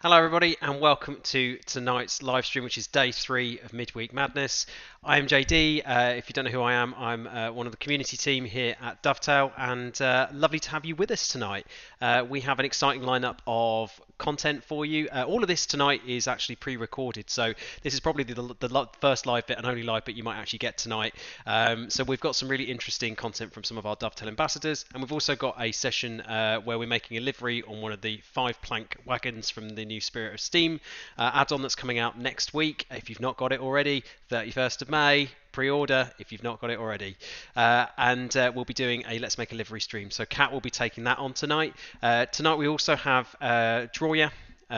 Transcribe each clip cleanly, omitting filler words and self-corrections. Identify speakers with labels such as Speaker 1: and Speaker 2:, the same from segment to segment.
Speaker 1: Hello, everybody, and welcome to tonight's live stream, which is day 3 of Midweek Madness. I am JD. If you don't know who I am, I'm one of the community team here at Dovetail, and lovely to have you with us tonight. We have an exciting lineup of content for you. All of this tonight is actually pre-recorded, so this is probably the first live bit and only live bit you might actually get tonight. So we've got some really interesting content from some of our Dovetail Ambassadors, and we've also got a session where we're making a livery on one of the 5-plank wagons from the new Spirit of Steam add-on that's coming out next week. If you've not got it already, 31st of May, pre-order if you've not got it already. And we'll be doing a Let's Make a Livery stream. So Kat will be taking that on tonight. Tonight we also have Drawyah,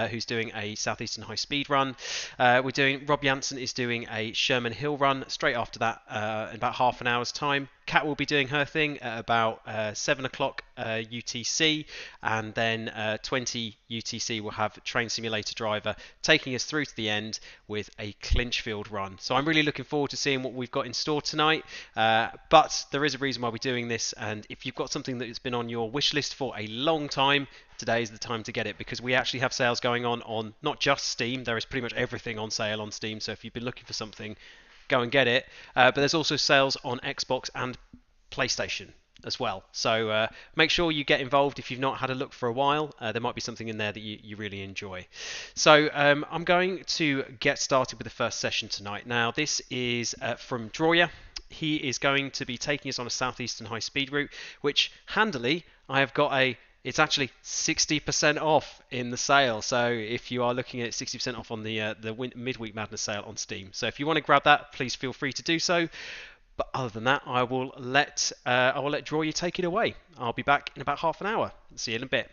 Speaker 1: who's doing a Southeastern high speed run. RobJansen is doing a Sherman hill run straight after that in about half an hour's time. Kat will be doing her thing at about 7 o'clock UTC, and then 20 UTC will have TrainSimulatorDriver taking us through to the end with a Clinchfield run. So I'm really looking forward to seeing what we've got in store tonight, but there is a reason why we're doing this, and if you've got something that's been on your wish list for a long time, today is the time to get it, because we actually have sales going on not just Steam. There is pretty much everything on sale on Steam, so if you've been looking for something, go and get it. But there's also sales on Xbox and PlayStation as well. So make sure you get involved if you've not had a look for a while. There might be something in there that you really enjoy. So I'm going to get started with the first session tonight. Now this is from Drawyah. He is going to be taking us on a Southeastern high speed route, which handily I have got it's actually 60% off in the sale. So if you are looking at 60% off on the Midweek Madness sale on Steam. So if you want to grab that, please feel free to do so. But other than that, I will let Drawyah take it away. I'll be back in about half an hour. See you in a bit.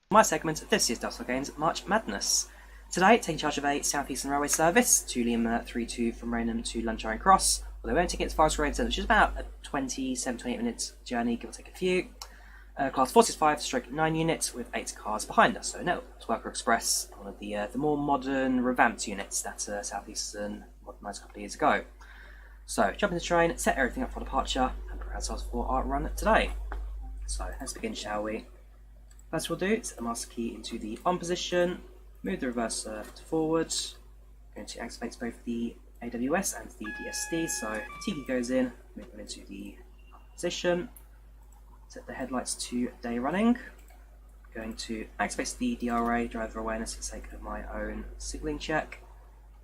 Speaker 2: My segment of this year's Dovetail Games March Madness. Today, taking charge of a Southeastern Railway service to Liam 32 from Rainham to Luncharing Cross. Although we won't take it as far as Gravesend, which is about a 27-28 minutes journey, give or take a few. Class 45/9 unit with 8 cars behind us. So no, it's Worker Express, one of the more modern, revamped units that Southeastern modernised a couple of years ago. So jump in the train, set everything up for departure, and prepare ourselves for our run today. So let's begin, shall we? First we'll do, set the master key into the on position, move the reverse to forward. Going to activate both the AWS and the DSD, so Tiki goes in, move them into the position, set the headlights to day running, going to activate the DRA, driver awareness, for the sake of my own signalling check,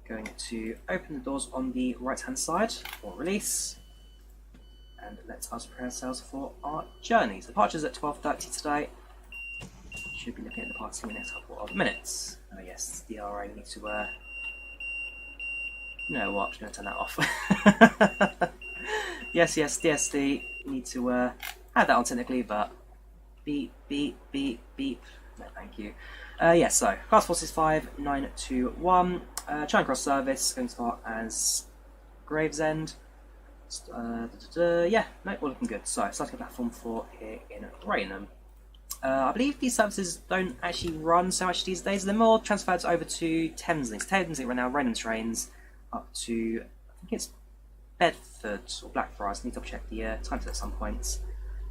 Speaker 2: going to open the doors on the right hand side for release, and let us prepare ourselves for our journey. So departure's at 12:30 today, should be looking at departing in the next couple of minutes. Oh yes, DRA needs to you know what, I'm just going to turn that off. yes, DSD, need to have that on technically, but beep, beep, beep, beep. No, thank you. So, Class Forces 5921, Charing Cross service, going to start as Gravesend. Yeah, no, all looking good. So, starting a platform 4 here in Rainham. I believe these services don't actually run so much these days. They're more transferred over to Thameslink. Thameslink right now, Rainham trains up to, I think it's Bedford or Blackfriars. I need to check the times at some points.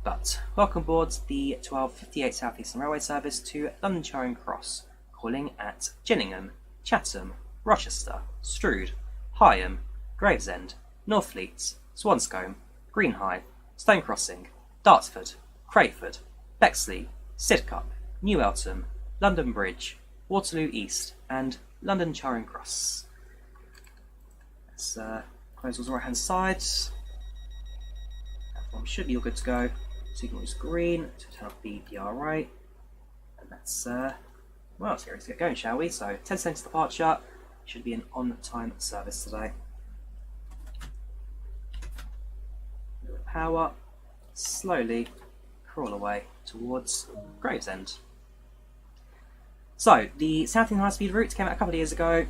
Speaker 2: But welcome aboard the 12:58 Southeastern Railway service to London Charing Cross, calling at Gillingham, Chatham, Rochester, Strood, Higham, Gravesend, Northfleet, Swanscombe, Greenhithe, Stone Crossing, Dartford, Crayford, Bexley, Sidcup, New Eltham, London Bridge, Waterloo East, and London Charing Cross. Let's close on the right hand side. That form should be all good to go. Signal is green to turn off the DRA. And that's, well, let's get going, shall we? So, 10 seconds departure. Should be an on-time service today. Power. Slowly crawl away towards Gravesend. So, the Southeastern High Speed route came out a couple of years ago.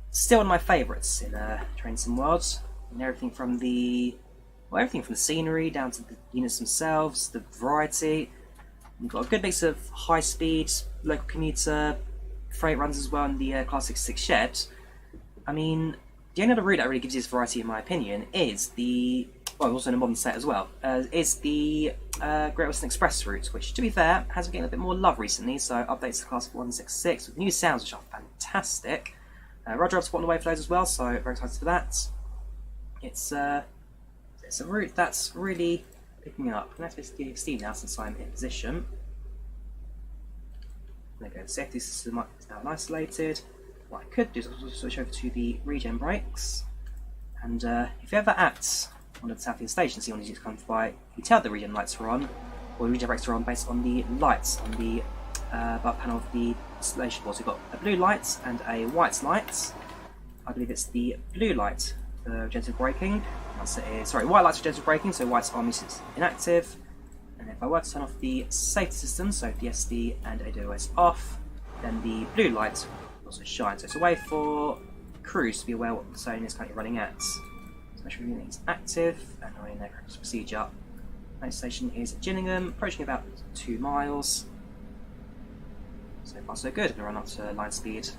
Speaker 2: Still one of my favourites in Train Sim World. And everything from the scenery down to the units themselves, the variety. You've got a good mix of high speed, local commuter, freight runs as well, and the Class 66 shed. I mean, the only other route that really gives you this variety, in my opinion, is the well, also in a modern set as well, is the Great Western Express route, which, to be fair, has been getting a bit more love recently. So updates to class 166 with new sounds, which are fantastic. Roger up's spotting away for those as well, so very excited for that. It's a route that's really picking up. And that's basically steam now since I'm in position. There we go. The safety system is now isolated. What I could do is also switch over to the regen brakes. And if you're ever at one of the Southeastern stations, you want to come by, you tell the regen lights are on, or the regen brakes are on based on the lights on the above panel of the installation board. So you've got a blue light and a white light. I believe it's the blue light for gentle braking. White lights for gentle braking, so white's arm is inactive. And if I were to turn off the safety system, so DSD and ADOS off, then the blue light will also shine. So it's a way for crews to be aware what the zone is currently running at. So make sure everything is active and running their correct procedure. Next station is Gillingham, approaching about 2 miles. So far so good, going to run up to line speed.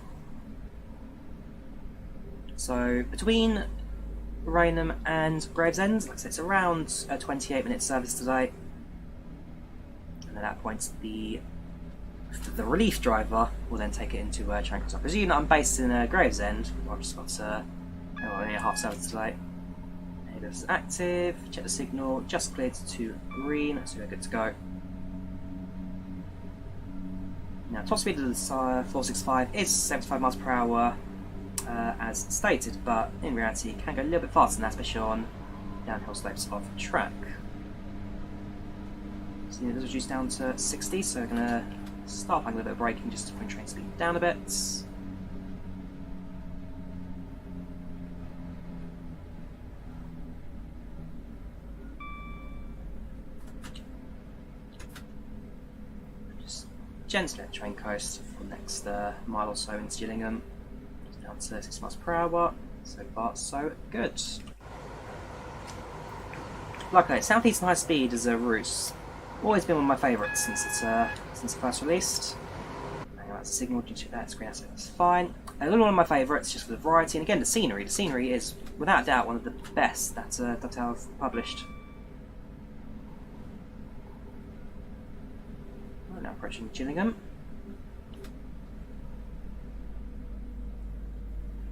Speaker 2: So between Rainham and Gravesend, like I said, it's around a 28-minute service today. And at that point, the relief driver will then take it into Charing Cross. I presume that I'm based in Gravesend. I've just got only a half service today. It's active. Check the signal. Just cleared to green, so we're good to go. Now, top speed of the 465 is 75 miles per hour, as stated, but in reality, it can go a little bit faster than that, especially on downhill slopes of track. So it does reduce down to 60, so we're going to start playing a little bit of braking just to bring train speed down a bit. Just gently let the train coast for the next mile or so into Gillingham. Down to 6 miles per hour. So far, so good. Like I say, Southeastern High Speed as a route always been one of my favourites since it first released. That's a signal, did you check that? Screen asset, that's fine. Another one of my favourites, just for the variety, and again the scenery. The scenery is, without a doubt, one of the best that Dovetail have published. We're now approaching Gillingham.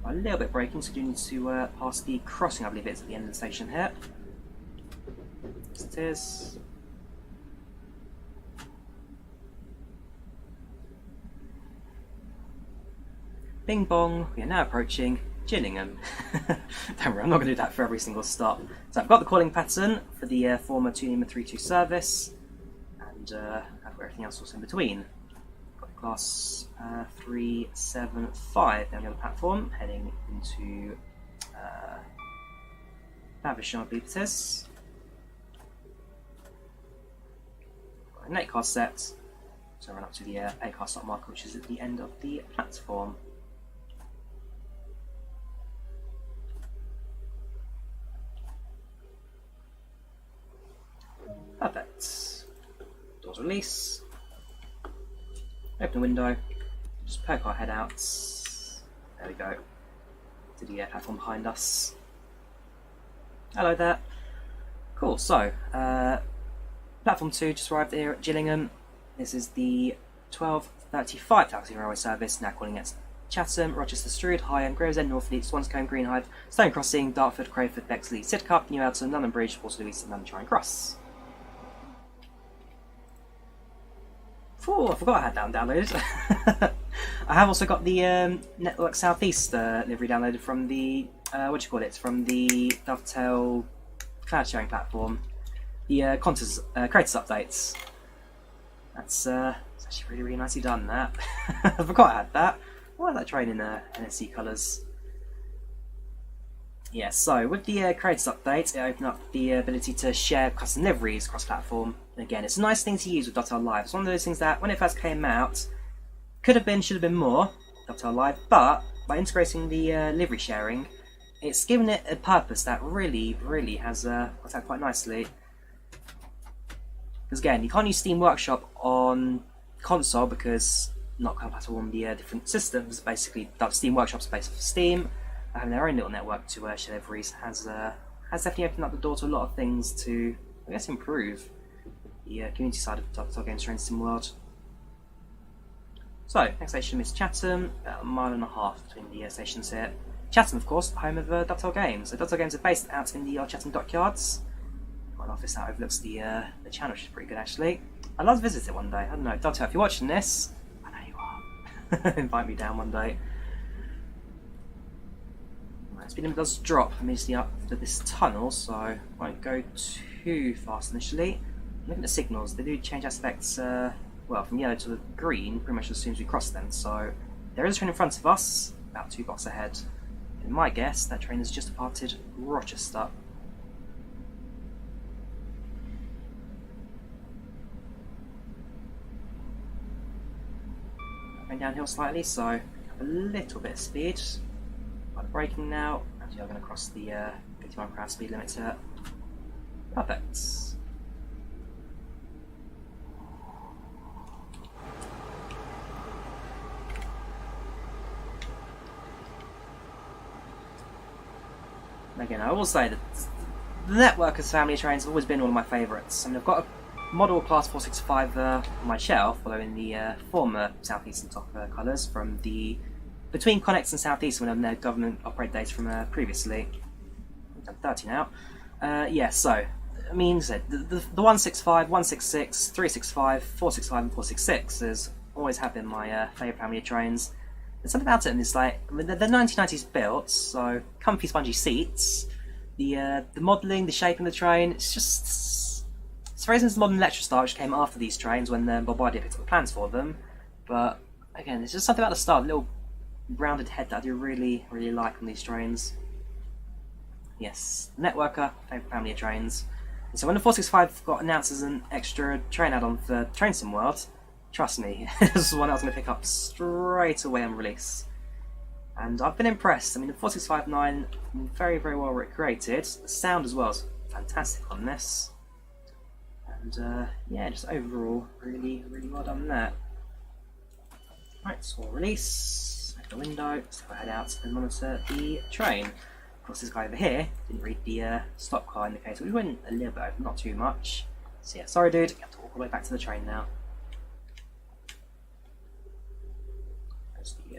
Speaker 2: A little bit braking, so we do need to pass the crossing, I believe it's at the end of the station here. Yes, it is. Bing bong, we are now approaching Gillingham. Don't worry, I'm not going to do that for every single stop. So I've got the calling pattern for the former 2 Lima 32 service, and I've got everything else also in between. Got class 375 down the other platform, heading into Faversham, I believe it is. Got a 8 car set, so I run up to the 8 car stop marker, which is at the end of the platform. Perfect. Doors release. Open the window. Just poke our head out. There we go. To the platform behind us. Hello there. Cool. So, platform 2 just arrived here at Gillingham. This is the 12:35 taxi railway service. Now calling at Chatham, Rochester, Strood, Higham, Gravesend, Northfleet, Swanscombe, Greenhive, Stone Crossing, Dartford, Crayford, Bexley, Sidcup, New Elton, London Bridge, Waterloo East, and London Charing Cross. Oh, I forgot I had that downloaded. I have also got the Network Southeast livery downloaded from the from the Dovetail cloud sharing platform. The creators updates. That's actually really nicely done. That I forgot I had that. Why is that train in NSC colours? Yeah, so with the creators update, it opened up the ability to share custom liveries cross-platform. And again, it's a nice thing to use with Dovetail Live. It's one of those things that, when it first came out, should have been more Dovetail Live, but by integrating the livery sharing, it's given it a purpose that really has worked out quite nicely. Because again, you can't use Steam Workshop on console because not compatible on the different systems. Basically, Steam Workshop's based off Steam. Having their own little network to share liveries has has definitely opened up the door to a lot of things to, I guess, improve the community side of Dovetail Games Train Sim World. So, next station is Chatham, about 1.5 miles between the stations here. Chatham, of course, the home of Dovetail Games. So Dovetail Games are based out in the Chatham dockyards. My office that overlooks the channel, which is pretty good actually. I'd love to visit it one day. I don't know, Dovetail, if you're watching this, I know you are. Invite me down one day. Right, speed limit does drop immediately after this tunnel, so I won't go too fast initially. Looking at the signals, they do change aspects, well, from yellow to green pretty much as soon as we cross them. So there is a train in front of us, about 2 blocks ahead. In my guess, that train has just departed Rochester. Going downhill slightly, so have a little bit of speed. By the braking now, and we are going to cross the 50 mph speed limit here. Perfect. Again, I will say that the network as family trains have always been one of my favourites. I mean, I've got a model class 465 on my shelf, following the former Southeastern top colours from the between Connex and Southeastern when their government operated data from previously. I'm 30 now. Yeah, so I mean, the 165, 166, 365, 465, and 466 has always have been my favourite family of trains. There's something about it, and it's like, I mean, they're 1990s built, so comfy spongy seats, the modelling, the shape of the train, it's just, it's for reasons modern Electrostar, which came after these trains when Bombardier picked up the plans for them, but again, there's just something about the style, the little rounded head that I do really, really like on these trains. Yes, Networker, favourite family of trains. And so when the 465 got announced as an extra train add-on for Train Sim World, trust me, this is one I was going to pick up straight away on release. And I've been impressed. I mean, the 465-9, very, very well recreated. The sound as well is fantastic on this. And yeah, just overall, really, really well done there. Right, so we'll release, open the window, let's have a head out and monitor the train. Of course, this guy over here didn't read the stop car indicator. We went a little bit over, not too much. So yeah, sorry dude, you have to walk all the way back to the train now.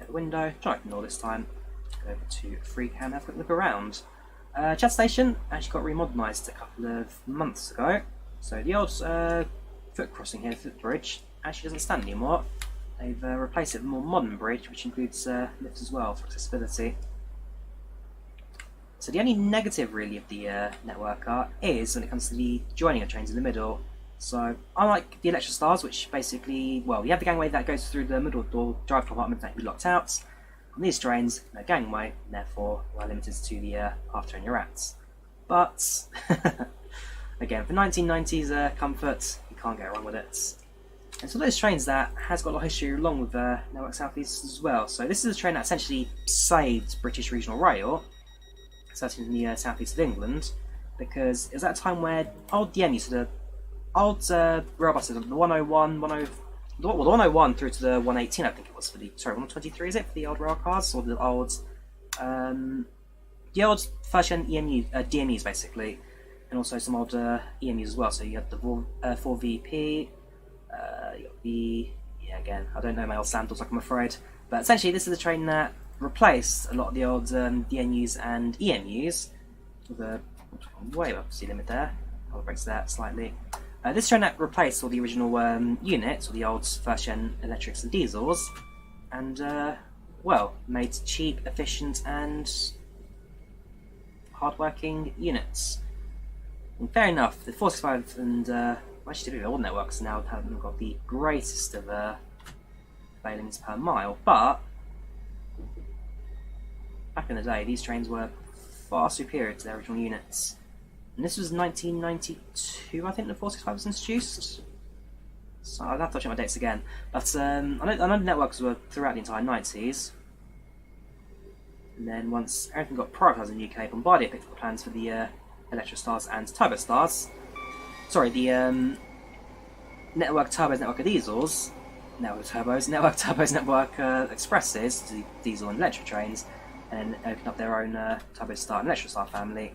Speaker 2: The window, try to ignore this time. Go over to free cam, have a quick look around. Chat station actually got remodernised a couple of months ago, so the old foot crossing here, footbridge, actually doesn't stand anymore. They've replaced it with a more modern bridge, which includes lifts as well for accessibility. So the only negative really of the Networker is when it comes to the joining of trains in the middle. So, unlike the Electrostars, which basically, well, you have the gangway that goes through the middle door drive compartment that can be locked out. On these trains, no gangway, and therefore we're limited to the half train you're at. But, again, for 1990s comfort, you can't go wrong with it. And so those trains that has got a lot of history along with Network Southeast as well. So this is a train that essentially saved British Regional Rail, certainly in the southeast of England, because it was at a time where old DMU, so the old rail buses, the 101, the 101 through to the 118, I think it was for the, sorry, 123 is it, for the old rail cars, or the old first gen DMUs basically, and also some old EMUs as well. So you had the 4VP, you got the, yeah, again, I don't know my old sandals, like I'm afraid, but essentially this is a train that replaced a lot of the old DNUs and EMUs with a way up speed limit there. I'll break that slightly. This train that replaced all the original units, or the old first gen electrics and diesels, and well, made cheap, efficient, and hard-working units. And fair enough, the 465 and actually typically all networks now haven't got the greatest of failings per mile, but back in the day, these trains were far superior to their original units. And this was 1992, I think, the 465 was introduced. So I'll have to check my dates again. But I know the networks were throughout the entire 90s. And then once everything got prioritised in the UK, Bombardier picked up the plans for the Electrostars and Turbostars. Sorry, the Network Turbos, Network Diesels, Network Turbos, Network Turbos, Network Expresses, the diesel and electric trains, and opened up their own Turbostar and Electrostar family.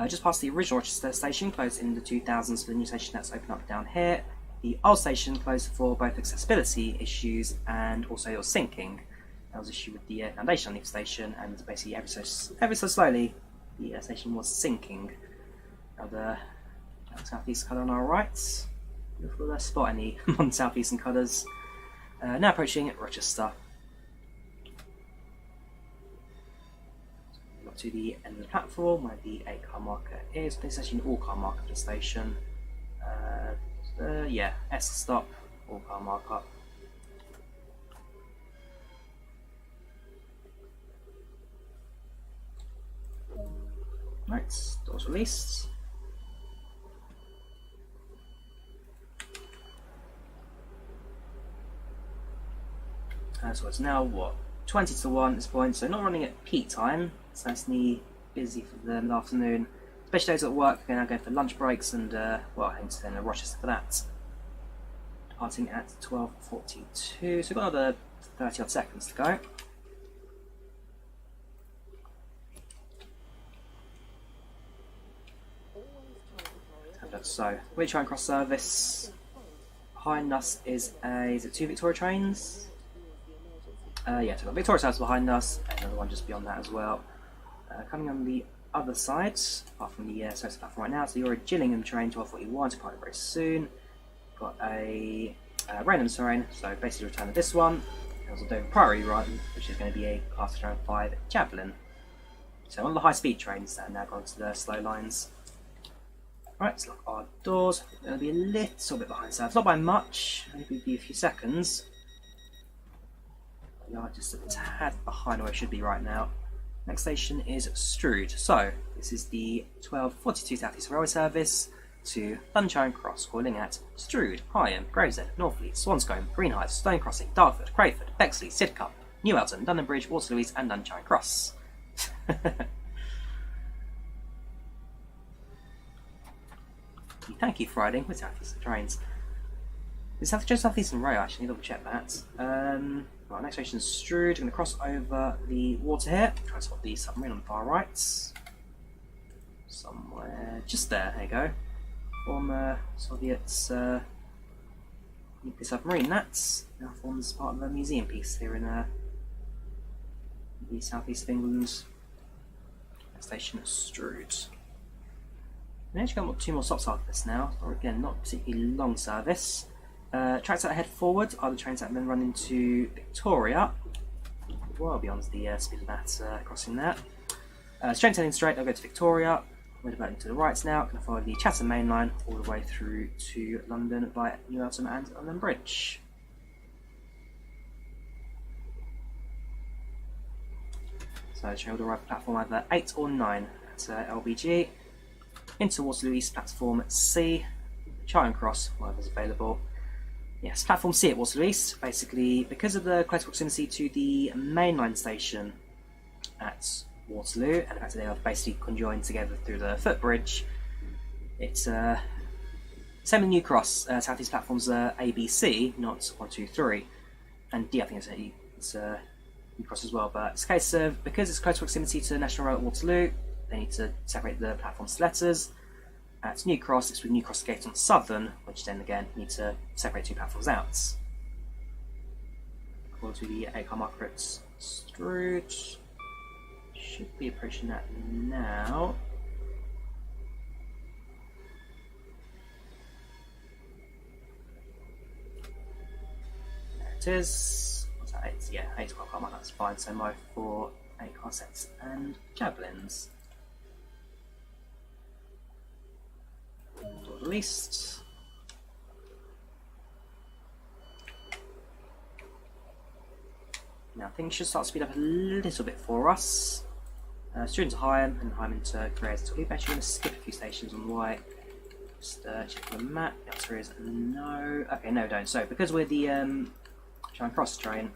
Speaker 2: Just past the original Rochester station, closed in the 2000s for the new station that's opened up down here. The old station closed for both accessibility issues and also it was sinking. That was an issue with the foundation on the station, and basically ever so slowly the station was sinking. Now the southeast colour on our right. If we'll spot any modern southeastern colours. Now approaching Rochester. Got to the end of the platform where the 8-car marker is. This is actually an all-car marker for the station. Yeah, S stop, all-car marker. Right, doors released. So it's now what, 20 to 1 at this point, so not running at peak time, so that's busy for the afternoon. Especially those at work are now going for lunch breaks and, well, heading to Rochester for that. Departing at 12:42, so we've got another 30 odd seconds to go. So, we're trying cross service. Behind us is it 2 Victoria trains? Yeah, so we've got Victoria South behind us, and another one just beyond that as well. Coming on the other side, apart from the service platform right now, so you're a Gillingham train, 12:41, to quite very soon. Got a Rainham train, so basically return of this one. There's a Dover Priory run, which is going to be a Class 5 Javelin. So one of the high-speed trains that are now gone to the slow lines. Right, let's lock our doors. We're going to be a little bit behind service, not by much, maybe a few seconds. We are just a tad behind where we should be right now. Next station is Strood. So, this is the 12:42 Southeast Railway service to Lunchine Cross, calling at Strood, Higham, Gravesend, Northfleet, Swanscombe, Greenhithe, Stone Crossing, Dartford, Crayford, Bexley, Sidcup, New Elton, London Bridge, Waterloo East, and Lunchine Cross. Thank you for riding with Southeastern trains. It's Southeastern Rail, actually, double check that. Right, next station is Strood. Going to cross over the water here. Try to spot the submarine on the far right. Somewhere just there, there you go. Former Soviet nuclear submarine, that now forms part of a museum piece here in the southeast of England. Next station is Strood. We've actually got 2 more stops after this now, or again, not particularly long service. Tracks that head forward are the trains that have been run into Victoria, well beyond the speed of that crossing there. Straight heading straight, I'll go to Victoria. We're departing to the right now, going to follow the Chatham main line all the way through to London via New Eltham and London Bridge. So the train will arrive at platform either 8 or 9 at LBG. Into Waterloo East platform C, Charing Cross, whatever's available. Yes, platform C at Waterloo East, basically because of the close proximity to the mainline station at Waterloo, and the fact that they are basically conjoined together through the footbridge. It's same with New Cross. Southeast platforms are ABC, not 1, 2, 3, and D I think it's New Cross as well. But it's a case of because it's close proximity to National Rail at Waterloo, they need to separate the platforms to letters. At New Cross, it's with New Cross Gate on Southern, which then again need to separate 2 platforms out. According to the 8-car marker at Strood, should be approaching that now. There it is. What's that? 8? Yeah, 8-car marker, that's fine. So my 4 8-car sets and javelins. Released. Now things should start to speed up a little bit for us. Students to Higham and Higham into Crewe. So we're actually going to skip a few stations on the way. Just check the map. The answer is no. Okay, no, don't. So because we're the Charing Cross train,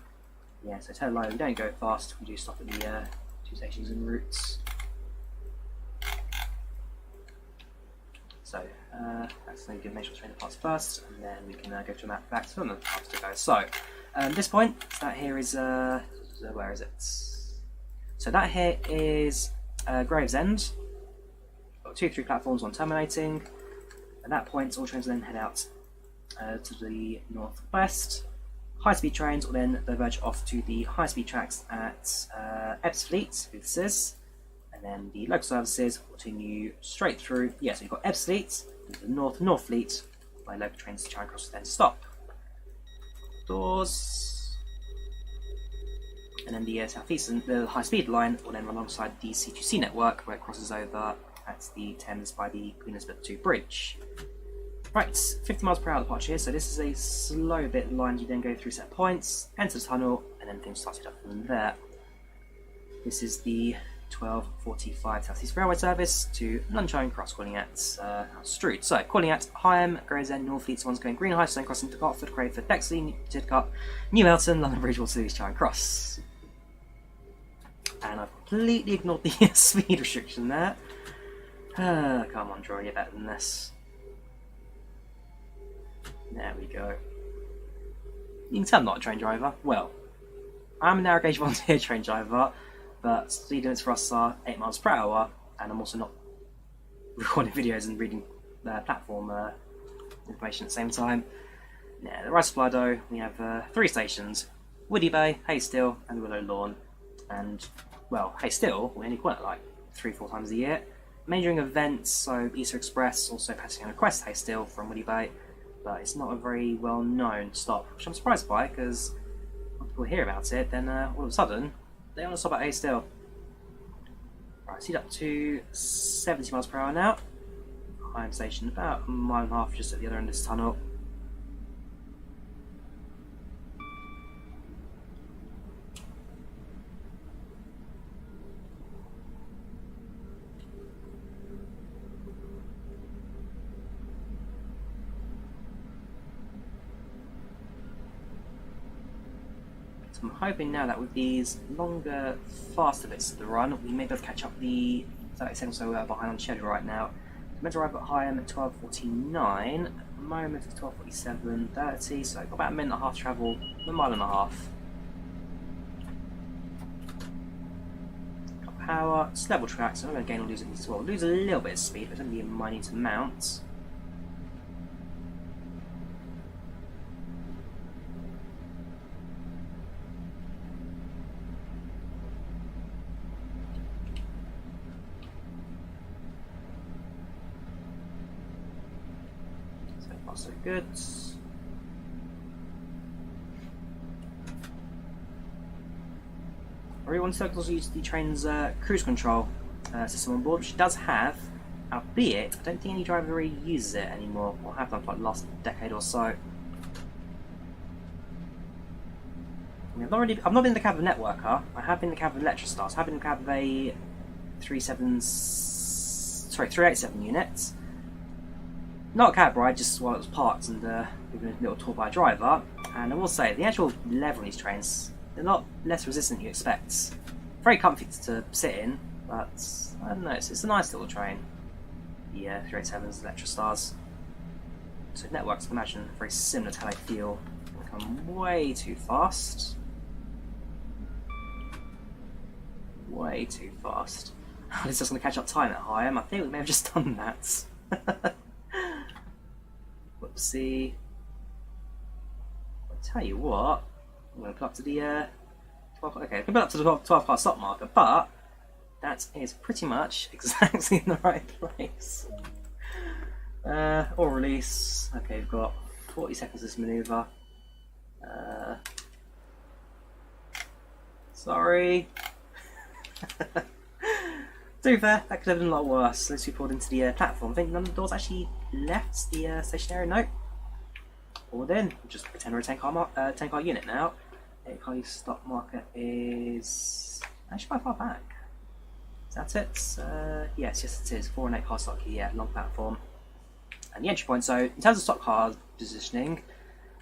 Speaker 2: yeah. So tell a lie, we don't go fast. We do stop at the 2 stations en route. So that's no good. Make sure to train the parts first, and then we can go to a map back to another parts to go. So this point, that here is where is it? So that here is Gravesend. got 2 3 platforms, one terminating. At that point, all trains will then head out to the northwest. High-speed trains will then diverge off to the high-speed tracks at Ebbsfleet, who this is, and then the local services will continue straight through. Yeah, so you've got Ebbsfleet, the Northfleet, where local trains to Charing Cross then stop. Doors. And then the Southeastern, the high-speed line will then run alongside the C2C network, where it crosses over at the Thames by the Queen Elizabeth II Bridge. Right, 50 miles per hour departure here, so this is a slow bit line. You then go through set points, enter the tunnel, and then things start to up from there. This is the 12:45 South East Railway service to Lunchine Cross, calling at Strood. So, calling at Higham, Gravesend, Northfleet, one's going Greenhithe, then crossing to Gartford, Crayford, Bexley, Tidcot, New Elton, London Bridge, Waterloo, Charing Cross. And I've completely ignored the speed restriction there. Come on, Drawyah, you're better than this. There we go. You can tell I'm not a train driver. Well, I'm a narrow gauge volunteer train driver, but speed limits for us are 8 miles per hour, and I'm also not recording videos and reading platform information at the same time. Yeah, the Rice Slido, we have 3 stations: Woody Bay, Haystill, and Willow Lawn. And, well, Haystill, we only call it like 3-4 times a year. Majoring events, so Easter Express, also passing on a Quest Haystill from Woody Bay. But it's not a very well-known stop, which I'm surprised by, because when people hear about it, then all of a sudden, they want to stop at Haystill. Right, speed up to 70 miles per hour now. Higham station, about a mile and a half just at the other end of this tunnel. I'm hoping now that with these longer, faster bits of the run, we may be able to catch up the 30 seconds or so behind on schedule right now. I'm meant to arrive at Higham at 12:49. At the moment it's 12:47:30, so I've got about a minute and a half to travel, a mile and a half. Got power, it's level track, so I'm going to gain or lose it as well. Lose a little bit of speed, but it's going to be mining to mount. So good. Everyone also use the train's cruise control system on board, which it does have, albeit I don't think any driver really uses it anymore, or have done for like the last decade or so. I mean, I've not been in the cab of a networker. I have been in the cab of an Electrostar. So I have been in the cab of a 387 unit. Not a cab ride, just while it was parked and given a little tour by a driver. And I will say, the actual leather on these trains, they're not less resistant than you expect. Very comfy to sit in, but I don't know, it's a nice little train. The 387s, Electrostars. So networks, I can imagine, very similar to how they feel. They come way too fast. Way too fast. It's just going to catch up time at Higham. I think we may have just done that. Whoopsie. I'll tell you what, I'm going to put up to the 12, okay, I'm put up to the 12 car stop marker, but that is pretty much exactly in the right place. Or release. Okay, we've got 40 seconds of this manoeuvre. Sorry. To be fair, that could have been a lot worse. Let's be pulled into the platform. I think none of the doors actually left the stationary note. Pulled in. We'll just pretend we're a 10 car unit now. 8 car stop marker is actually quite far back. Is that it? Yes, it is. 4 and 8 car stock, yeah, long platform. And the entry point, so in terms of stock car positioning,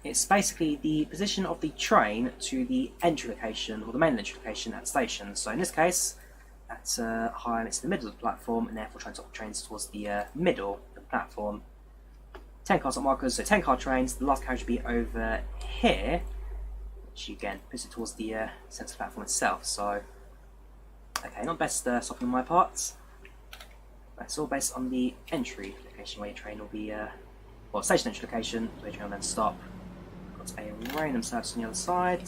Speaker 2: it's basically the position of the train to the entry location, or the main entry location at station. So in this case, at Higham, it's the middle of the platform, and therefore trying to stop trains towards the middle of the platform. 10 car stop markers, so 10 car trains, the last carriage will be over here, which again puts it towards the centre platform itself. So, okay, not best stopping on my part. That's all based on the entry location where your train will be, well, station entry location where your train will then stop. Got a random service on the other side.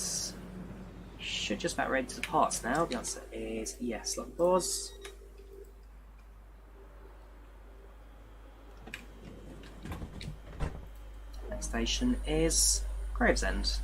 Speaker 2: Should just about ready to depart now. The answer is yes. Lock the doors. Next station is Gravesend.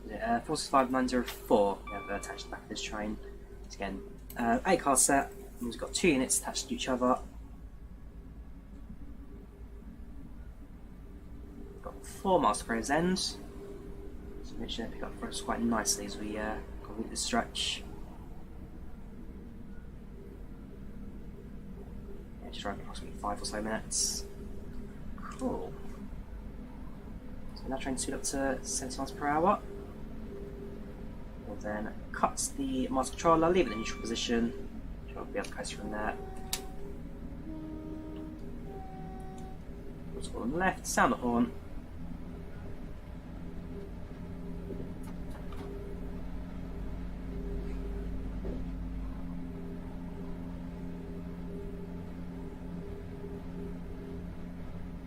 Speaker 2: Yeah, 465-904 we have attached to the back of this train. So again, 8 car set, and we've got 2 units attached to each other. We've got 4 miles to Gravesend, so make sure they pick up for us quite nicely as we complete this stretch. Yeah, just around approximately 5 or so minutes. Cool. So now train speed up to 70 miles per hour. We'll then cut the master controller, leave it in neutral position. We'll be able to coast from there. We'll go on the left, sound the horn.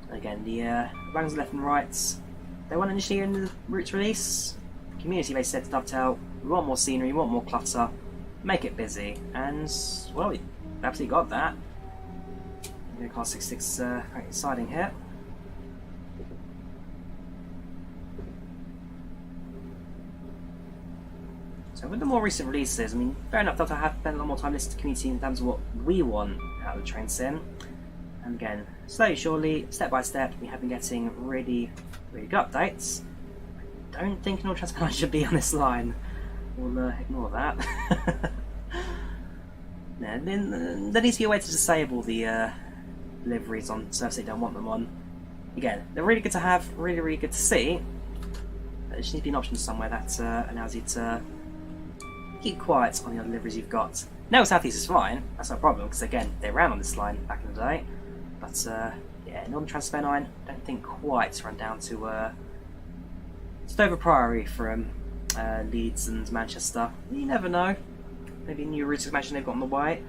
Speaker 2: Again, the wagons left and right. They weren't initially in the route to release. Community based said to Dovetail, we want more scenery, we want more clutter, make it busy, and well, we absolutely got that. Car 66 quite exciting here. So with the more recent releases, I mean, fair enough, Dovetail have spent a lot more time listening to the community in terms of what we want out of the train sim. And again, slowly, surely, step by step, we have been getting really, really good updates. I don't think no transplant should be on this line. We'll ignore that. No, then there needs to be a way to disable the liveries on servers they don't want them on. Again, they're really good to have, really, really good to see. But there just needs to be an option somewhere that allows you to keep quiet on the other liveries you've got. No, Southeast is fine. That's not a problem because again, they ran on this line back in the day. But yeah, Northern Transpennine, I don't think quite run down to Stover Priory from Leeds and Manchester. You never know. Maybe a new route expansion they've got on the way.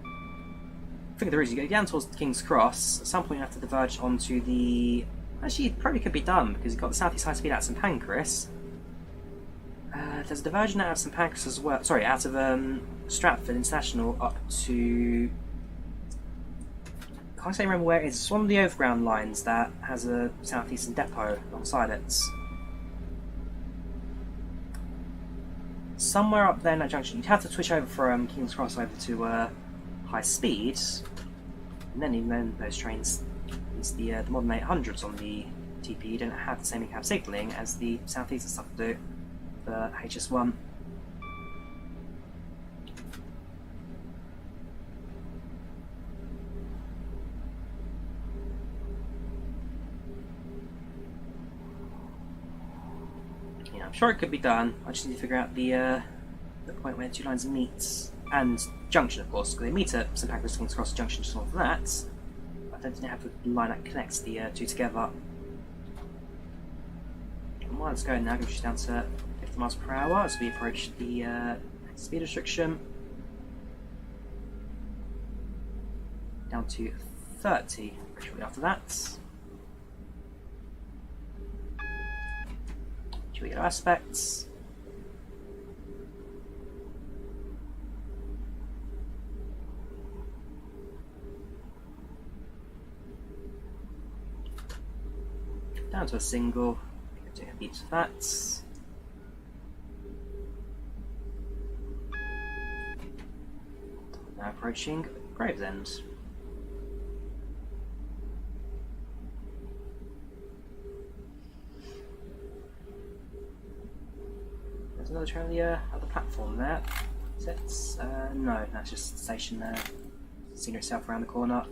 Speaker 2: I think the route you go down towards King's Cross. At some point you have to diverge onto the. Actually, it probably could be done because you've got the Southeast High Speed out of St Pancras. There's a diversion out of St Pancras as well. Sorry, out of Stratford International up to. I can't remember where it is. It's one of the overground lines that has a Southeastern depot alongside it. Somewhere up there in that junction, you'd have to switch over from King's Cross over to high speed, and then even then those trains, it's the modern 800s on the TP, don't have the same in-cab signalling as the Southeastern stuff do for HS1. Yeah, I'm sure it could be done. I just need to figure out the point where the 2 lines meet, and junction, of course, because they meet at St Pancras King's Cross Junction just north of that. I don't think they have a line that connects the 2 together. And while it's going now, goes down to 50 miles per hour as we approach the speed restriction. Down to 30 shortly after that. Drawyah aspects. Down to a single, doing a beat of that. Now approaching Gravesend. There's another train on the platform there. Is it? No, that's just the station there. Scenery itself around the corner.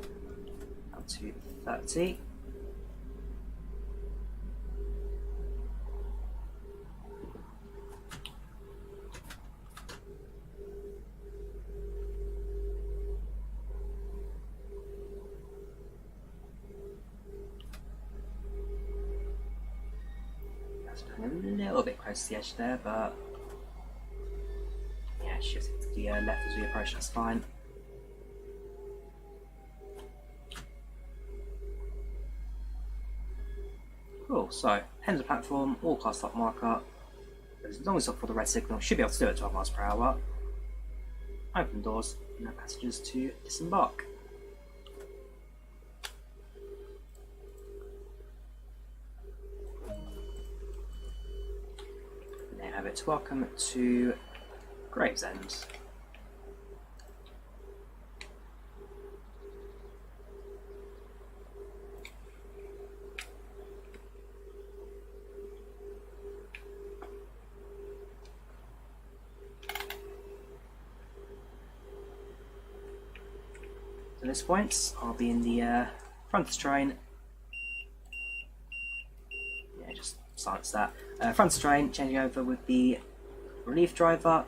Speaker 2: Up to 30. Turning a little bit close to the edge there, but yeah, shifting to the left as we approach, that's fine. Cool, so end of the platform, all car stop marker. As long as it's up for the red signal, should be able to do it at 12 miles per hour. Open doors, no passengers to disembark. And there you have it. Welcome to Gravesend. At this point, I'll be in the front of the train. Yeah, just silence that. Front of the train, changing over with the relief driver.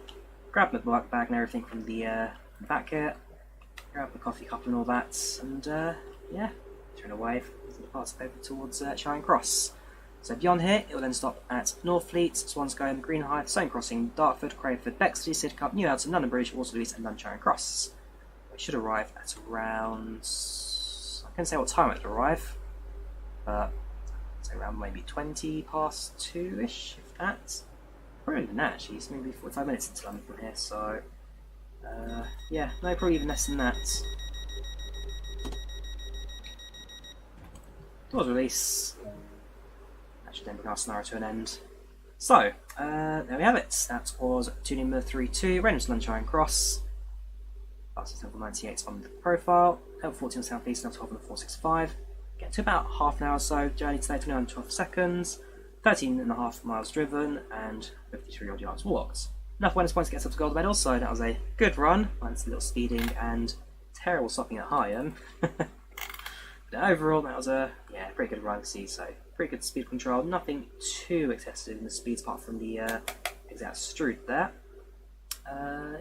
Speaker 2: Grab my work bag and everything from the back here. Grab the coffee cup and all that, and yeah, turn away from the parts over towards Charing Cross. So beyond here, it will then stop at Northfleet, Swanscombe, Greenhithe, Stone Crossing, Dartford, Crayford, Bexley, Sidcup, New Elton, London Bridge, Waterloo and then Charing Cross. It should arrive at around, I can't say what time it will arrive, but I'd say around maybe 20 past 2-ish, if that. Probably even that actually, it's maybe 45 minutes into London from here, so yeah, no, probably even less than that. Doors release. That should then bring our scenario to an end. So, there we have it. That was tune number 32, Reynolds Lund Charing Cross. That's level 98 on the profile, level 14 on South East, level 12 on the 465. Get to about half an hour or so, journey today, 29 and 12 seconds, 13.5 miles driven, and 53 odd yards walked. Enough bonus points to get up to gold medal, so that was a good run, minus a little speeding and terrible stopping at Hyam. But overall, that was a pretty good run to see, so pretty good speed control, nothing too excessive in the speeds apart from the exact street there.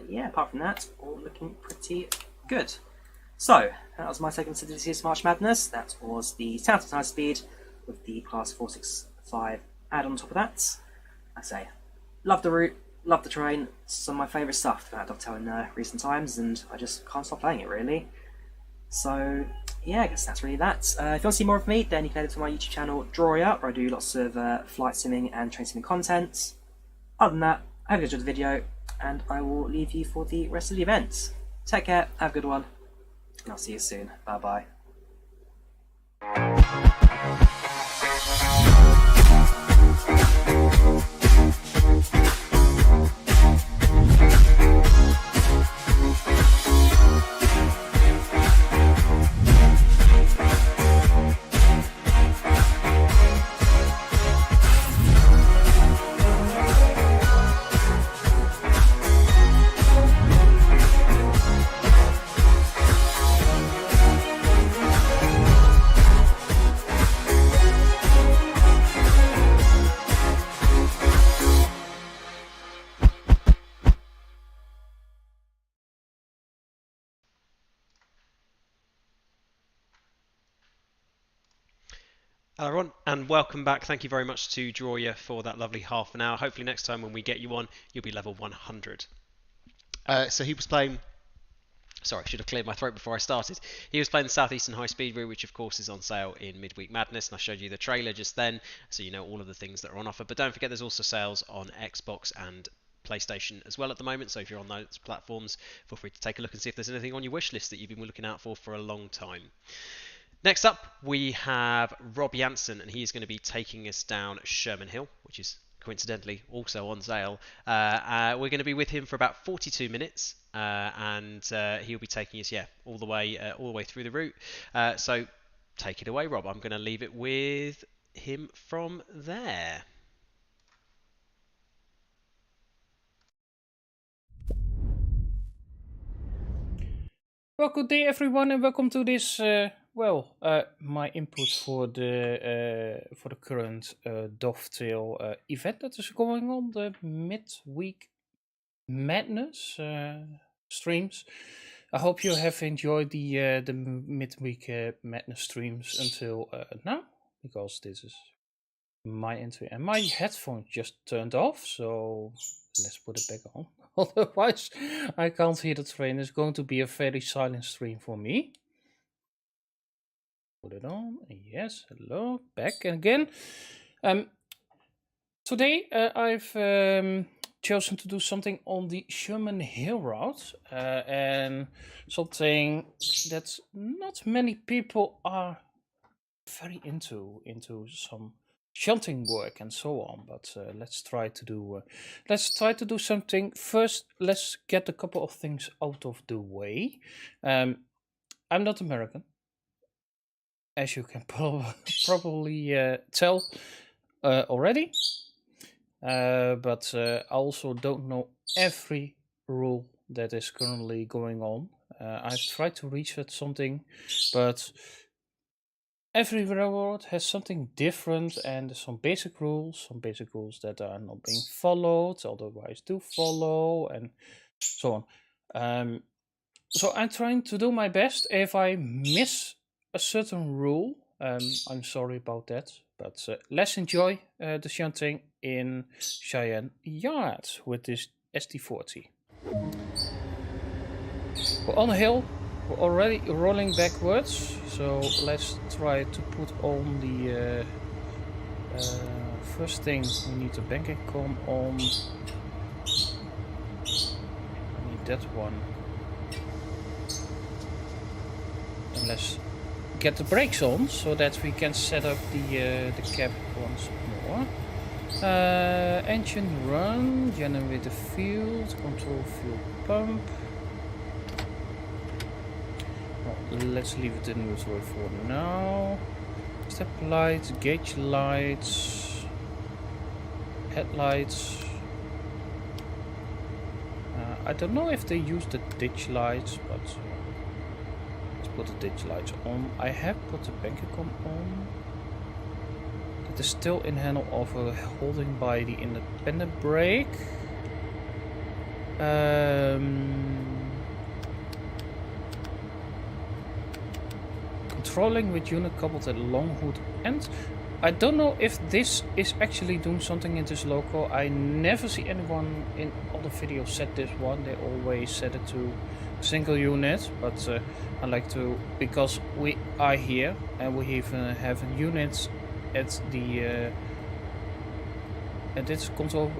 Speaker 2: Yeah, apart from that, all looking pretty good. So, that was my take on this March Madness. That was the Southeastern High Speed with the Class 465 add on top of that. I say, love the route, love the train, some of my favourite stuff about Dovetail in recent times, and I just can't stop playing it really. So, yeah, I guess that's really that. If you want to see more of me, then you can head to my YouTube channel, Drawyah, where I do lots of flight simming and train simming content. Other than that, I hope you enjoyed the video, and I will leave you for the rest of the event. Take care, have a good one, and I'll see you soon. Bye bye.
Speaker 1: Hello everyone, and welcome back. Thank you very much to Drawyah for that lovely half an hour. Hopefully next time when we get you on, you'll be level 100. So he was playing... Sorry, I should have cleared my throat before I started. He was playing the Southeastern High Speed route, which of course is on sale in Midweek Madness, and I showed you the trailer just then, so you know all of the things that are on offer. But don't forget there's also sales on Xbox and PlayStation as well at the moment, so if you're on those platforms, feel free to take a look and see if there's anything on your wish list that you've been looking out for a long time. Next up, we have RobJansen, and he's going to be taking us down Sherman Hill, which is coincidentally also on sale. We're going to be with him for about 42 minutes, and he'll be taking us, all the way through the route. So take it away, Rob. I'm going to leave it with him from there.
Speaker 3: Well, good day everyone, and welcome to this. My input for the current Dovetail event that is going on, the Midweek Madness streams. I hope you have enjoyed the Midweek Madness streams until now, because this is my entry, and my headphones just turned off, so let's put it back on. Otherwise, I can't hear the train. It's going to be a very silent stream for me. Put it on. Yes, hello, back again. Today I've chosen to do something on the Sherman Hill route, and something that not many people are very into some shunting work and so on. But let's try to do something first. Let's get a couple of things out of the way. I'm not American, as you can probably tell already. But I also don't know every rule that is currently going on. I've tried to research something, but every railroad has something different, and there's some basic rules that are not being followed, otherwise do follow, and so on. So I'm trying to do my best. If I miss a certain rule, I'm sorry about that. But let's enjoy the shunting in Cheyenne Yard with this SD40. We're on a hill. We're already rolling backwards. So let's try to put on the first thing. We need the banking com on. I need that one. And let's get the brakes on so that we can set up the cab once more. Engine run, generate the fuel, control fuel pump. Well, let's leave it in neutral for now. Step lights, gauge lights, headlights. I don't know if they use the ditch lights, but put the ditch lights on. I have put the bankercom on. It is still in handle over holding by the independent brake. Controlling with unit coupled at long hood end. I don't know if this is actually doing something in this local. I never see anyone in all the videos set this one. They always set it to single unit, but I like to, because we are here and we even have a unit at the and it's controlled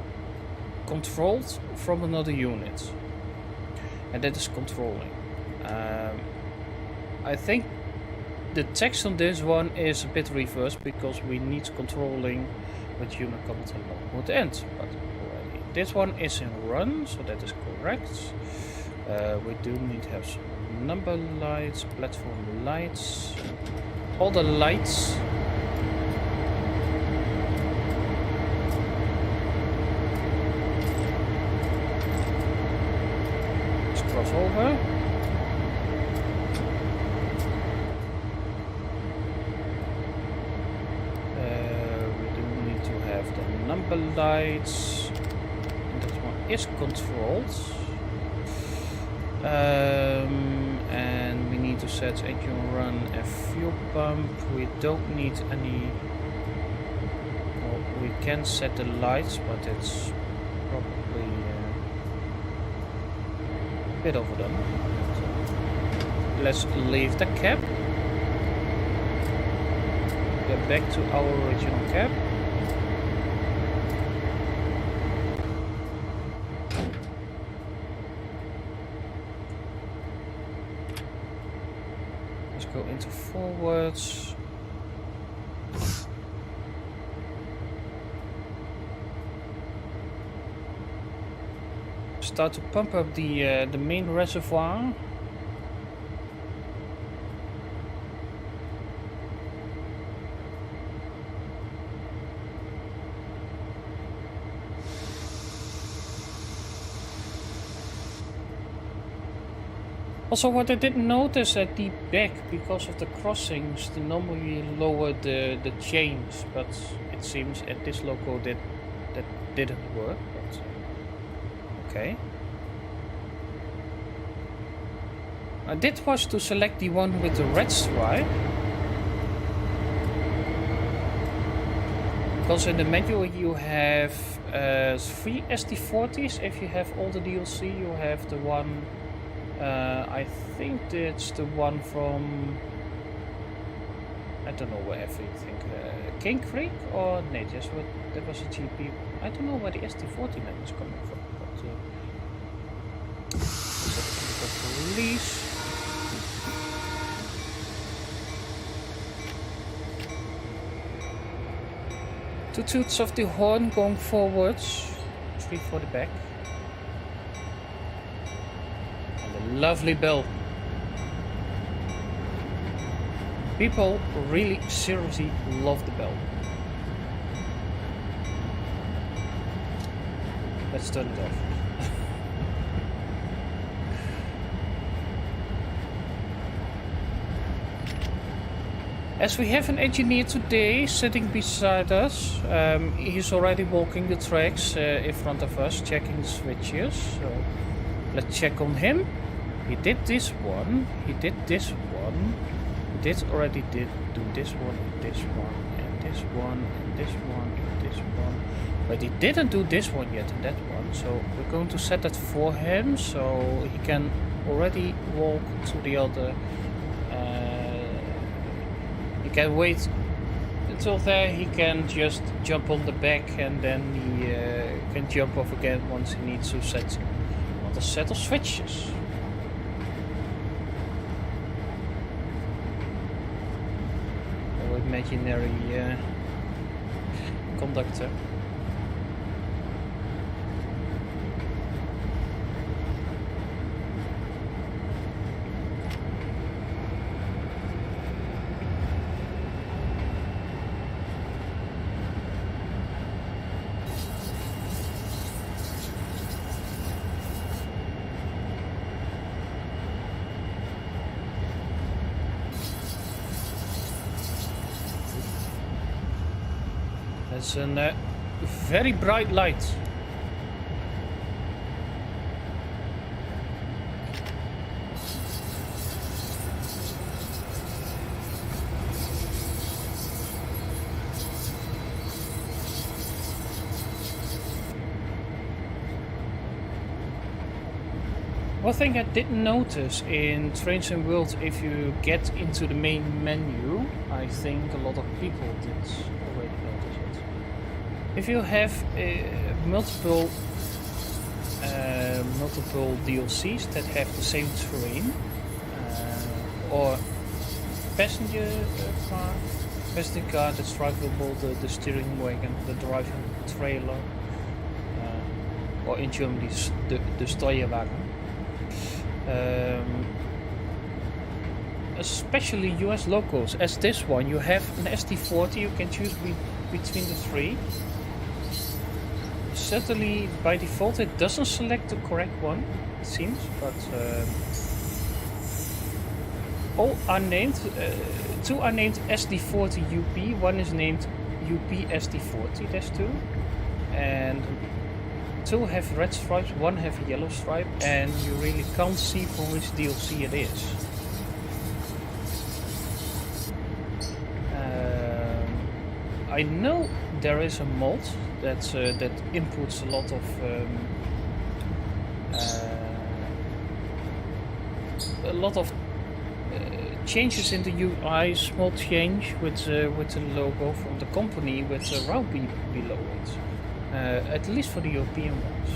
Speaker 3: from another unit, and that is controlling. I think the text on this one is a bit reversed because we need controlling with unit coupled and long hood end, but already this one is in run, so that is correct. We do need to have some number lights, platform lights, all the lights. Let's cross over. We do need to have the number lights. And that one is controlled. And we need to set engine run and fuel pump. We don't need any. Well, we can set the lights, but it's probably a bit overdone. So let's leave the cab. Get back to our original cab. Go into forwards. Start to pump up the main reservoir. Also, what I didn't notice at the back, because of the crossings, they normally lower the chains, but it seems at this loco that didn't work. But okay. I did was to select the one with the red stripe. Because in the menu you have 3 SD40s. If you have all the DLC, you have the one. I think it's the one from. I don't know wherever you think. King Creek or no? Just what that was a GP. I don't know where the SD40 map is coming from. But police. Two toots of the horn going forwards, 3 for the back. And a lovely bell. People really seriously love the bell. Let's turn it off. As we have an engineer today sitting beside us, he's already walking the tracks in front of us, checking the switches. So let's check on him. He did this one, he did this one, he already did do this one, and this one, and this one, and this one, and this one. But he didn't do this one yet and that one, so we're going to set that for him so he can already walk to the other. He can wait until there, he can just jump on the back and then he can jump off again once he needs to set another set of switches. Our imaginary conductor. It's a very bright light. One thing I didn't notice in TrainSimulatorDriver, if you get into the main menu, I think a lot of people did already notice it. If you have multiple DLCs that have the same terrain, or passenger car that's drivable, the steering wagon, the driving trailer, or in Germany the Drawyah wagon. Especially US locals, as this one, you have an SD40, you can choose between the 3. Certainly by default it doesn't select the correct one, it seems, but all are named, 2 are named SD40 UP, one is named UP SD40-2, and 2 have red stripes, 1 have a yellow stripe, and you really can't see from which DLC it is. I know there is a mod that inputs a lot of changes in the UI, small change with the logo from the company with the route below it. At least for the European ones.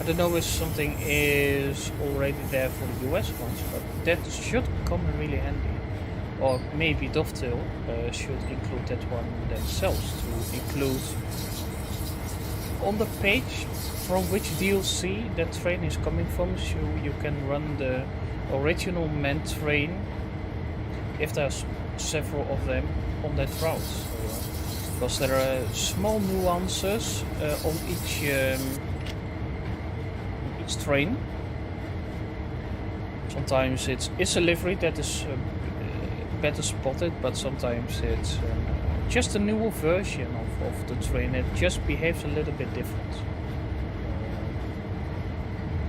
Speaker 3: I don't know if something is already there for the US ones, but that should come in really handy. Or maybe Dovetail should include that one themselves, to include on the page from which DLC that train is coming from, so you can run the original manned train if there's several of them on that route. Because there are small nuances on each train. Sometimes it's a livery that is better spotted, but sometimes it's just a newer version of the train. It just behaves a little bit different.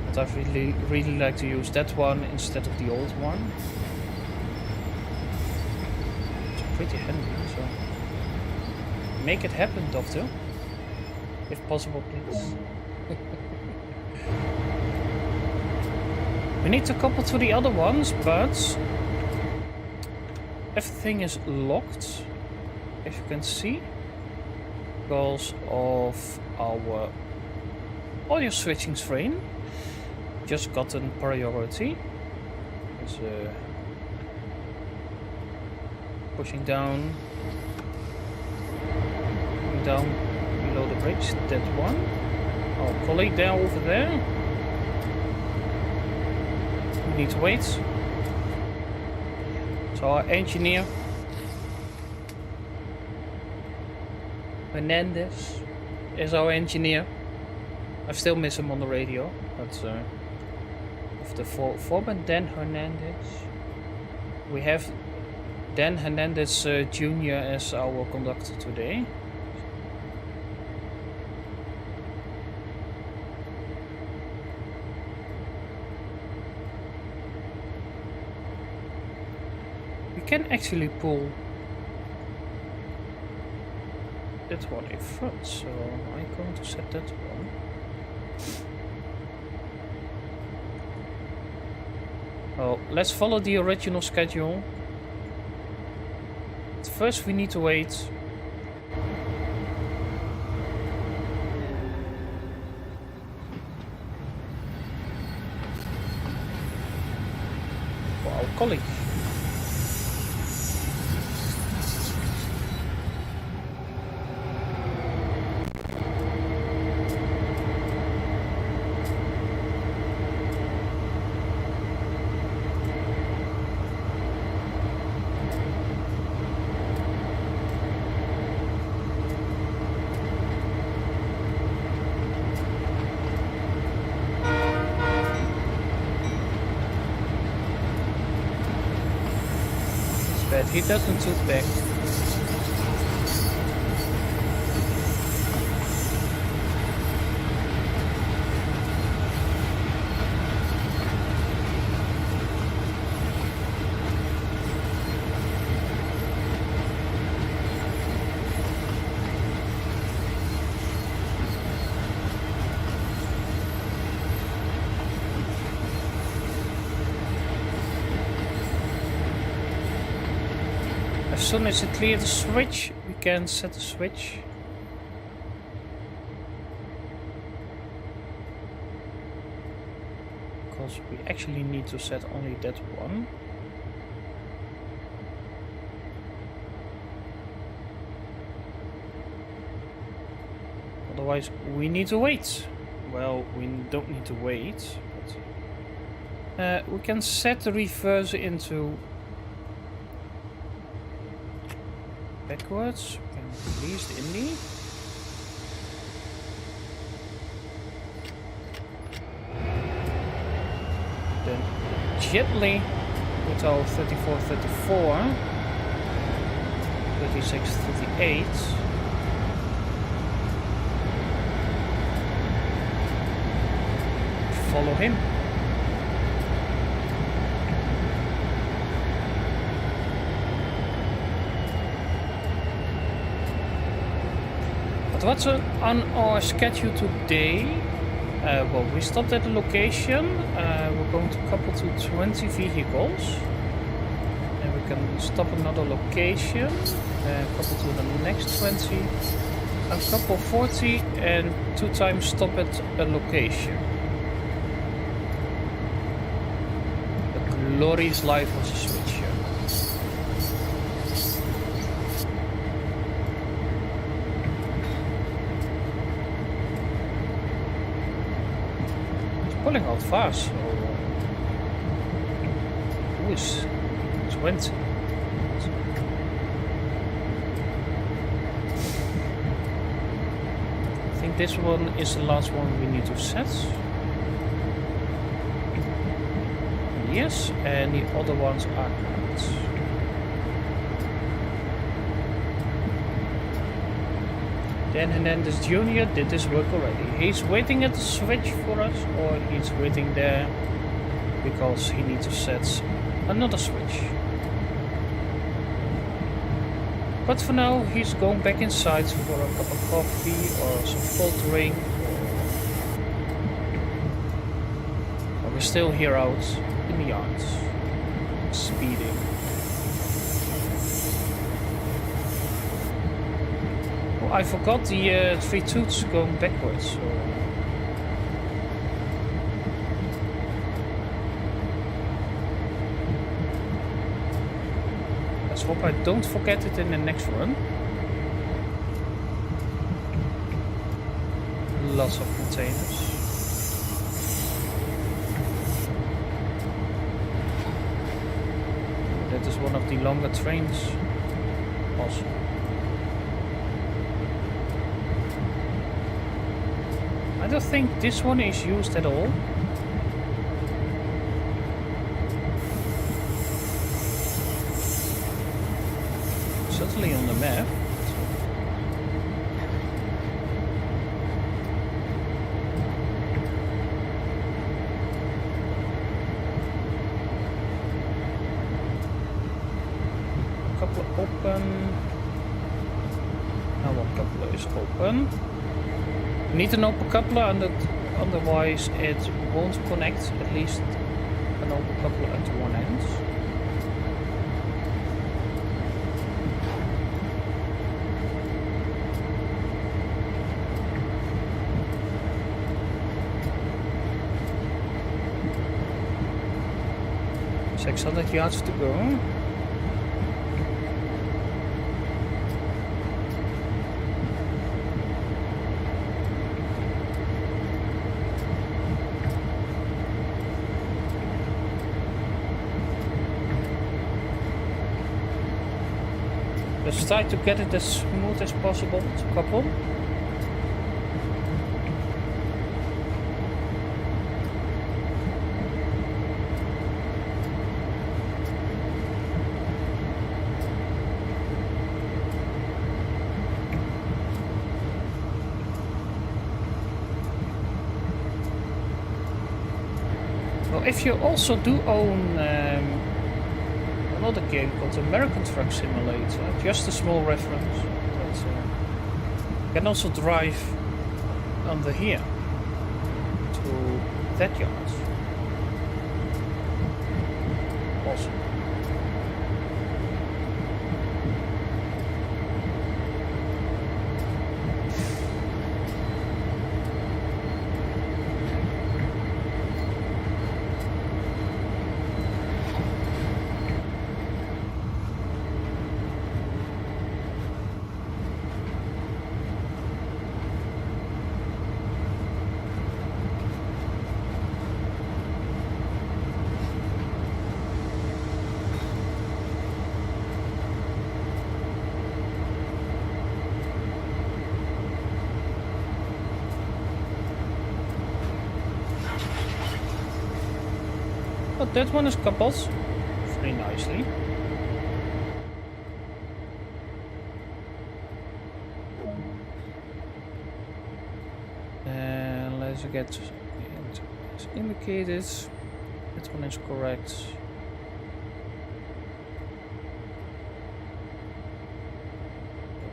Speaker 3: But I really like to use that one instead of the old one. It's pretty handy. So. Make it happen, Dovetail. If possible, please. We need to couple to the other ones, but everything is locked, as you can see, because of our audio switching screen. Just gotten priority. It's pushing down below the bridge. That one. Our colleague there over there. We need to wait. So our engineer Hernandez is our engineer. I still miss him on the radio, but of the foreman Dan Hernandez, we have Dan Hernandez Jr. as our conductor today. We can actually pull that one in front, so I'm going to set that one. Well, let's follow the original schedule. But first we need to wait for our colleague. But he doesn't look back. As soon as it clears the switch, we can set the switch. Because we actually need to set only that one. Otherwise, we need to wait. Well, we don't need to wait, but we can set the reverse into backwards. We can release the Indy. Then gently with our 34, 34, 36, 38. Follow him. But what's on our schedule today? Well, we stopped at a location. We're going to couple to 20 vehicles. And we can stop another location. Couple to the next 20. A couple 40 and 2 times stop at a location. The glorious life of the switcher. Pulling out fast, so who is 20? I think this one is the last one we need to set. Yes, and the other ones are out. Dan Hernandez Jr. did this work already. He's waiting at the switch for us, or he's waiting there because he needs to set another switch. But for now, he's going back inside for a cup of coffee or some cold drink. Or we're still here out in the yards, speeding. Oh, I forgot the 3 toots going backwards. So. Let's hope I don't forget it in the next run. Lots of containers. That is one of the longer trains. Also. I don't think this one is used at all. Certainly on the map. A couple open. Now one couple is open. Need an open coupler, and otherwise it won't connect. At least an open coupler at one end. So 600 yards to go. Let's try to get it as smooth as possible to couple. Well, if you also do own another game called American Truck Simulator, just a small reference, but you can also drive under here to that yard. Awesome. But that one is coupled very nicely. And let's get it indicated. That one is correct.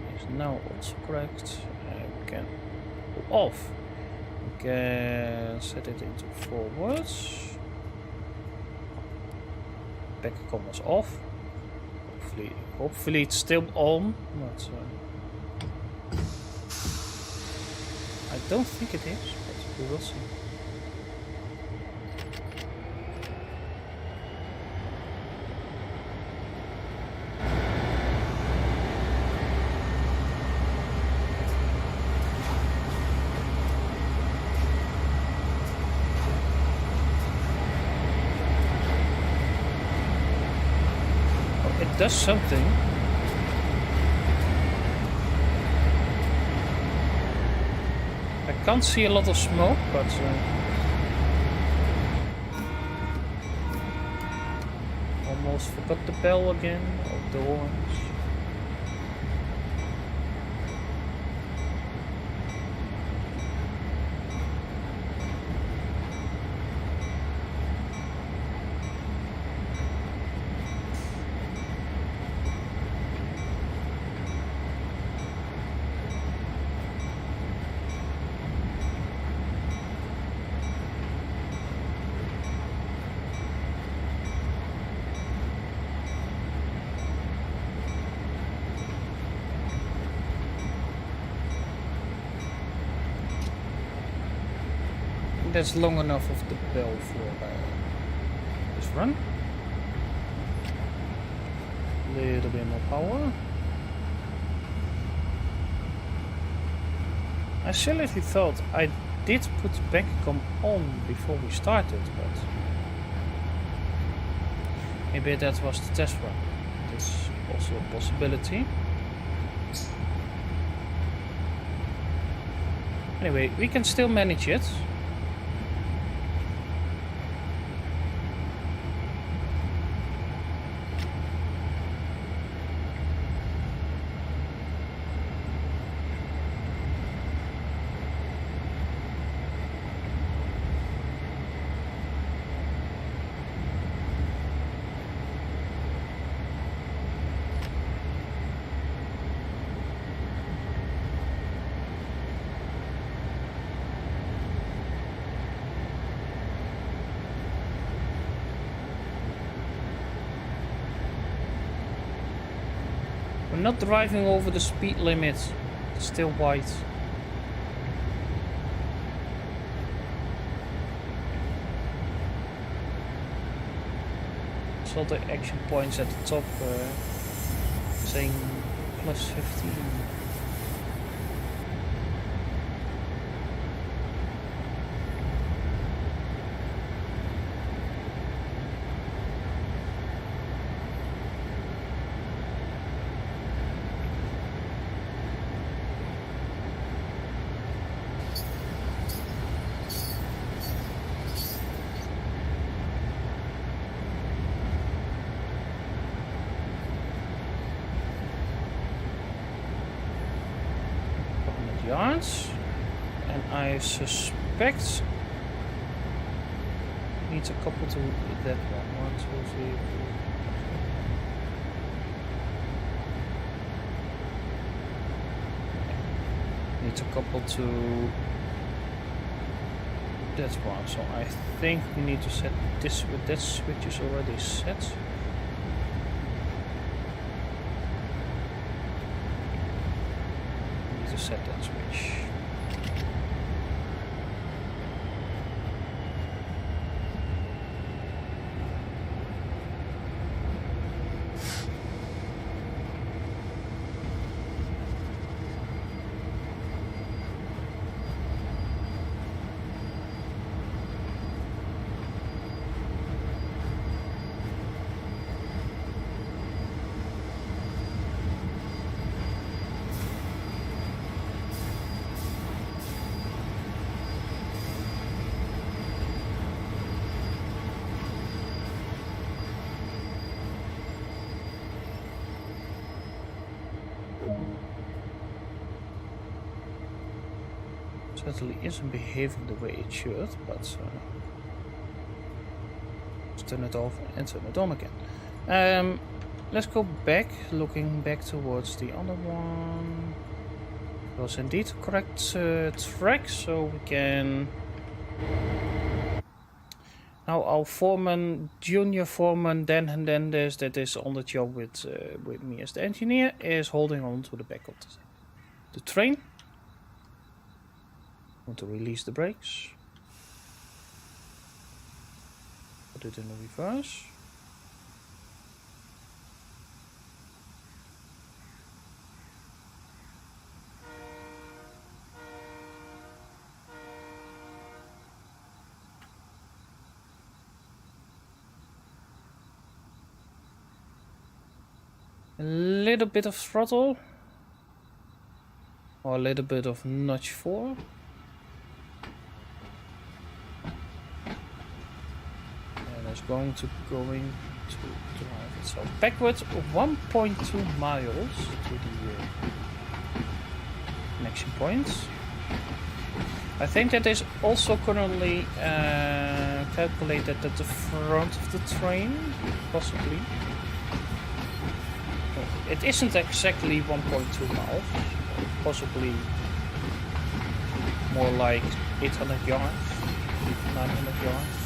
Speaker 3: That is now also correct. We can go off. We can set it into forwards. Back commas off. Hopefully it's still on, but I don't think it is, but we will see. Does something. I can't see a lot of smoke, but almost forgot the bell again, or the horns. that's long enough of the bell for this run. A little bit more power. I seriously thought I did put the bank com on before we started, but maybe that was the test run. That's also a possibility. Anyway, we can still manage it. We're not driving over the speed limit. It's still white. Saw the action points at the top saying plus 15. Yards, and I suspect needs a couple to that one. 1, 2, 3, 4. Needs a couple to that one. So I think we need to set this with that switch is already set. Set that switch. Certainly isn't behaving the way it should, but let's turn it off and turn it on again. Let's go back, looking back towards the other one. It was indeed the correct track, so we can... Now our foreman, junior foreman, Dan Hernandez, that is on the job with me as the engineer, is holding on to the back of the train. Want to release the brakes. Put it in the reverse. A little bit of throttle. Or a little bit of notch 4. Going to drive itself backwards 1.2 miles to the connection points. I think that is also currently calculated at the front of the train, possibly. It isn't exactly 1.2 miles, possibly more like 800 yards, 900 yards.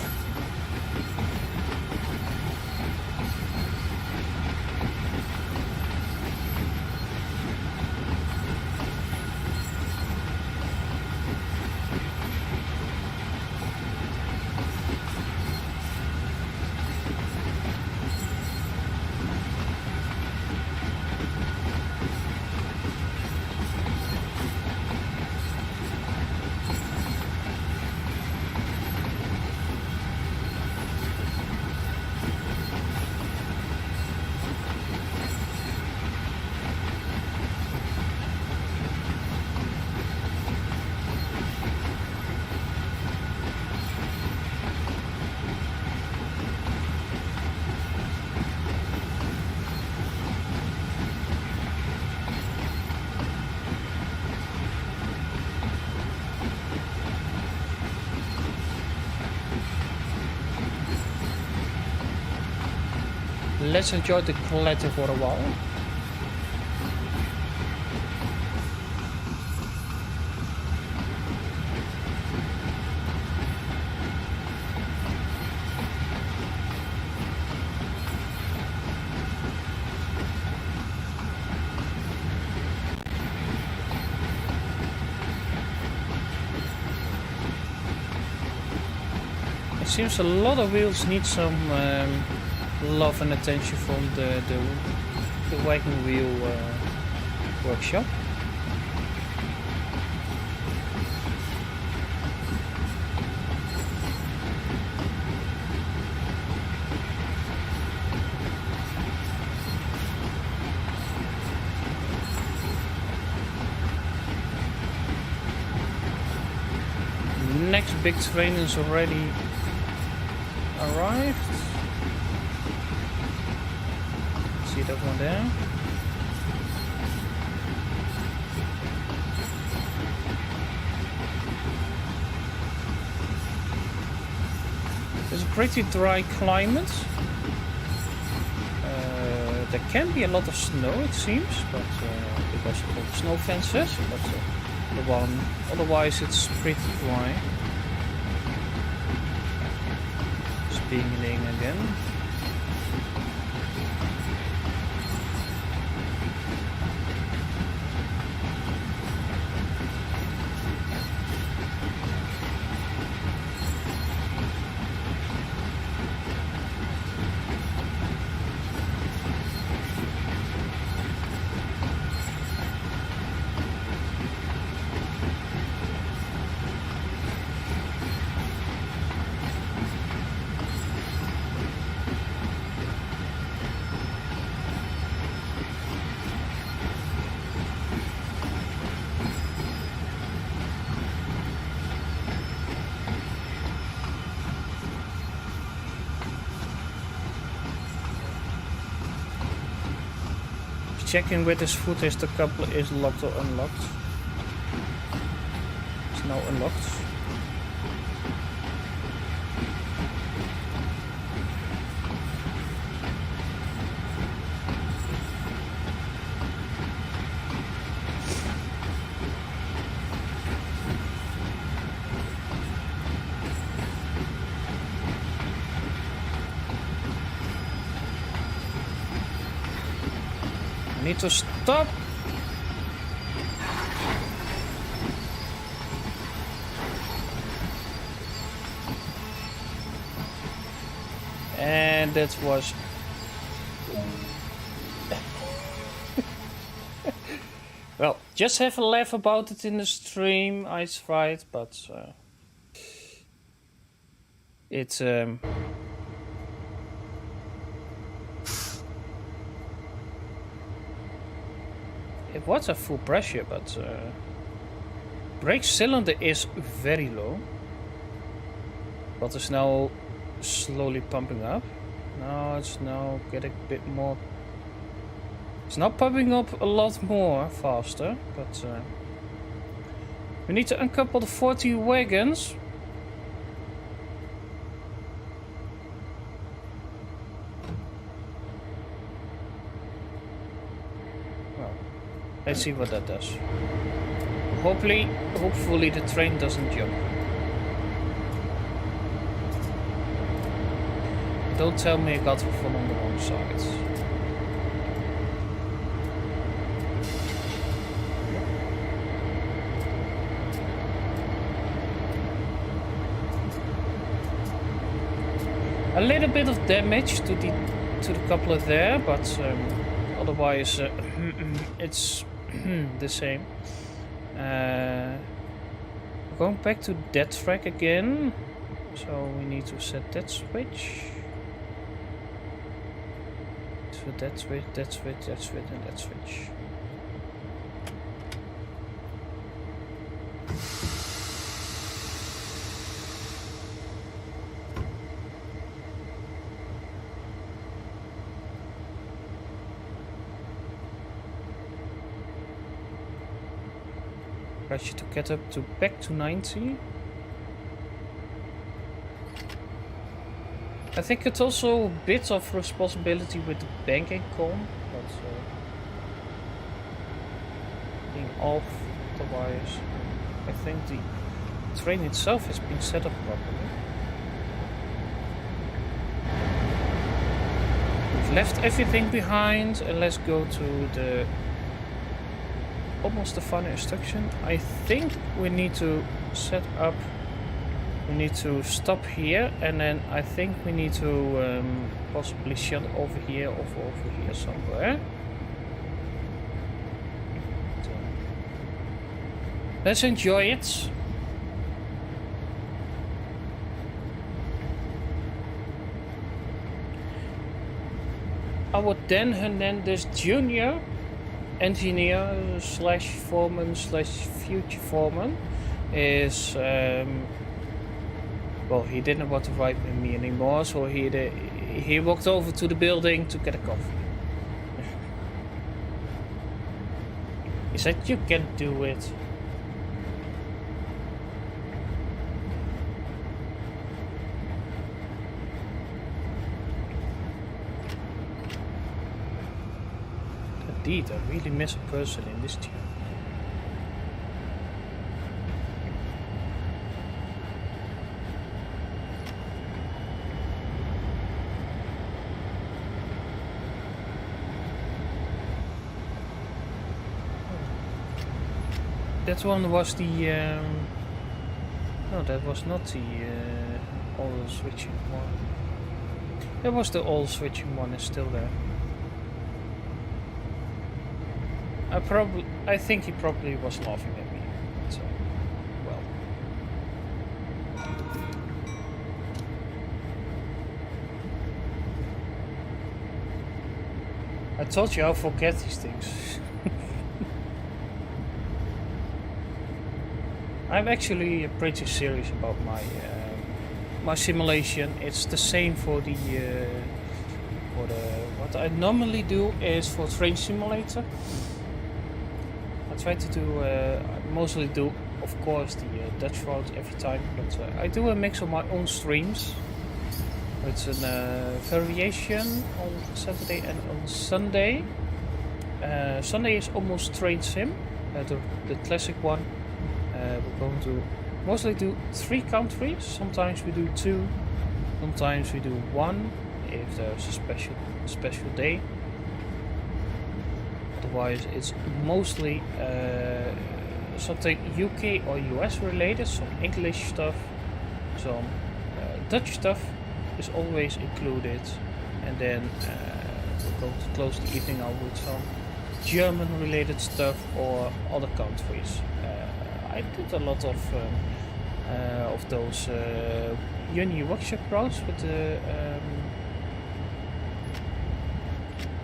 Speaker 3: let's enjoy the clatter for a while. Seems a lot of wheels need some love and attention from the wagon wheel workshop. Next big train is already arrived. See that one there. It's a pretty dry climate. There can be a lot of snow, it seems, but because of the snow fences. But otherwise, it's pretty dry. Beginning again. Checking with his foot if the coupler is locked or unlocked. It's now unlocked. Need to stop. And that was well, just have a laugh about it in the stream, I tried, but it's it was a full pressure, but brake cylinder is very low, but it's now slowly pumping up. Now it's now getting a bit more. It's now pumping up a lot more faster, but we need to uncouple the 40 wagons. Let's see what that does. Hopefully the train doesn't jump. Don't tell me I got from on the wrong side. A little bit of damage to the coupler there, but otherwise it's the same. Going back to that track again, so we need to set that switch. So that switch, that switch, that switch, and that switch. Pressure to get up to back to 90. I think it's also a bit of responsibility with the banking con, but being off the wires, I think the train itself has been set up properly. We've left everything behind and let's go to the almost the final instruction. I think we need to set up, we need to stop here, and then I think we need to possibly shut over here or over here somewhere. Let's enjoy it. Our Dan Hernandez Jr., engineer slash foreman slash future foreman, is well, he didn't want to ride with me anymore, so he walked over to the building to get a coffee. He said, "You can do it." Indeed, I really miss a person in this tune. That one was the no, that was not the all switching one. That was the all switching one, is still there. I think he probably was laughing at me. So, well. I told you I'll forget these things. I'm actually pretty serious about my simulation. It's the same for the what I normally do is for Train Simulator. I try to do, I mostly do, of course, the Dutch route every time, but I do a mix of my own streams. It's a variation on Saturday and on Sunday. Sunday is almost train sim, the classic one. We're going to mostly do 3 countries. Sometimes we do 2, sometimes we do 1 if there's a special day. Otherwise, it's mostly something UK or US related, some English stuff, some Dutch stuff is always included, and then we're going to close the evening out with some German related stuff or other countries. I did a lot of those uni workshop routes with the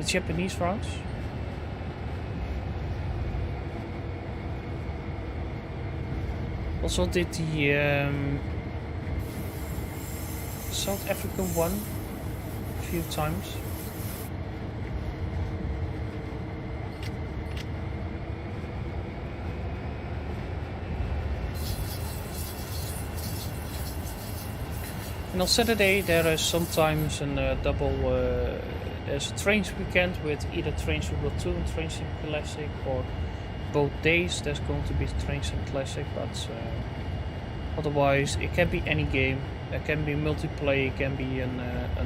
Speaker 3: Japanese routes. Also did the South African one a few times. And on Saturday there is sometimes a double, there's a trains weekend with either Train Sim World 2 and Train Sim Classic, or both days there's going to be Train Sim Classic, but otherwise it can be any game. It can be multiplayer, it can be a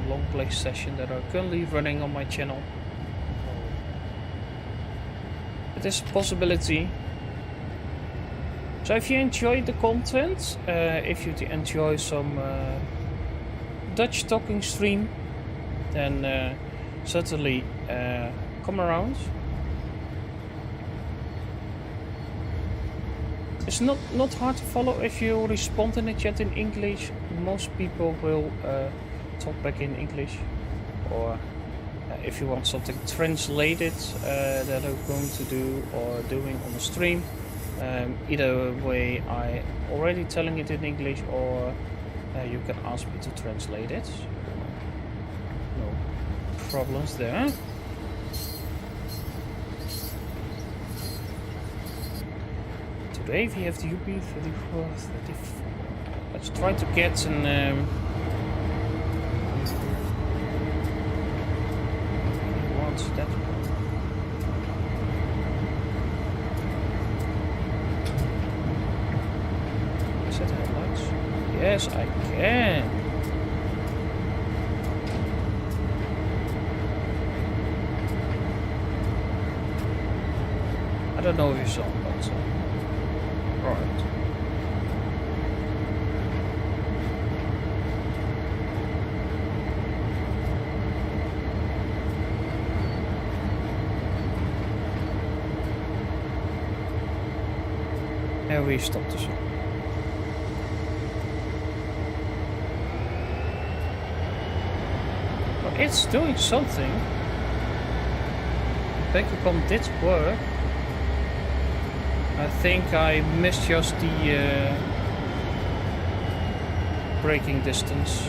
Speaker 3: long play session that are currently running on my channel. It is a possibility. So if you enjoy the content, if you enjoy some Dutch talking stream, then certainly come around. It's not hard to follow if you respond in the chat in English. Most people will talk back in English, or if you want something translated that I'm going to do or doing on the stream, either way I already telling it in English, or you can ask me to translate it. No problems there. Today we have the UP34. Let's try to get an What's that? Is that headlights? Yes, I can. I don't know if you saw, but alright. And we stopped the song. Well, it's doing something. The Bank.com did work. I think I missed just the braking distance.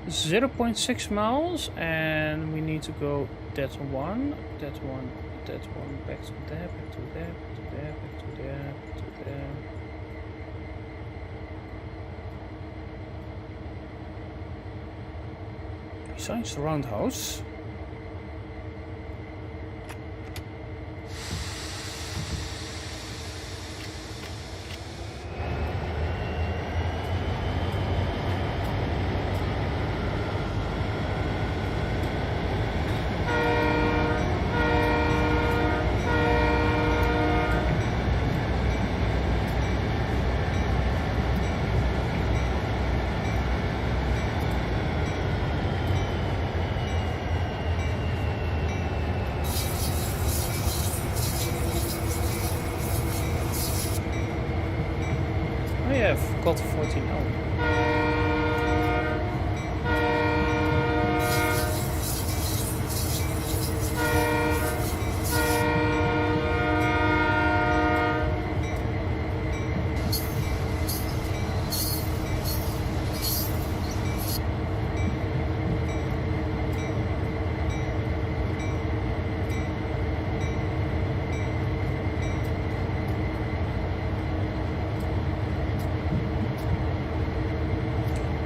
Speaker 3: .6 miles, and we need to go that one, back to there, back to there, back to there, back to there, back to there, back to there. Besides the roundhouse. Got 14 oh.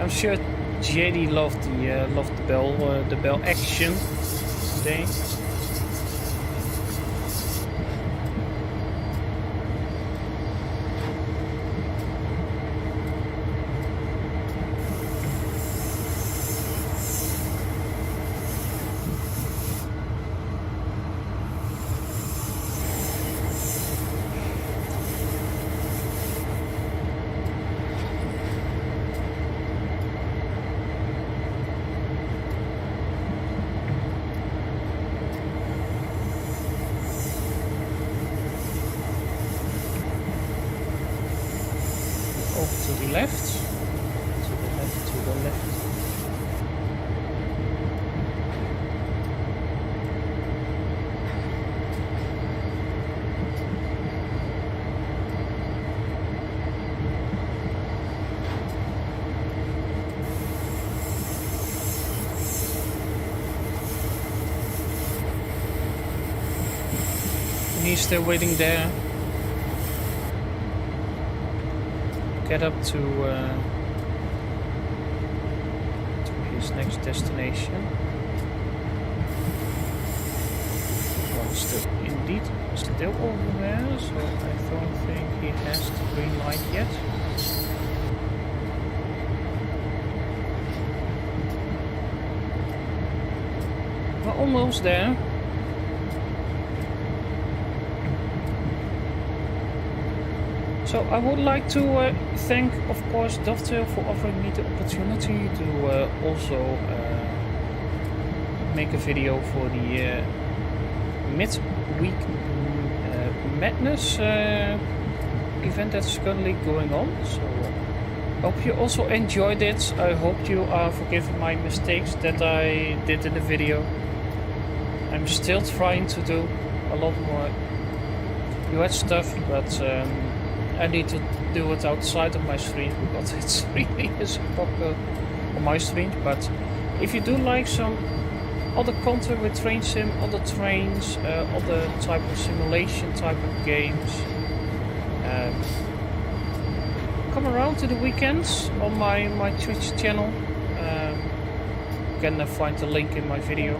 Speaker 3: I'm sure JD loved the bell action today. He's still waiting there. Get up to his next destination. Well, still over there, so I don't think he has the green light yet. We're almost there. So I would like to thank, of course, Dovetail for offering me the opportunity to also make a video for the Midweek Madness event that's currently going on. So hope you also enjoyed it. I hope you are forgiving my mistakes that I did in the video. I'm still trying to do a lot more UX stuff, but I need to do it outside of my stream because it's really is popular on my stream. But if you do like some other content with train sim, other trains, other type of simulation type of games, Come around to the weekends on my Twitch channel. You can find the link in my video.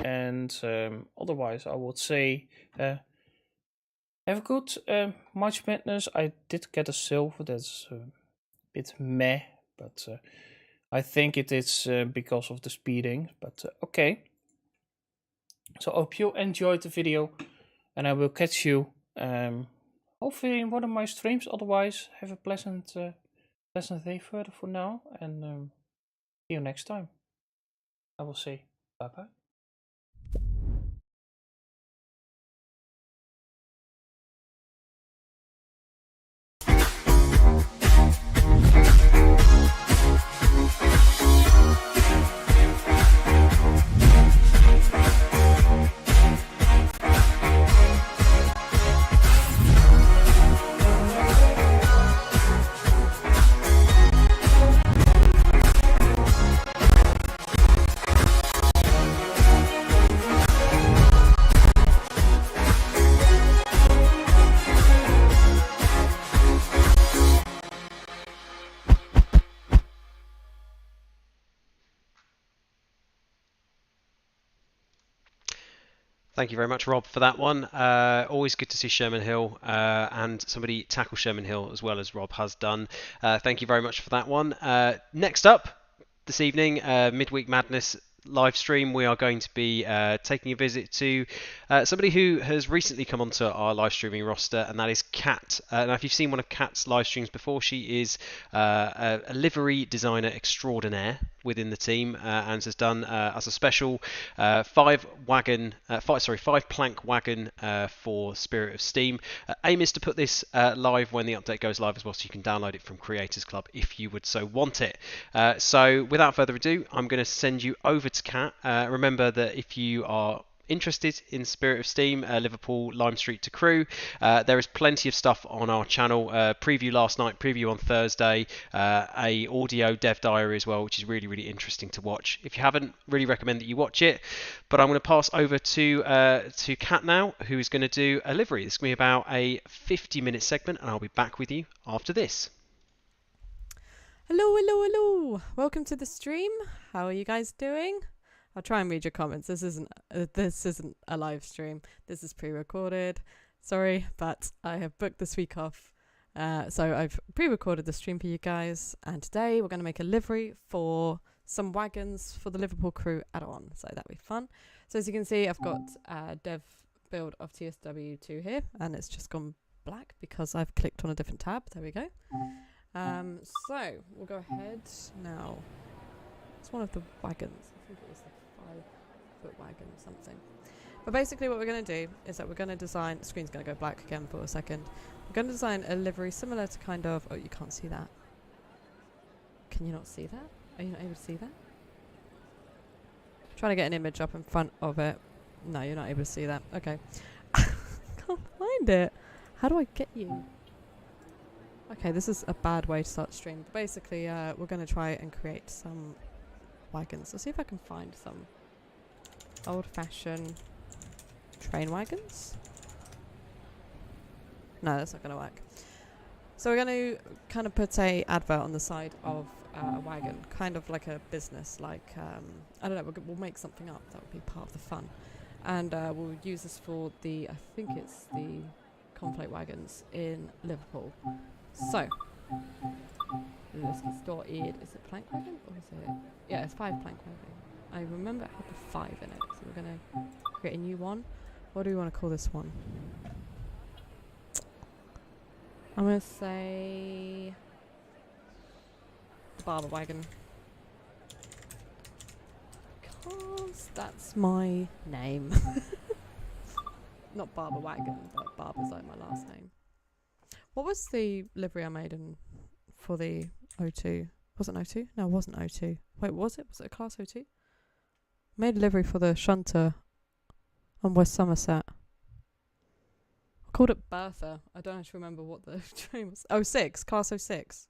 Speaker 3: And otherwise, I would say have a good March Madness. I did get a silver. That's a bit meh, but I think it is because of the speeding. But okay. So I hope you enjoyed the video, and I will catch you hopefully in one of my streams. Otherwise, have a pleasant day further for now, and see you next time. I will say bye bye.
Speaker 1: Thank you very much, Rob, for that one. Always good to see Sherman Hill and somebody tackle Sherman Hill as well as Rob has done. Thank you very much for that one. Next up this evening, Midweek Madness live stream, we are going to be taking a visit to somebody who has recently come onto our live streaming roster, and that is Kat. Now, if you've seen one of Kat's live streams before, she is a livery designer extraordinaire within the team, and has done as a special 5 plank wagon for Spirit of Steam. Aim is to put this live when the update goes live as well, so you can download it from Creators Club if you would so want it. So without further ado, I'm going to send you over to Kat. Remember that if you are interested in Spirit of Steam, Liverpool Lime Street to Crewe, there is plenty of stuff on our channel. Preview last night, preview on Thursday, a audio dev diary as well, which is really, really interesting to watch. If you haven't, really recommend that you watch it. But I'm going to pass over to Kat now, who is going to do a livery. This is going to be about a 50-minute segment, and I'll be back with you after this.
Speaker 4: Hello, hello, hello. Welcome to the stream. How are you guys doing? I'll try and read your comments. This isn't a live stream. This is pre-recorded. Sorry, but I have booked this week off. So I've pre-recorded the stream for you guys. And today we're going to make a livery for some wagons for the Liverpool Crewe add-on. So that'll be fun. So as you can see, I've got a dev build of TSW2 here. And it's just gone black because I've clicked on a different tab. There we go. So we'll go ahead now. It's one of the wagons. I think it was the 5-foot wagon or something. But basically what we're going to do is that we're going to design, the screen's going to go black again for a second. We're going to design a livery similar to kind of, oh, you can't see that. Can you not see that? Are you not able to see that? Trying to get an image up in front of it. No, you're not able to see that. Okay. Can't find it. How do I get you? Okay, this is a bad way to start the stream. But basically, we're going to try and create some wagons. Let's see if I can find some old-fashioned train wagons. No, that's not going to work. So we're going to kind of put a advert on the side of a wagon, kind of like a business, like, I don't know, we'll make something up. That would be part of the fun. And we'll use this for the, I think it's the conflict wagons in Liverpool. So, let's get started. Is it plank wagon or is it? Yeah, it's 5 plank wagon. I remember it had the 5 in it, so we're going to create a new one. What do we want to call this one? I'm going to say the barber wagon. Because that's my name. Not barber wagon, but barber's like my last name. What was the livery I made for the O2? Was it an O2? No, it wasn't O2. Wait, was it? Was it a class O2? Made a livery for the shunter on West Somerset. I called it Bertha. I don't actually remember what the train was. 06, class 06.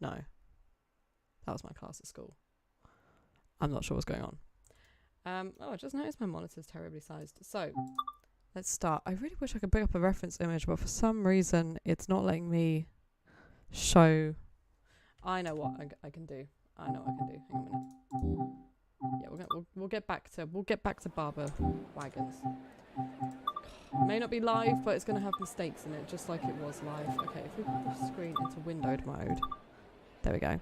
Speaker 4: No. That was my class at school. I'm not sure what's going on. Oh, I just noticed my monitor's terribly sized. So, let's start. I really wish I could bring up a reference image, but for some reason it's not letting me show. I know what I can do. I know what I can do. Hang on a minute. Yeah, we'll get back to Barber Wagons. May not be live, but it's going to have mistakes in it, just like it was live. Okay, if we put the screen into windowed mode, there we go.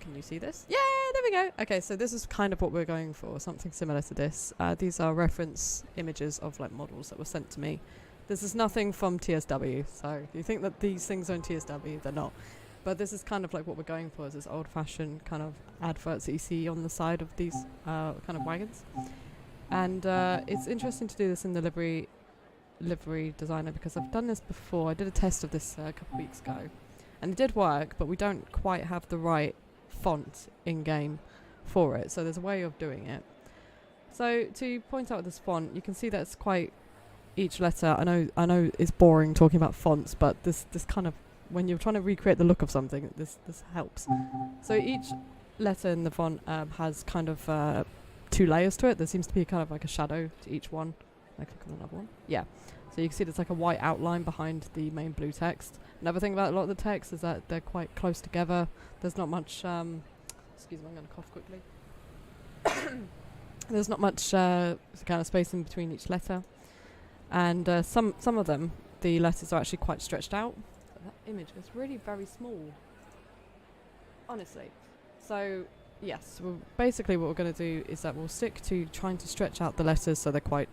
Speaker 4: Can you see this? Yeah, there we go. Okay, so this is kind of what we're going for, something similar to this. These are reference images of like models that were sent to me. This is nothing from TSW, so if you think that these things are in TSW, they're not. But this is kind of like what we're going for, is this old-fashioned kind of adverts that you see on the side of these kind of wagons. And it's interesting to do this in the livery designer, because I've done this before. I did a test of this a couple of weeks ago, and it did work, but we don't quite have the right font in-game for it, so there's a way of doing it. So to point out this font, you can see that it's quite each letter. I know it's boring talking about fonts, but this kind of, when you're trying to recreate the look of something, this helps. So each letter in the font has kind of 2 layers to it. There seems to be kind of like a shadow to each one. Can I click on another one? Yeah. So you can see there's like a white outline behind the main blue text. Another thing about a lot of the text is that they're quite close together. There's not much, excuse me, I'm going to cough quickly. There's not much kind of space in between each letter. And some of them, the letters are actually quite stretched out. That image is really very small, honestly. So yes, basically what we're going to do is that we'll stick to trying to stretch out the letters so they're quite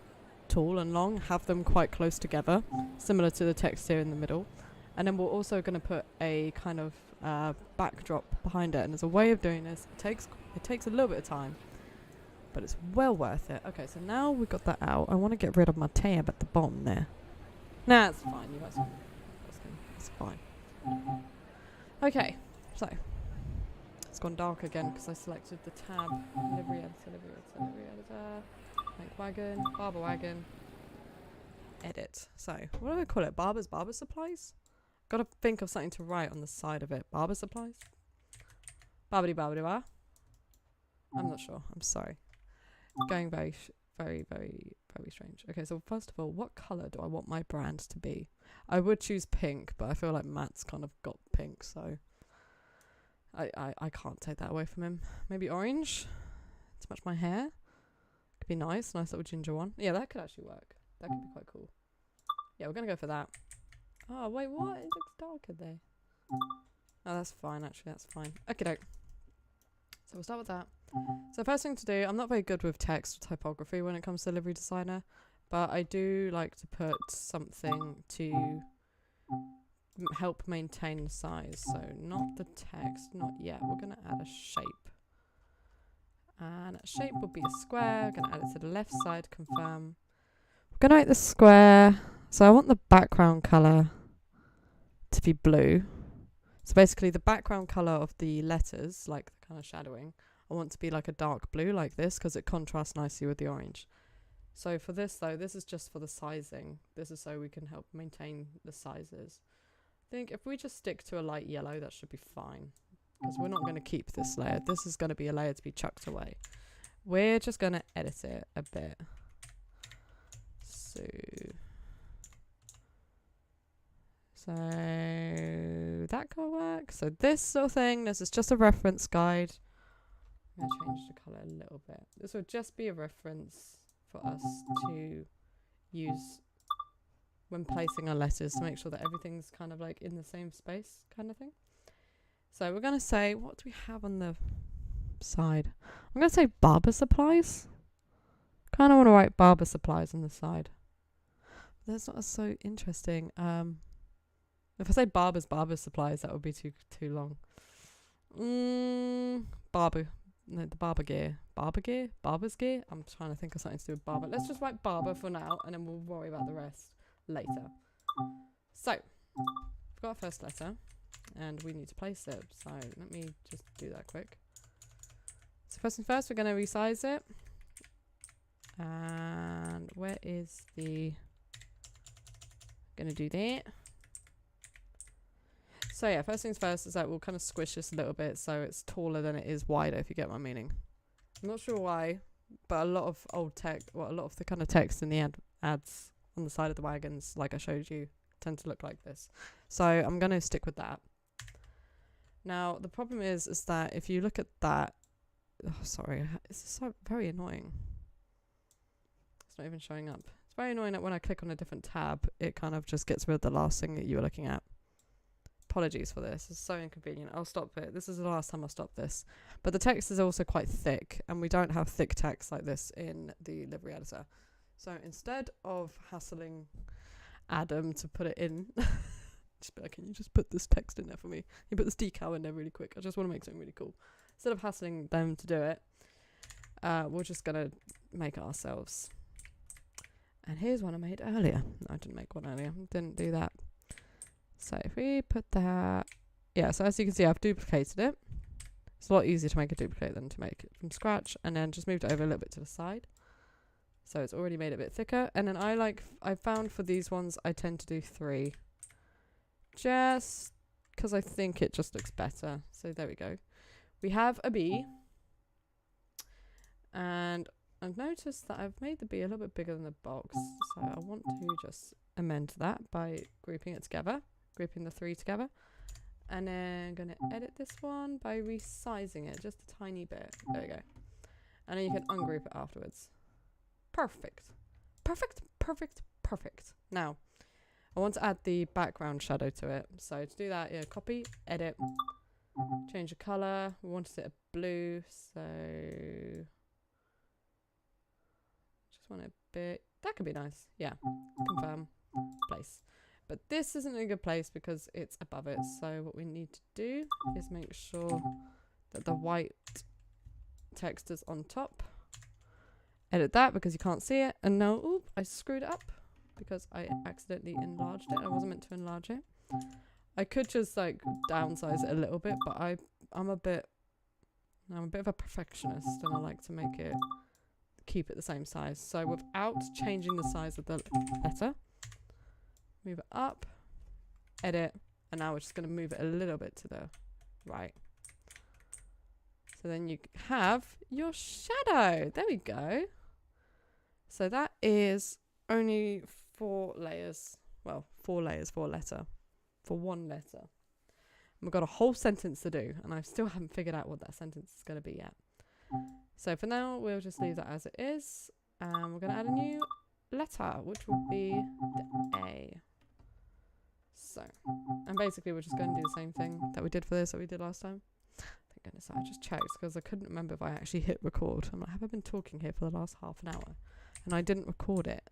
Speaker 4: tall and long, have them quite close together, similar to the text here in the middle. And then we're also going to put a kind of backdrop behind it. And there's a way of doing this. It takes a little bit of time, but it's well worth it. Okay, so now we've got that out. I want to get rid of my tab at the bottom there. Nah, it's fine. You guys can. It's fine. Okay, so it's gone dark again because I selected the tab. Livery editor. Make wagon. Barber wagon. Edit. So, what do I call it? Barber supplies? Gotta think of something to write on the side of it. Barber supplies? Barbity barbity bar? I'm not sure. I'm sorry. Going very strange. Okay, so first of all, what colour do I want my brand to be? I would choose pink, but I feel like Matt's kind of got pink, so I can't take that away from him. Maybe orange to match my hair. Could be nice little ginger one. Yeah, that could actually work. That could be quite cool. Yeah, we're gonna go for that. Oh wait, what? It looks darker there. Oh, that's fine. Actually, that's fine. Okay, doke. So we'll start with that. So first thing to do, I'm not very good with text or typography when it comes to livery designer, but I do like to put something to help maintain the size. So not the text, not yet. We're going to add a shape. And that shape will be a square. We're going to add it to the left side, confirm. We're going to make the square. So I want the background colour to be blue. So basically the background colour of the letters, like the kind of shadowing, I want to be like a dark blue like this because it contrasts nicely with the orange. So for this though, this is just for the sizing. This is so we can help maintain the sizes. I think if we just stick to a light yellow, that should be fine. Because we're not going to keep this layer. This is going to be a layer to be chucked away. We're just going to edit it a bit. So that could work. So this sort of thing, this is just a reference guide. I'm going to change the colour a little bit. This will just be a reference for us to use when placing our letters to make sure that everything's kind of like in the same space kind of thing. So we're going to say, what do we have on the side? I'm going to say barber supplies. Kind of want to write barber supplies on the side. That's not so interesting. If I say barber supplies, that would be too long. The barber gear. Barber's gear? I'm trying to think of something to do with barber. Let's just write barber for now, and then we'll worry about the rest later. So, we've got our first letter, and we need to place it. So, let me just do that quick. So, first things first, we're going to resize it. And where is the... Going to do that. So yeah, first things first is that we'll kind of squish this a little bit so it's taller than it is wider, if you get my meaning. I'm not sure why. but a lot of old text, well, a lot of the kind of text in the ads on the side of the wagons, like I showed you, tend to look like this. So I'm going to stick with that. Now, the problem is that if you look at that, oh, sorry, it's so very annoying. It's not even showing up. It's very annoying that when I click on a different tab, it kind of just gets rid of the last thing that you were looking at. Apologies for this. It's so inconvenient. I'll stop it. This is the last time I'll stop this. But the text is also quite thick, and we don't have thick text like this in the livery editor. So instead of hassling Adam to put it in, just be like, can you just put this text in there for me? You put this decal in there really quick. I just want to make something really cool. Instead of hassling them to do it, we're just going to make it ourselves. And here's one I made earlier. No, I didn't make one earlier. Didn't do that. So if we put that, yeah, so as you can see, I've duplicated it. It's a lot easier to make a duplicate than to make it from scratch, and then just moved it over a little bit to the side. So it's already made it a bit thicker. And then I found for these ones, I tend to do 3. Just because I think it just looks better. So there we go. We have a bee. And I've noticed that I've made the bee a little bit bigger than the box. So I want to just amend that by grouping it together. Grouping the 3 together, and then I'm going to edit this one by resizing it just a tiny bit. There we go. And then you can ungroup it afterwards. Perfect. Perfect, perfect, perfect. Now, I want to add the background shadow to it. So to do that, yeah, copy, edit, change the colour. We wanted it a blue, so just want it a bit, that could be nice. Yeah, confirm, place. But this isn't a good place because it's above it. So what we need to do is make sure that the white text is on top. Edit that because you can't see it. And now, oop, I screwed it up because I accidentally enlarged it. I wasn't meant to enlarge it. I could just like downsize it a little bit, but I'm a bit of a perfectionist and I like to make it, keep it the same size. So without changing the size of the letter, move it up, edit, and now we're just going to move it a little bit to the right. So then you have your shadow. There we go. So that is only 4 layers. Well, 4 layers for a letter. For 1 letter. And we've got a whole sentence to do, and I still haven't figured out what that sentence is going to be yet. So for now, we'll just leave that as it is. And we're going to add a new letter, which will be the A. So, and basically we're just going to do the same thing that we did for this that we did last time. Thank goodness I just checked because I couldn't remember if I actually hit record. I'm like, have I been talking here for the last half an hour? And I didn't record it.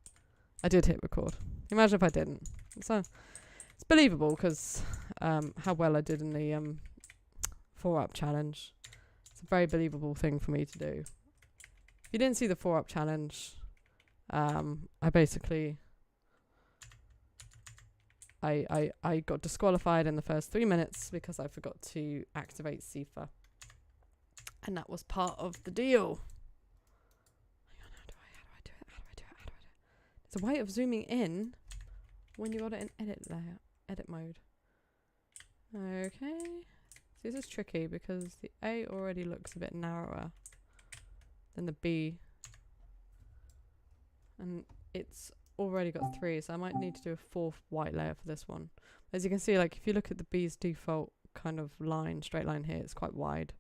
Speaker 4: I did hit record. Imagine if I didn't. So, it's believable because how well I did in the 4-up challenge. It's a very believable thing for me to do. If you didn't see the 4-up challenge, I basically... I got disqualified in the first 3 minutes because I forgot to activate CIFA. And that was part of the deal. Hang on, how do I do it? There's a way of zooming in when you got it in edit mode. Okay. This is tricky because the A already looks a bit narrower than the B. And it's already got 3, so I might need to do a 4th white layer for this one. As you can see, like if you look at the B's default kind of line, straight line here, it's quite wide.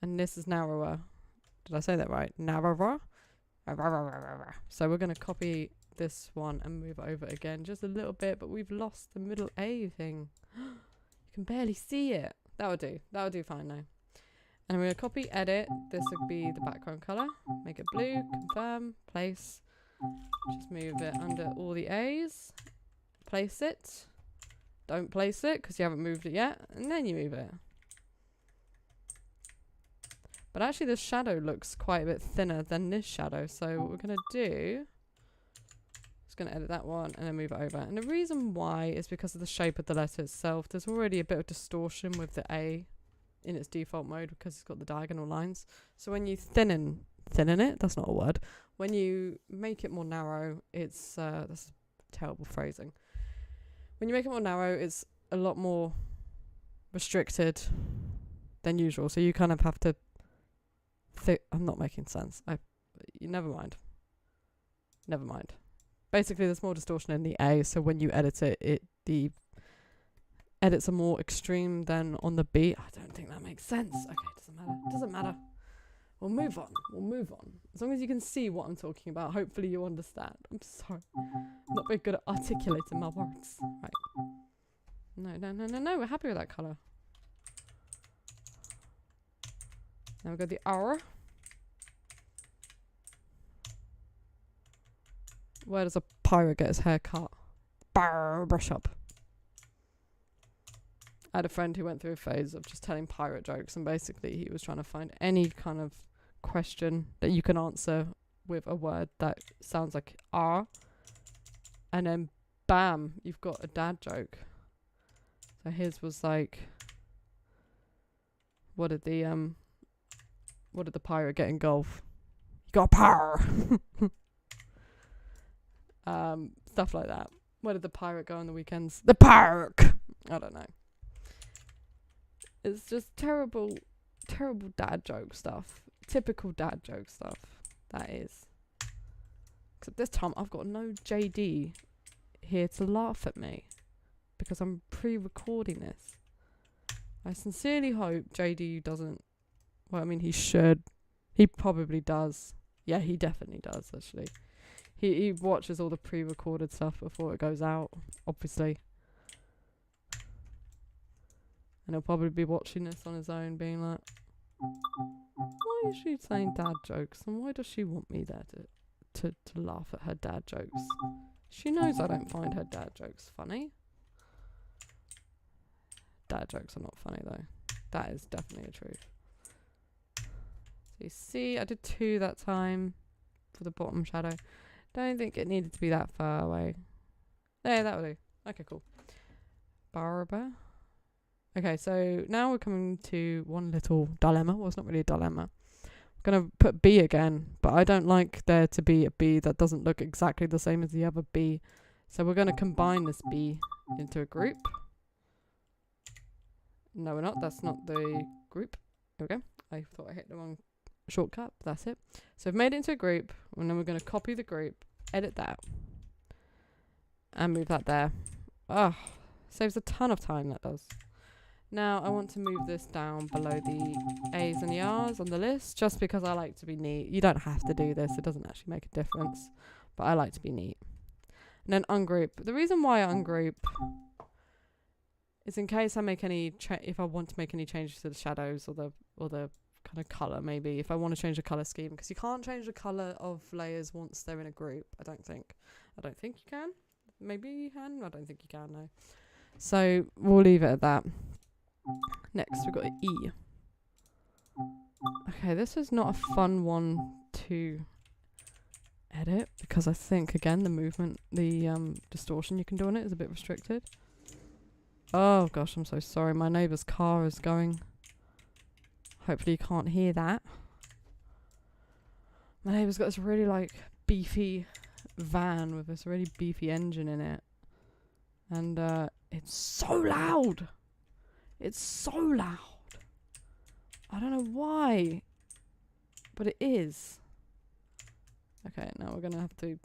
Speaker 4: And this is narrower. Did I say that right? Narrower? So we're going to copy this one and move it over again just a little bit, but we've lost the middle A thing. You can barely see it. That'll do. That'll do fine now. And I'm going to copy, edit. This would be the background color. Make it blue, confirm, place. Just move it under all the A's. Place it. Don't place it because you haven't moved it yet. And then you move it. But actually the shadow looks quite a bit thinner than this shadow. So what we're going to do... Just going to edit that one and then move it over. And the reason why is because of the shape of the letter itself. There's already a bit of distortion with the A in its default mode because it's got the diagonal lines. So when you thin it, that's not a word. When you make it more narrow, it's that's terrible phrasing. When you make it more narrow, it's a lot more restricted than usual. So you kind of have to I'm not making sense. never mind. Never mind. Basically, there's more distortion in the A, so when you edit it, the edits are more extreme than on the B. I don't think that makes sense. Okay, doesn't matter. Doesn't matter. We'll move on. We'll move on. As long as you can see what I'm talking about, hopefully you understand. I'm sorry. I'm not very good at articulating my words. Right. No. We're happy with that colour. Now we've got the R. Where does a pirate get his hair cut? Brush up. I had a friend who went through a phase of just telling pirate jokes, and basically he was trying to find any kind of question that you can answer with a word that sounds like R, and then bam, you've got a dad joke. So his was like, what did the pirate get in golf? He got power. Stuff like that. Where did the pirate go on the weekends? The park. I don't know. It's just terrible dad joke stuff. Typical dad joke stuff. That is. Except this time I've got no JD here to laugh at me because I'm pre-recording this. I sincerely hope JD doesn't. Well, I mean, he should. He probably does. Yeah, he definitely does, actually. He watches all the pre-recorded stuff before it goes out, obviously. And he'll probably be watching this on his own, being like, why is she saying dad jokes? And why does she want me there to laugh at her dad jokes? She knows I don't find her dad jokes funny. Dad jokes are not funny, though. That is definitely the truth. So you see, I did 2 that time for the bottom shadow. Don't think it needed to be that far away. There, that will do. Okay, cool. Barber. Okay, so now we're coming to one little dilemma. Well, it's not really a dilemma. I'm going to put B again, but I don't like there to be a B that doesn't look exactly the same as the other B. So we're going to combine this B into a group. No, we're not. That's not the group. There we go. I thought I hit the wrong shortcut. That's it. So I've made it into a group, and then we're going to copy the group, edit that, and move that there. Oh, saves a ton of time, that does. Now I want to move this down below the A's and the R's on the list, just because I like to be neat. You don't have to do this. It doesn't actually make a difference, but I like to be neat. And then ungroup. The reason why I ungroup is in case I make any, if I want to make any changes to the shadows or the kind of colour, maybe if I want to change the colour scheme, because you can't change the colour of layers once they're in a group. I don't think you can. Maybe you can. I don't think you can, no. So we'll leave it at that. Next we've got an E. Okay, this is not a fun one to edit because I think again the movement, the distortion you can do on it is a bit restricted. Oh gosh, I'm so sorry. My neighbour's car is going. Hopefully you can't hear that. My neighbour's got this really like beefy van with this really beefy engine in it. And it's so loud. It's so loud. I don't know why, but it is. Okay, now we're going to have to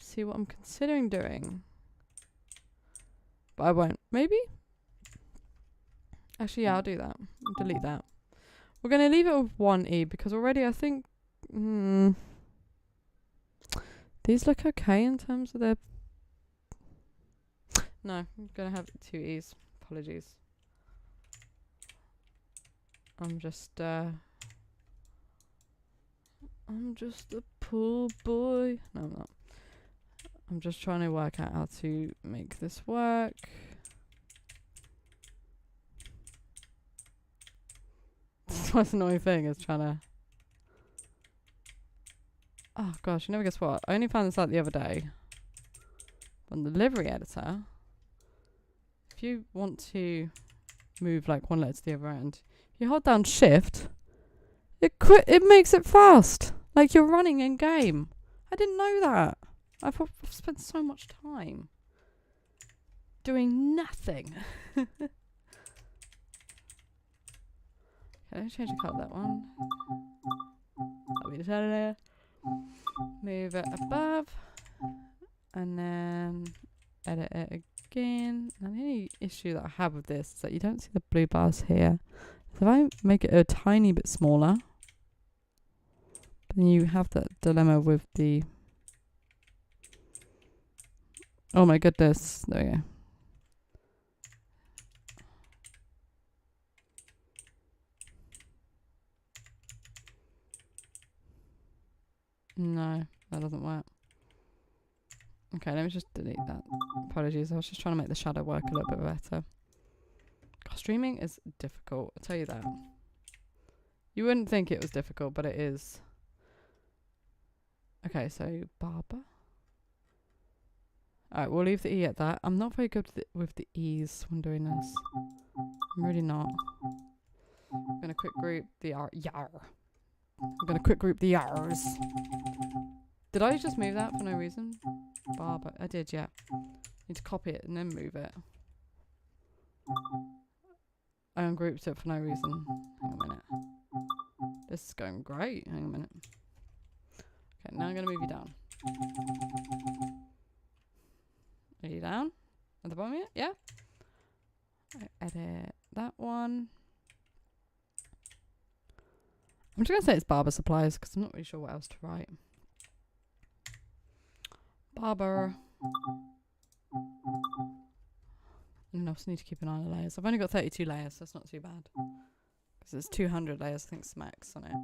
Speaker 4: see what I'm considering doing. But I won't. Maybe? Actually, yeah, I'll do that. I'll delete that. We're going to leave it with 1E because already I think these look okay in terms of their... No, I'm going to have 2 E's. Apologies. I'm just a poor boy. No, I'm not. I'm just trying to work out how to make this work. That's the most annoying thing is trying to... Oh gosh, you never guess what? I only found this out the other day. On the livery editor, if you want to move like one letter to the other end, you hold down shift, it makes it fast. Like you're running in game. I didn't know that. I've spent so much time doing nothing. let me change the colour of that one. That'll be the shadow layer. Move it above. And then edit it again. Now the only issue that I have with this is that you don't see the blue bars here. So if I make it a tiny bit smaller, then you have that dilemma with the... Oh my goodness. There we go. No, that doesn't work. Okay, let me just delete that. Apologies, I was just trying to make the shadow work a little bit better. God, streaming is difficult, I'll tell you that. You wouldn't think it was difficult, but it is. Okay, so Barber. Alright, we'll leave the E at that. I'm not very good with the E's when doing this. I'm really not. I'm going to quick group the R. Yar. I'm going to quick group the R's. Did I just move that for no reason? Barber. I did, yeah. Need to copy it and then move it. I ungrouped it for no reason. Hang on a minute. This is going great. Hang on a minute. Okay, now I'm going to move you down. Are you down? At the bottom yet? Yeah? I edit that one. I'm just going to say it's Barber Supplies because I'm not really sure what else to write. Barber. And I also need to keep an eye on the layers. I've only got 32 layers, so that's not too bad. Because there's 200 layers, I think, smacks on it.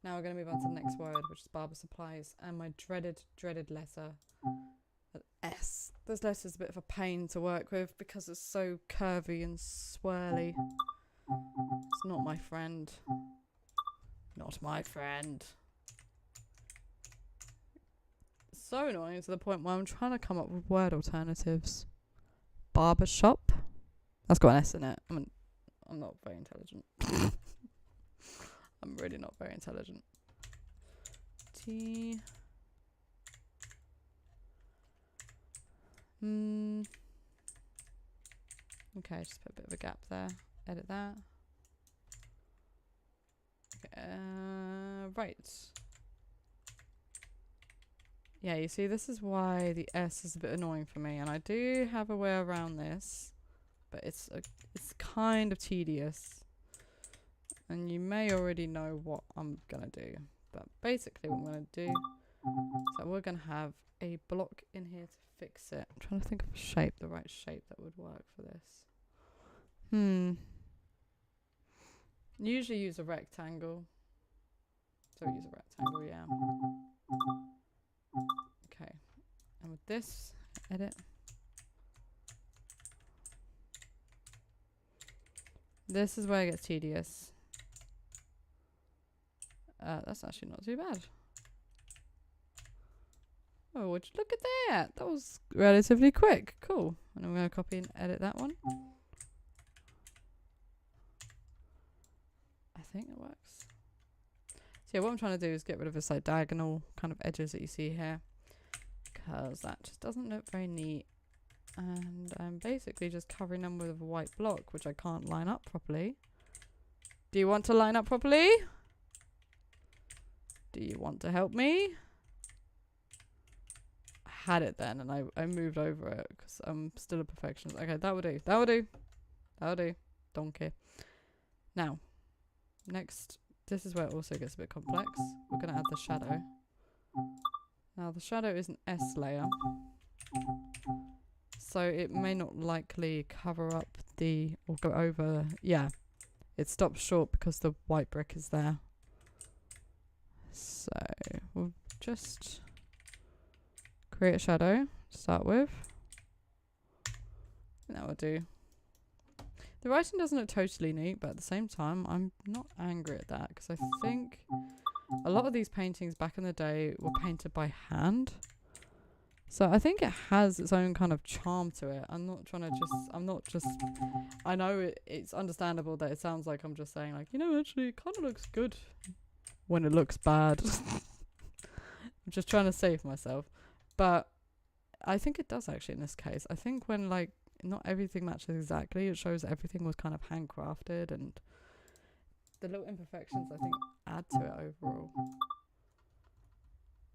Speaker 4: Now we're going to move on to the next word, which is Barber Supplies. And my dreaded letter, S. This letter is a bit of a pain to work with because it's so curvy and swirly. It's not my friend. Not my friend. It's so annoying to the point where I'm trying to come up with word alternatives. Barber shop. That's got an S in it. I'm not very intelligent. I'm really not very intelligent. T. Okay, just put a bit of a gap there. Edit that. Okay, right. Yeah, you see, this is why the S is a bit annoying for me, and I do have a way around this, but it's kind of tedious, and you may already know what I'm gonna do. But basically, what I'm gonna do, so we're gonna have a block in here to fix it. I'm trying to think of a shape, the right shape that would work for this. Usually use a rectangle. So use a rectangle, yeah. Okay. And with this, edit. This is where it gets tedious. That's actually not too bad. Oh, would you look at that? That was relatively quick. Cool. And I'm going to copy and edit that one. I think it works. So yeah, what I'm trying to do is get rid of this like diagonal kind of edges that you see here, because that just doesn't look very neat. And I'm basically just covering them with a white block, which I can't line up properly. Do you want to line up properly? Do you want to help me? I had it then and I moved over it because I'm still a perfectionist. Okay, that will do. That will do. That will do. Donkey. Now, next, this is where it also gets a bit complex. We're going to add the shadow. Now, the shadow is an S layer, so it may not likely cover up the, or go over, yeah. It stops short because the white brick is there. So, we'll just create a shadow to start with. And that will do. The writing doesn't look totally neat, but at the same time, I'm not angry at that because I think a lot of these paintings back in the day were painted by hand. So I think it has its own kind of charm to it. I know it's understandable that it sounds like I'm just saying like, you know, actually it kind of looks good when it looks bad. I'm just trying to save myself. But I think it does actually in this case. I think when like not everything matches exactly, it shows everything was kind of handcrafted and the little imperfections, I think, add to it overall.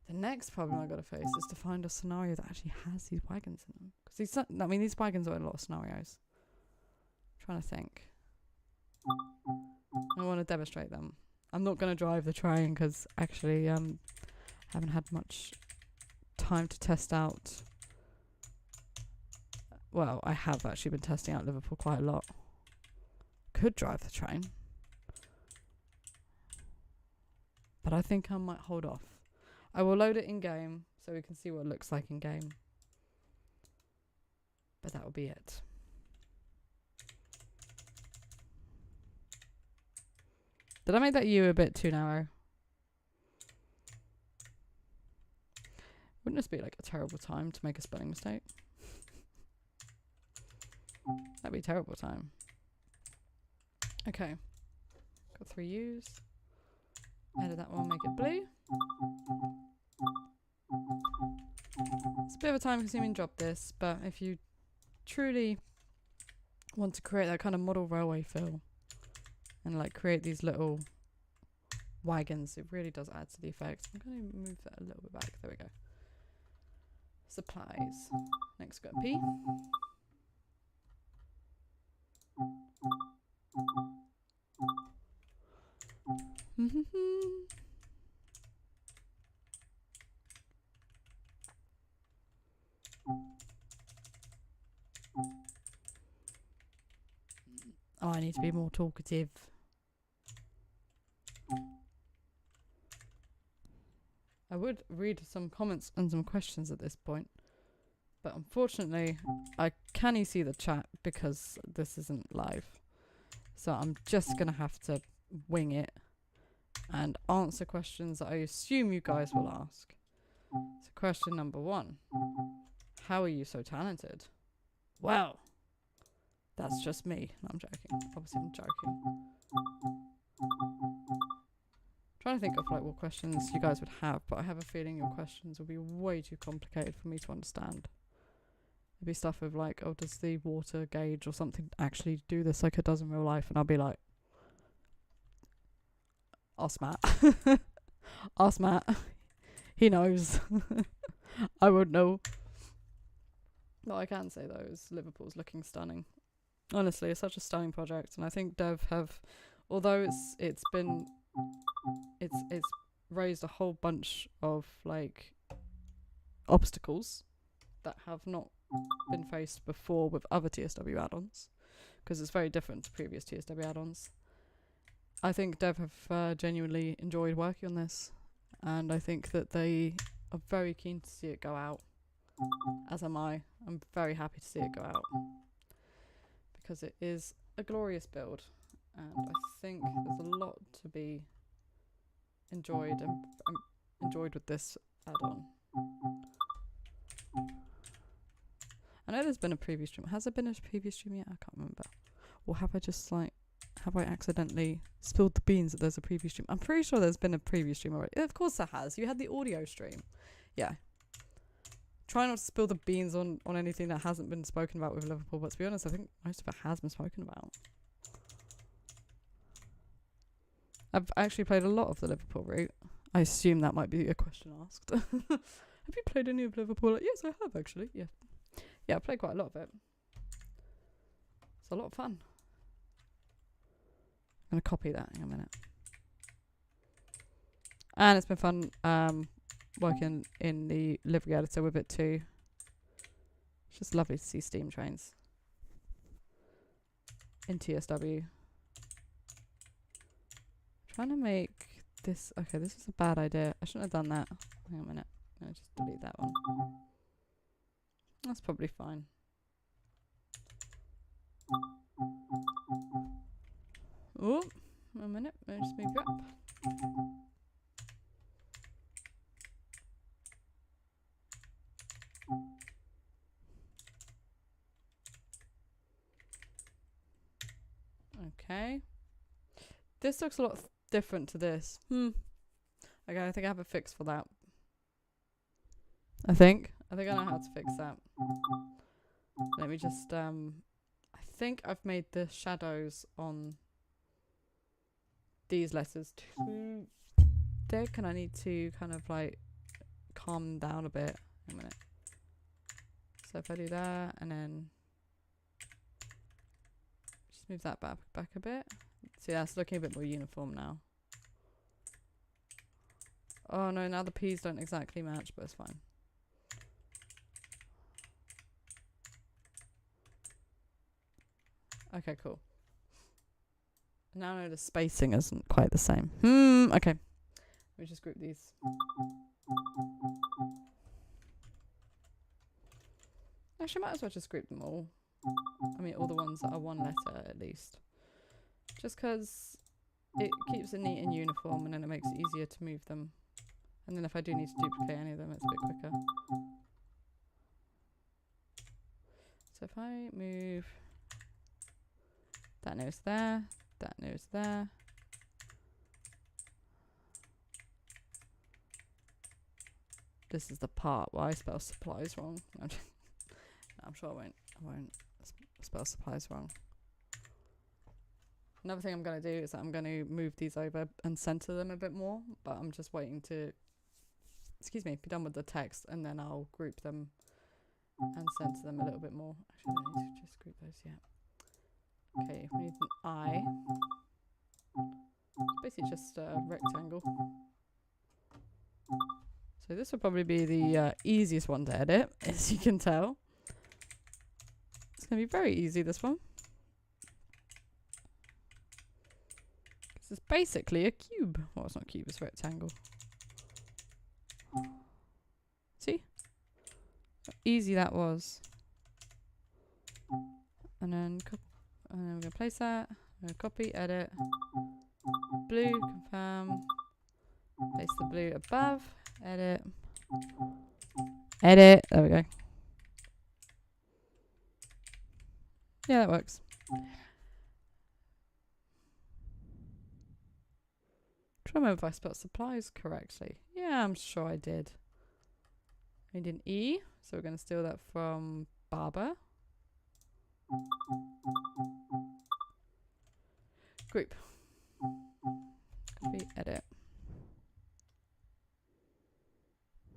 Speaker 4: The next problem I got to face is to find a scenario that actually has these wagons in them. Because these wagons are in a lot of scenarios. I'm trying to think. I want to demonstrate them. I'm not going to drive the train because actually haven't had much time to test out. Well, I have actually been testing out Liverpool quite a lot. Could drive the train. But I think I might hold off. I will load it in game so we can see what it looks like in game. But that will be it. Did I make that U a bit too narrow? Wouldn't this be like a terrible time to make a spelling mistake? That'd be a terrible time. Okay. Got 3 U's. Edit that one, make it blue. It's a bit of a time consuming job this, but if you truly want to create that kind of model railway feel and like create these little wagons, it really does add to the effect. I'm going to move that a little bit back. There we go. Supplies. Next we've got P. Oh, I need to be more talkative. I would read some comments and some questions at this point, but unfortunately I can't see the chat because this isn't live. So I'm just gonna have to wing it and answer questions that I assume you guys will ask. So question number 1. How are you so talented? Well, that's just me. No, I'm joking. Obviously I'm joking. Trying to think of like what questions you guys would have, but I have a feeling your questions will be way too complicated for me to understand. It'd be stuff of like, oh, does the water gauge or something actually do this like it does in real life? And I'll be like, ask Matt. Ask Matt. He knows. I would know. But I can say though, is Liverpool's looking stunning. Honestly, it's such a stunning project, and I think Dev have, although it's raised a whole bunch of like obstacles that have not been faced before with other TSW add-ons, because it's very different to previous TSW add-ons. I think Dev have genuinely enjoyed working on this, and I think that they are very keen to see it go out, as am I. I'm very happy to see it go out, because it is a glorious build, and I think there's a lot to be enjoyed and enjoyed with this add-on. I know there's been a previous stream. Has there been a previous stream yet? I can't remember. Or have I accidentally spilled the beans that there's a previous stream? I'm pretty sure there's been a previous stream already. Of course there has. You had the audio stream. Yeah. Try not to spill the beans on anything that hasn't been spoken about with Liverpool, but to be honest, I think most of it has been spoken about. I've actually played a lot of the Liverpool route. I assume that might be a question asked. Have you played any of Liverpool? Yes, I have actually. Yeah. Yeah, I played quite a lot of it. It's a lot of fun. I'm going to copy that in a minute. And it's been fun working in the livery editor with it too. It's just lovely to see steam trains in TSW. Trying to make this... Okay, this is a bad idea. I shouldn't have done that. Hang on a minute. I'll just delete that one. That's probably fine. Oh, a minute. Let me just move you up. Okay. This looks a lot different to this. Okay, I think I have a fix for that. I think I know how to fix that. Let me just, I think I've made the shadows on these letters too thick, and I need to kind of like calm them down a bit. A minute. So if I do that and then just move that back a bit. See, that's looking a bit more uniform now. Oh no, now the P's don't exactly match, but it's fine. Okay, cool. Now I know the spacing isn't quite the same. Okay. Let me just group these. Actually, I might as well just group them all. I mean, all the ones that are one letter at least. Just because it keeps it neat and uniform, and then it makes it easier to move them. And then if I do need to duplicate any of them, it's a bit quicker. So if I move that nose there, that nose there. This is the part where I spell supplies wrong. No, I'm sure I won't spell supplies wrong. Another thing I'm going to do is that I'm going to move these over and center them a bit more, but I'm just waiting to, be done with the text, and then I'll group them and center them a little bit more. Actually, I need to just group those, yeah. Okay, we need an I. It's basically just a rectangle. So this will probably be the easiest one to edit, as you can tell. It's going to be very easy, this one. This is basically a cube. Well, it's not a cube, it's a rectangle. See? How easy that was. And then we're going to place that. I'm going to copy, edit. Blue, confirm. Place the blue above. Edit. Edit. There we go. Yeah, that works. Try to remember if I spelled supplies correctly. Yeah, I'm sure I did. I did an E, so we're going to steal that from barber. Group. Copy, edit.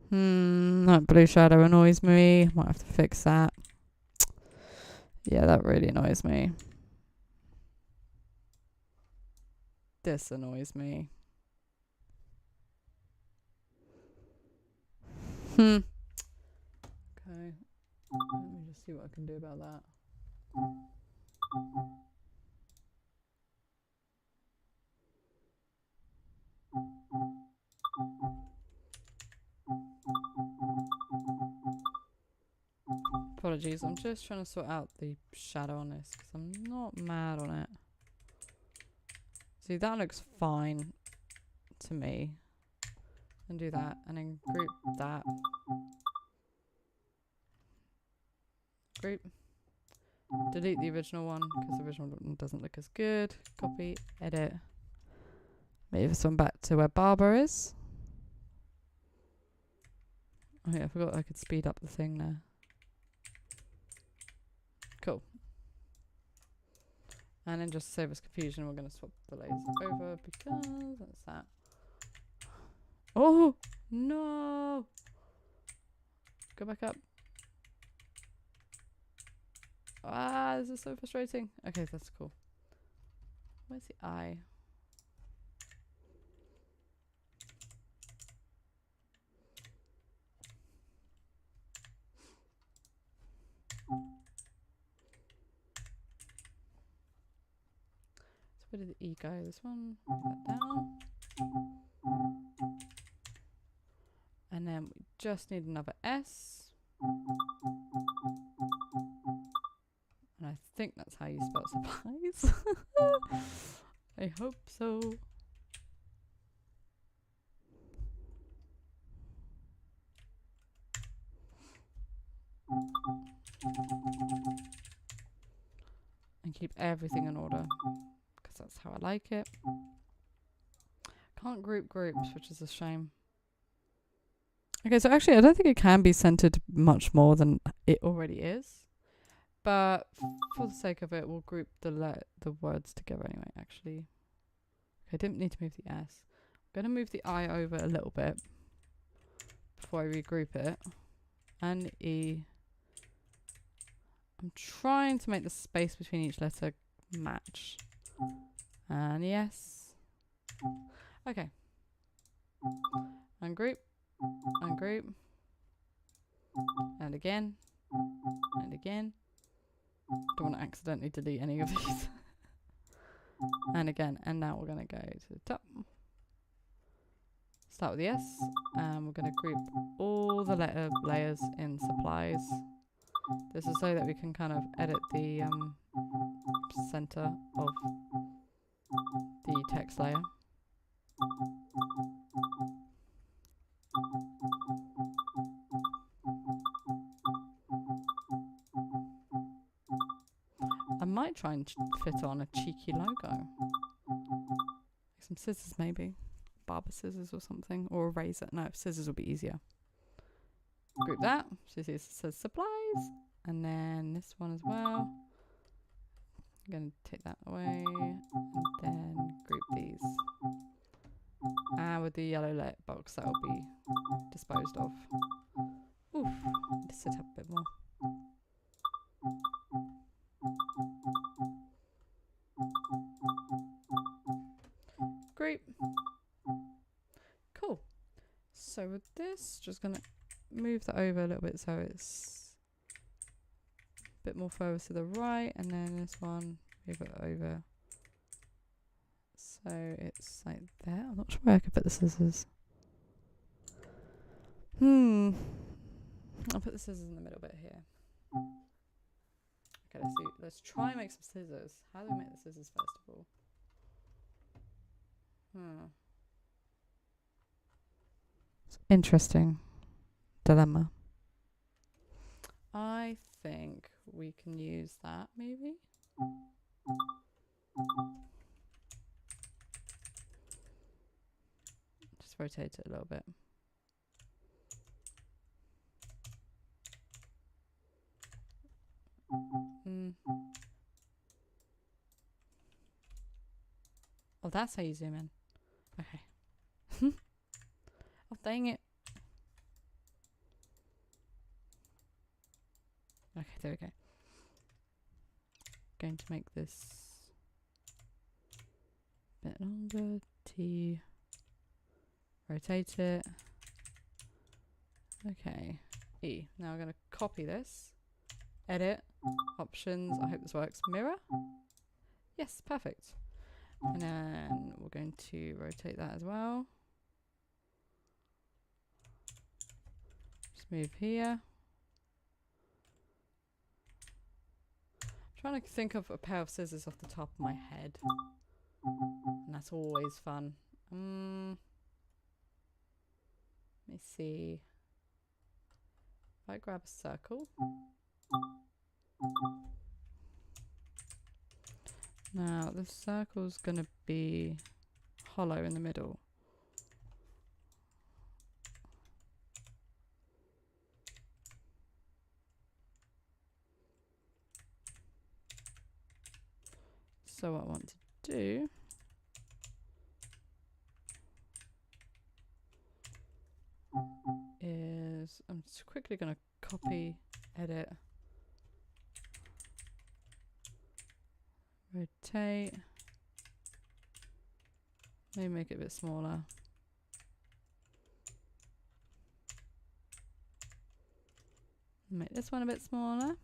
Speaker 4: That blue shadow annoys me. Might have to fix that. Yeah, that really annoys me. This annoys me. Okay. Let me just see what I can do about that. Apologies, I'm just trying to sort out the shadow on this because I'm not mad on it. See, that looks fine to me. And do that, and then group that. Group. Delete the original one because the original one doesn't look as good. Copy, edit. Move this one back to where barber is. Oh yeah, I forgot I could speed up the thing there. Cool. And then just to save us confusion, we're going to swap the layers over because that's that. Oh, no. Go back up. Ah, this is so frustrating. Okay, that's cool. Where's the eye? So where did the E go? This one, move that down. And then we just need another S. And I think that's how you spell supplies. I hope so. And keep everything in order, because that's how I like it. Can't group groups, which is a shame. Okay, so actually I don't think it can be centered much more than it already is. But for the sake of it, we'll group the words together anyway, actually. I didn't need to move the S. I'm going to move the I over a little bit before I regroup it. And E. I'm trying to make the space between each letter match. And yes. Okay. Ungroup. Ungroup. And again. And again. Don't want to accidentally delete any of these. And again. And now we're going to go to the top. Start with the S. And we're going to group all the letter layers in supplies. This is so that we can kind of edit the center of the text layer. I might try and fit on a cheeky logo. Some scissors maybe. Barber scissors or something. Or a razor. No, scissors will be easier. Group that. So it says supplies. And then this one as well. I'm going to take that away. And then group these. And with the yellow box, that will be disposed of. Oof. Need to sit up a bit more. Group. Cool. So with this, just going to move that over a little bit so it's a bit more further to the right, and then this one, move it over so it's like there. I'm not sure where I could put the scissors. I'll put the scissors in the middle bit here. Okay, let's try and make some scissors. How do we make the scissors first of all? Interesting dilemma. I think we can use that maybe. Just rotate it a little bit. Oh, that's how you zoom in. Okay. Oh, dang it. Okay, there we go. Going to make this a bit longer. T. Rotate it. Okay. E. Now we're going to copy this. Edit. Options. I hope this works. Mirror. Yes, perfect. And then we're going to rotate that as well. Just move here. I'm trying to think of a pair of scissors off the top of my head. And that's always fun. Let me see. If I grab a circle. Now the circle's going to be hollow in the middle. So what I want to do is I'm just quickly going to copy, edit, rotate, maybe make it a bit smaller. Make this one a bit smaller.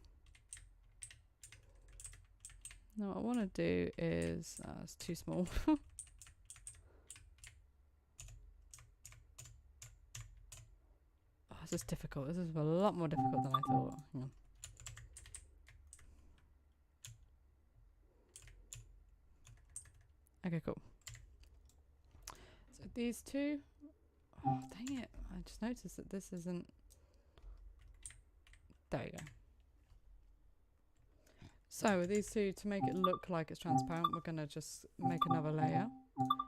Speaker 4: Now what I want to do is, it's too small. Oh, this is difficult. This is a lot more difficult than I thought. Hang on. Okay, cool. So these two, oh dang it, I just noticed that this isn't, there you go. So with these two, to make it look like it's transparent, we're going to just make another layer.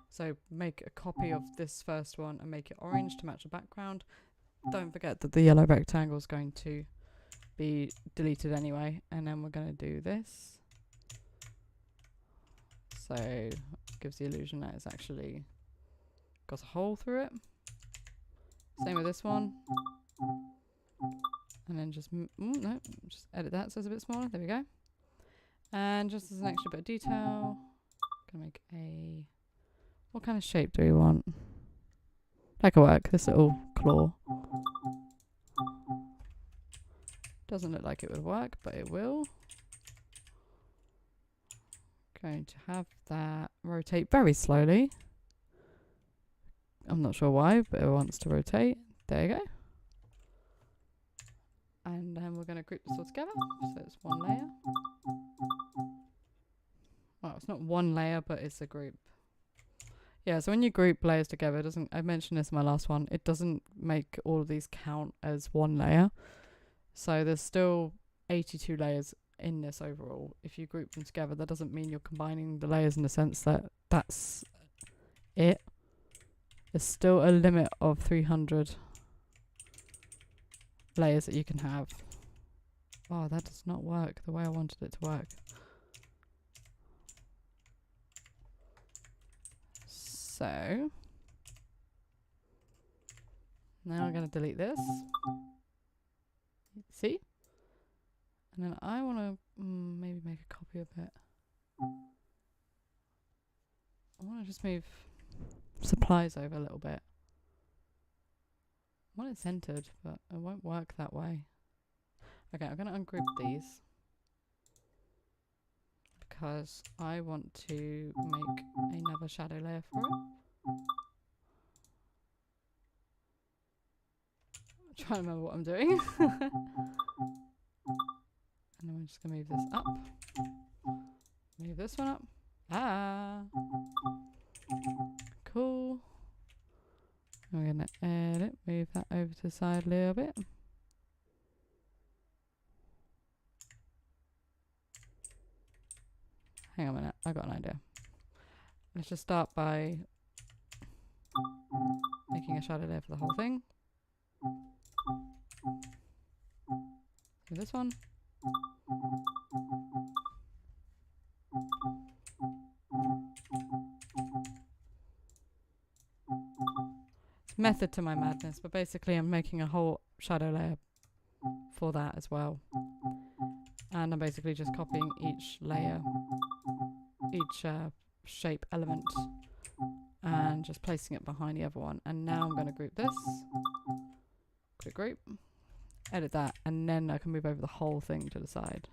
Speaker 4: So make a copy of this first one and make it orange to match the background. Don't forget that the yellow rectangle is going to be deleted anyway. And then we're going to do this. So gives the illusion that it's actually got a hole through it. Same with this one. And then just, no, just edit that so it's a bit smaller. There we go. And just as an extra bit of detail, gonna make a, what kind of shape do we want? That could work, this little claw. Doesn't look like it would work, but it will. Going to have that rotate very slowly. I'm not sure why, but it wants to rotate. There you go. And then we're going to group this all together. So it's one layer. Well, it's not one layer, but it's a group. Yeah, so when you group layers together, it doesn't, I mentioned this in my last one, it doesn't make all of these count as one layer. So there's still 82 layers in this overall. If you group them together, that doesn't mean you're combining the layers in the sense that that's it. There's still a limit of 300 layers that you can have. Oh, that does not work the way I wanted it to work. So now I'm going to delete this. See? And then I want to maybe make a copy of it. I want to just move supplies over a little bit. I want it centered, but it won't work that way. Okay, I'm going to ungroup these because I want to make another shadow layer for it. I'm trying to remember what I'm doing. And then we're just going to move this up. Move this one up. Ah! Cool. We're going to edit, move that over to the side a little bit. Hang on a minute, I got an idea. Let's just start by making a shadow layer for the whole thing. Do this one. It's method to my madness, but basically I'm making a whole shadow layer for that as well. And I'm basically just copying each layer, each shape element, and just placing it behind the other one. And now I'm going to group this. Quick group. Edit that, and then I can move over the whole thing to the side.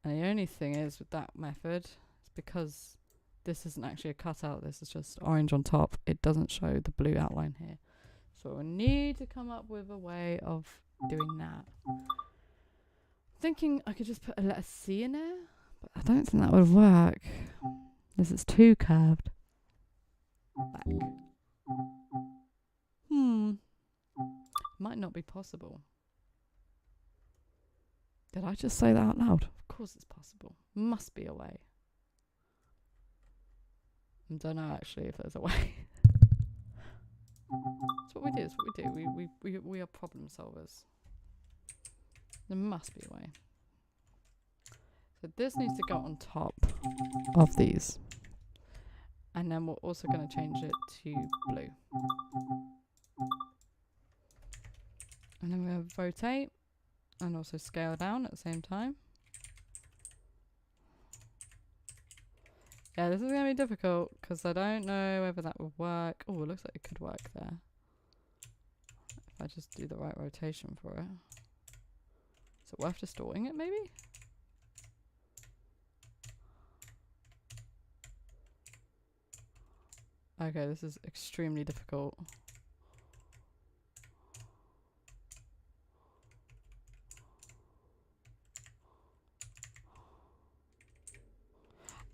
Speaker 4: And the only thing is with that method, is because this isn't actually a cutout, this is just orange on top, it doesn't show the blue outline here. So we need to come up with a way of doing that. Thinking I could just put a letter C in there, but I don't think that would work. This is too curved. Back. Might not be possible. Did I just say that out loud? Of course it's possible. Must be a way. I don't know actually if there's a way. That's what we do. That's what we do. We are problem solvers. There must be a way. So this needs to go on top of these. And then we're also going to change it to blue. And then we're going to rotate and also scale down at the same time. Yeah, this is going to be difficult because I don't know whether that will work. Oh, it looks like it could work there. If I just do the right rotation for it. Is it worth distorting it maybe? Okay, this is extremely difficult.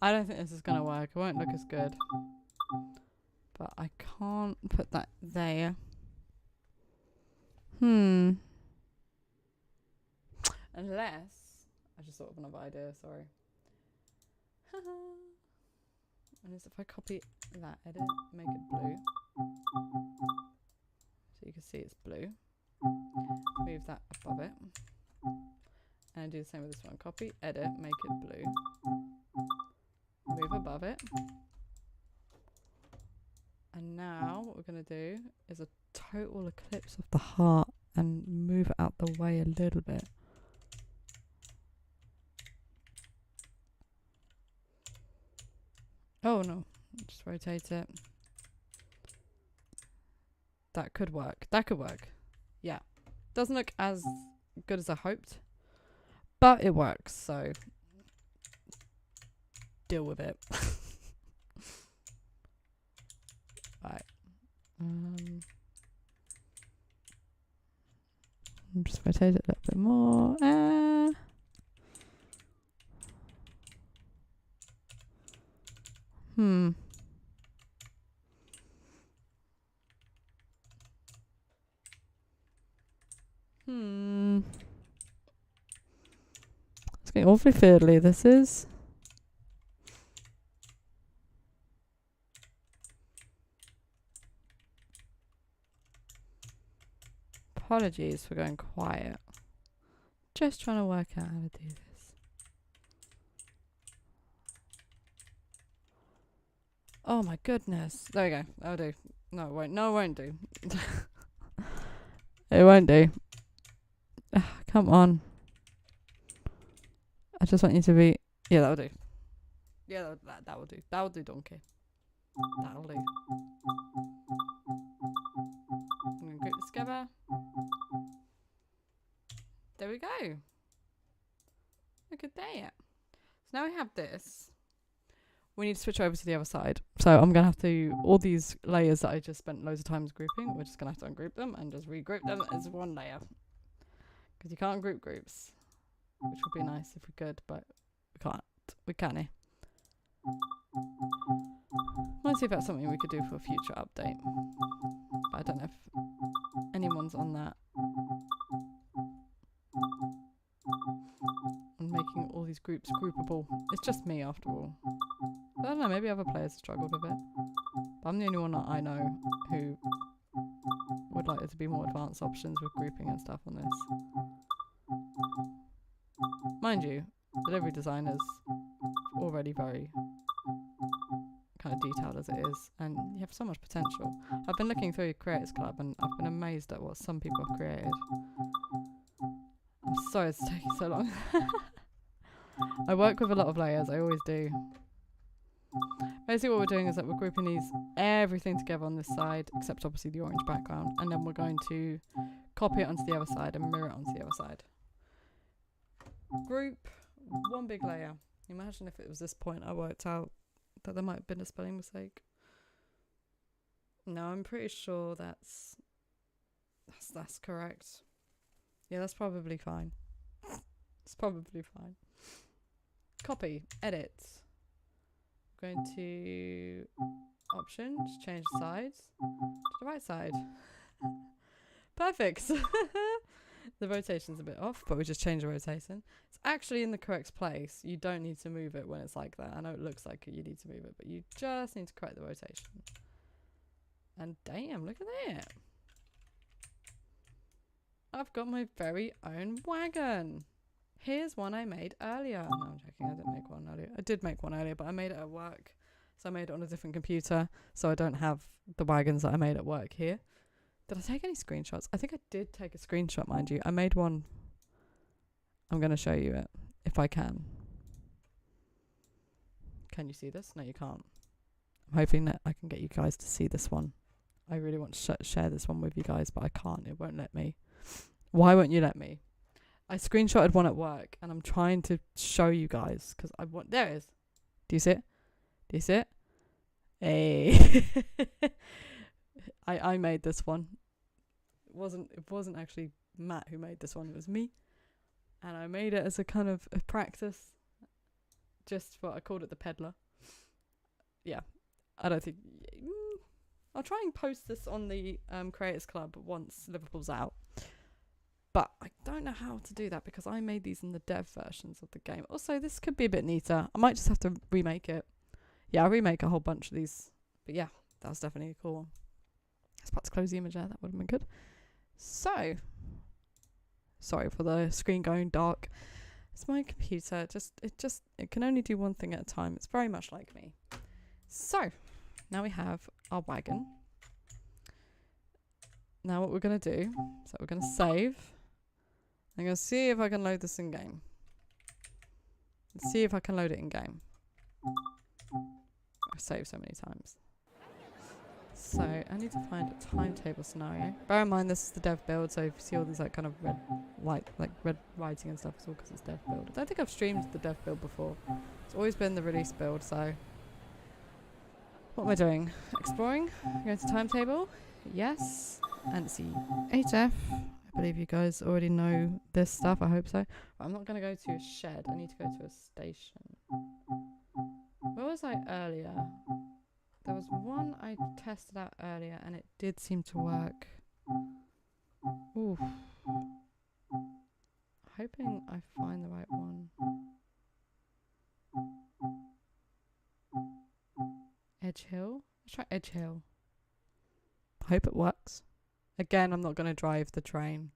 Speaker 4: I don't think this is going to work. It won't look as good. But I can't put that there. Unless... I just thought of another idea, sorry. Unless if I copy that edit, make it blue. So you can see it's blue. Move that above it. And do the same with this one. Copy, edit, make it blue. move above it. And now what we're going to do is a total eclipse of the heart and move it out the way a little bit. Oh no, just rotate it. That could work. That could work. Yeah. Doesn't look as good as I hoped, but it works, so deal with it. Right. Just rotate it a little bit more. It's getting awfully fiddly, this is. Apologies for going quiet. Just trying to work out how to do this. Oh my goodness. There we go. That'll do. No, it won't. No, it won't do. It won't do. Come on. I just want you to be... Yeah, that'll do. Yeah, that will do. That will do, donkey. That'll do. I'm going to group this together. There we go. Look at that. So now we have this. We need to switch over to the other side. So I'm going to have to... All these layers that I just spent loads of times grouping, we're just going to have to ungroup them and just regroup them as one layer. Because you can't group groups. Which would be nice if we could, but we can't. We can't. Might see if that's something we could do for a future update. But I don't know if anyone's on that. And making all these groups groupable. It's just me after all. But I don't know, maybe other players struggled with it. But I'm the only one that I know who would like there to be more advanced options with grouping and stuff on this. Mind you, delivery design is already very kind of detailed as it is, and you have so much potential. I've been looking through Creators Club and I've been amazed at what some people have created. I'm sorry it's taking so long. I work with a lot of layers, I always do. Basically what we're doing is that we're grouping everything together on this side, except obviously the orange background, and then we're going to copy it onto the other side and mirror it onto the other side. Group one big layer. Imagine if it was this point I worked out that there might have been a spelling mistake. No, I'm pretty sure that's correct. Yeah, that's probably fine. It's probably fine. Copy, edit. Going to options, change sides to the right side. Perfect. The rotation's a bit off, but we just change the rotation. It's actually in the correct place. You don't need to move it when it's like that. I know it looks like you need to move it, but you just need to correct the rotation. And damn, look at that. I've got my very own wagon. Here's one I made earlier. No, I'm joking. I didn't make one earlier. I did make one earlier, but I made it at work. So I made it on a different computer. So I don't have the wagons that I made at work here. Did I take any screenshots? I think I did take a screenshot, mind you. I made one. I'm going to show you it, if I can. Can you see this? No, you can't. I'm hoping that I can get you guys to see this one. I really want to share this one with you guys, but I can't. It won't let me. Why won't you let me? I screenshotted one at work, and I'm trying to show you guys, because I want... There it is. Do you see it? Do you see it? Hey. I made this one. It wasn't actually Matt who made this one, it was me. And I made it as a kind of a practice. Just for, I called it the peddler. Yeah. I don't think... I'll try and post this on the Creators Club once Liverpool's out. But I don't know how to do that because I made these in the dev versions of the game. Also, this could be a bit neater. I might just have to remake it. Yeah, I'll remake a whole bunch of these. But yeah, that was definitely a cool one. I was about to close the image there. That would have been good. So, sorry for the screen going dark. It's my computer. It can only do one thing at a time. It's very much like me. So, now we have our wagon. Now what we're going to do, so we're going to save. I'm going to see if I can load this in game. Let's see if I can load it in game. I've saved so many times. So I need to find a timetable scenario. Bear in mind this is the dev build, so if you see all these like kind of red writing and stuff, it's all because it's dev build. I don't think I've streamed the dev build before. It's always been the release build, so what am I doing? Exploring? Going to timetable? Yes. And see HF. I believe you guys already know this stuff, I hope so. But I'm not going to go to a shed, I need to go to a station. Where was I earlier? There was one I tested out earlier and it did seem to work. Oof. Hoping I find the right one. Edge Hill? Let's try Edge Hill. I hope it works. Again, I'm not going to drive the train.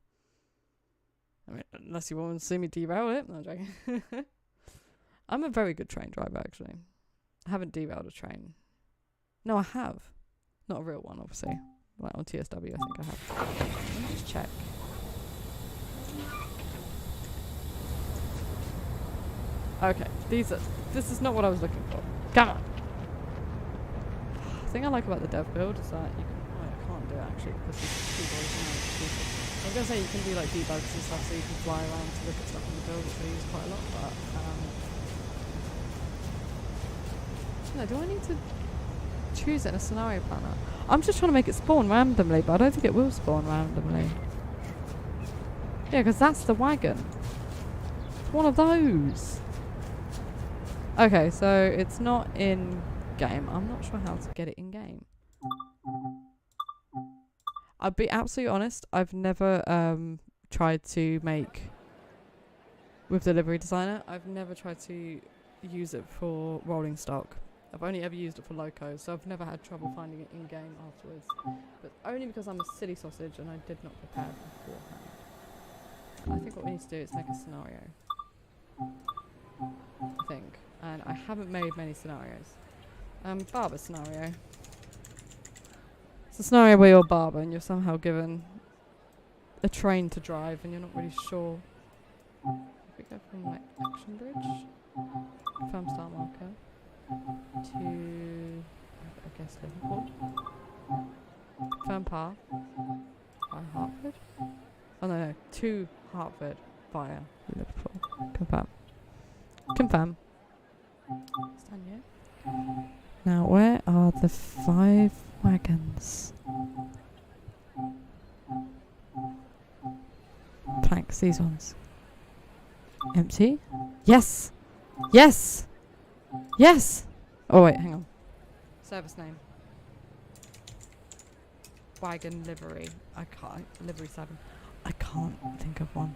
Speaker 4: I mean, unless you want to see me derail it. No, I'm joking. I'm a very good train driver, actually. I haven't derailed a train. No, I have. Not a real one, obviously. Like on TSW, I think I have. Let me just check. Okay, this is not what I was looking for. Come on! The thing I like about the dev build is that you can... Oh, I can't do it actually because this is keyboard, isn't it? I was going to say you can do like debugs and stuff so you can fly around to look at stuff in the build, which I use quite a lot, but... no, do I need to... choose it in a scenario planner? I'm just trying to make it spawn randomly, but I don't think it will spawn randomly. Yeah, because that's the wagon. It's one of those. Okay, so it's not in game. I'm not sure how to get it in game. I'll be absolutely honest, I've never tried to make with the livery designer. I've never tried to use it for rolling stock. I've only ever used it for locos, so I've never had trouble finding it in-game afterwards. But only because I'm a silly sausage and I did not prepare beforehand. I think what we need to do is make a scenario. I think. And I haven't made many scenarios. Barber scenario. It's a scenario where you're a barber and you're somehow given a train to drive and you're not really sure. If we go from like action bridge, confirm start marker. To, I guess, Liverpool. Confirm path by Hertford. Oh no, to Hertford via Liverpool. Confirm. Confirm. Stand here. Now, where are the 5 wagons? Planks, these ones. Empty? Yes! Yes! Yes! Oh wait, hang on. Service name. Wagon livery. I can't. Livery 7. I can't think of one.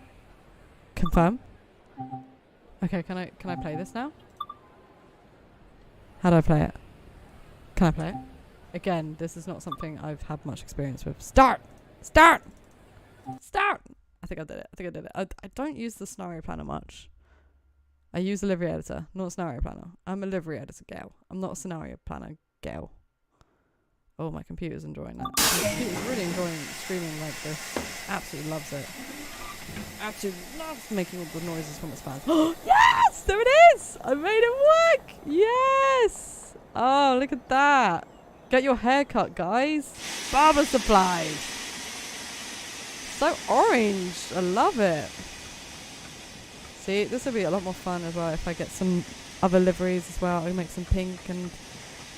Speaker 4: Confirm. Okay, can I play this now? How do I play it? Can I play it? Again, this is not something I've had much experience with. Start! Start! Start! I think I did it. I don't use the scenario planner much. I use a livery editor, not a scenario planner. I'm a livery editor gal. I'm not a scenario planner gal. Oh, my computer's enjoying that. My computer's really enjoying streaming like this. Absolutely loves it. Absolutely loves making all the noises from its fans. Oh, yes! There it is! I made it work! Yes! Oh, look at that. Get your hair cut, guys. Barber supplies. So orange. I love it. See, this will be a lot more fun as well if I get some other liveries as well. I'll make some pink and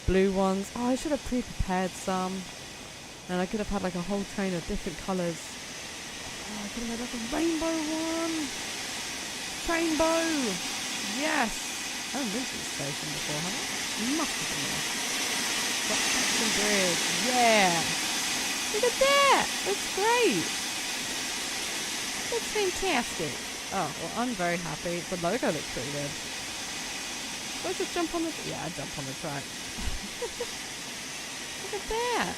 Speaker 4: blue ones. Oh, I should have pre-prepared some. And I could have had like a whole train of different colours. Oh, I could have had like a rainbow one. Rainbow! Yes! I haven't been to this station before, have I? Must have been there. Got Action Bridge. Yeah! Look at that! That's great! That's fantastic. Oh, well, I'm very happy. The logo looks pretty good. Do I just jump on the... Yeah, I jump on the track. Look at that.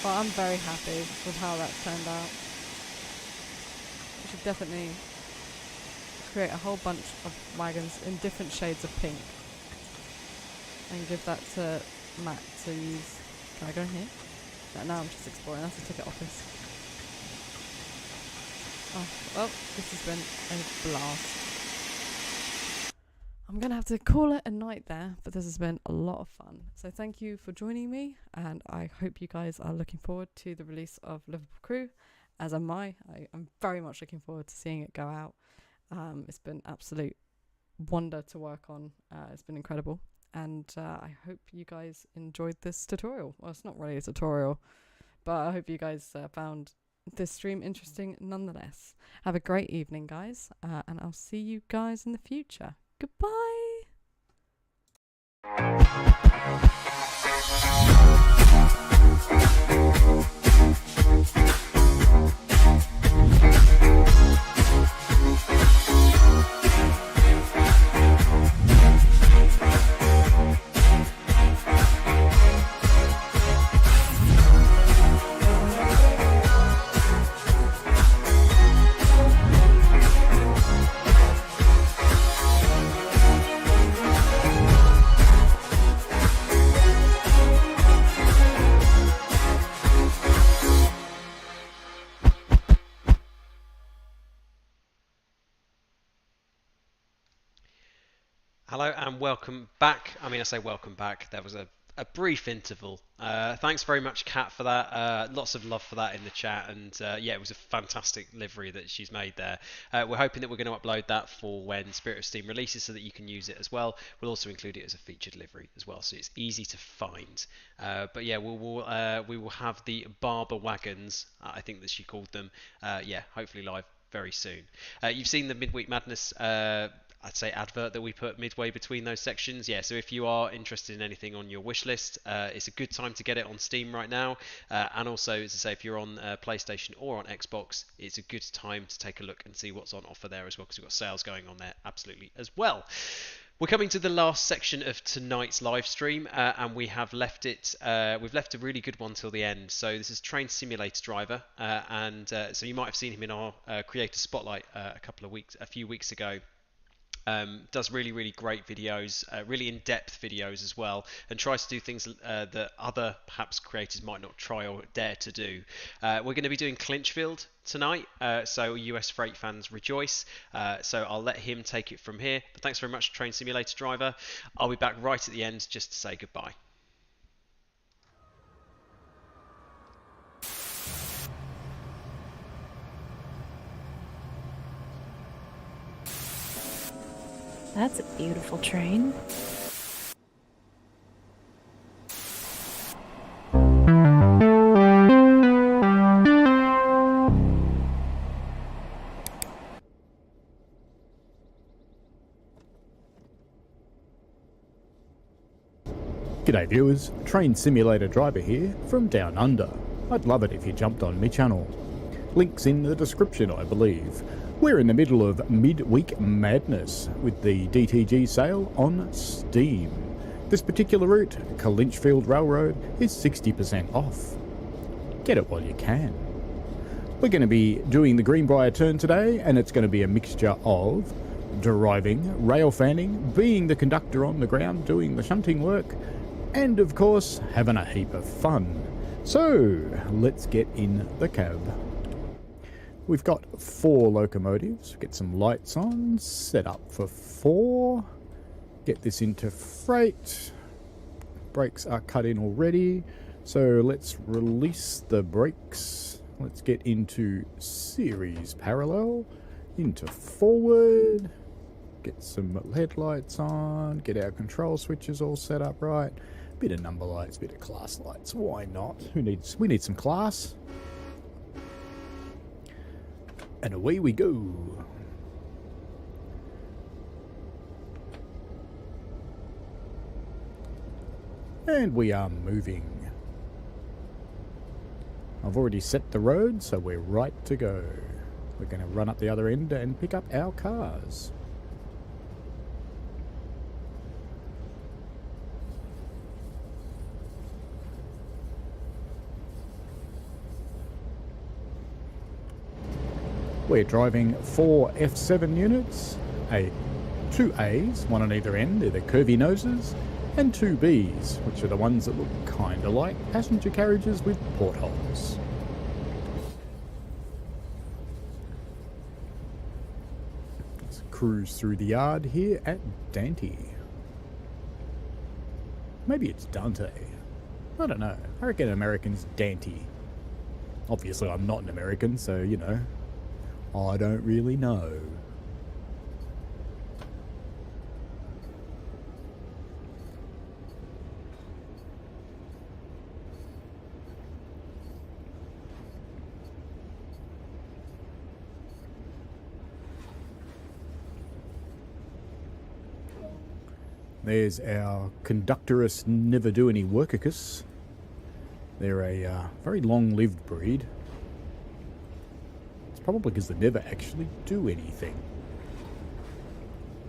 Speaker 4: Well, I'm very happy with how that turned out. We should definitely create a whole bunch of wagons in different shades of pink and give that to Matt to use. Can I go in here? No, I'm just exploring. That's a ticket office. Oh, well, this has been a blast. I'm going to have to call it a night there, but this has been a lot of fun. So thank you for joining me, and I hope you guys are looking forward to the release of Liverpool Crewe, as am I. I'm very much looking forward to seeing it go out. It's been absolute wonder to work on. It's been incredible, and I hope you guys enjoyed this tutorial. Well, it's not really a tutorial, but I hope you guys found this stream interesting nonetheless. Have a great evening, guys, and I'll see you guys in the future. Goodbye.
Speaker 1: Hello and welcome back. I mean, I say welcome back. There was a brief interval. Thanks very much, Kat, for that. Lots of love for that in the chat. And yeah, it was a fantastic livery that she's made there. We're hoping that we're going to upload that for when Spirit of Steam releases so that you can use it as well. We'll also include it as a featured livery as well, so it's easy to find. But yeah, we will have the Barber wagons, I think that she called them, yeah, hopefully live very soon. You've seen the Midweek Madness I'd say advert that we put midway between those sections. Yeah, so if you are interested in anything on your wish list, it's a good time to get it on Steam right now. And also, as I say, if you're on PlayStation or on Xbox, it's a good time to take a look and see what's on offer there as well, because we've got sales going on there absolutely as well. We're coming to the last section of tonight's live stream, and we have left it. We've left a really good one till the end. So this is TrainSimulatorDriver, and so you might have seen him in our Creator Spotlight a few weeks ago. Does really great videos, really in-depth videos as well, and tries to do things that other perhaps creators might not try or dare to do. We're going to be doing Clinchfield tonight, so US freight fans rejoice. So I'll let him take it from here. But thanks very much, TrainSimulatorDriver. I'll be back right at the end just to say goodbye.
Speaker 5: That's a beautiful train.
Speaker 6: G'day viewers, TrainSimulatorDriver here from Down Under. I'd love it if you jumped on my channel. Links in the description, I believe. We're in the middle of Midweek Madness with the DTG sale on Steam. This particular route, Clinchfield Railroad, is 60% off. Get it while you can. We're going to be doing the Greenbrier turn today, and it's going to be a mixture of driving, rail fanning, being the conductor on the ground doing the shunting work, and of course having a heap of fun. So let's get in the cab. We've got 4 locomotives. Get some lights on, set up for 4. Get this into freight. Brakes are cut in already. So let's release the brakes. Let's get into series parallel, into forward. Get some headlights on, get our control switches all set up right. Bit of number lights, bit of class lights. Why not? We need some class. And away we go. And we are moving. I've already set the road, so we're right to go. We're going to run up the other end and pick up our cars. We're we're driving 4 F7 units, 2 A's, one on either end, they're the curvy noses, and 2 B's, which are the ones that look kinda like passenger carriages with portholes. Let's cruise through the yard here at Dante. Maybe it's Dante. I don't know. I reckon American's Dante. Obviously I'm not an American, so, you know, I don't really know. There's our Conductorus never do any workicus. They're a very long-lived breed. It's probably because they never actually do anything.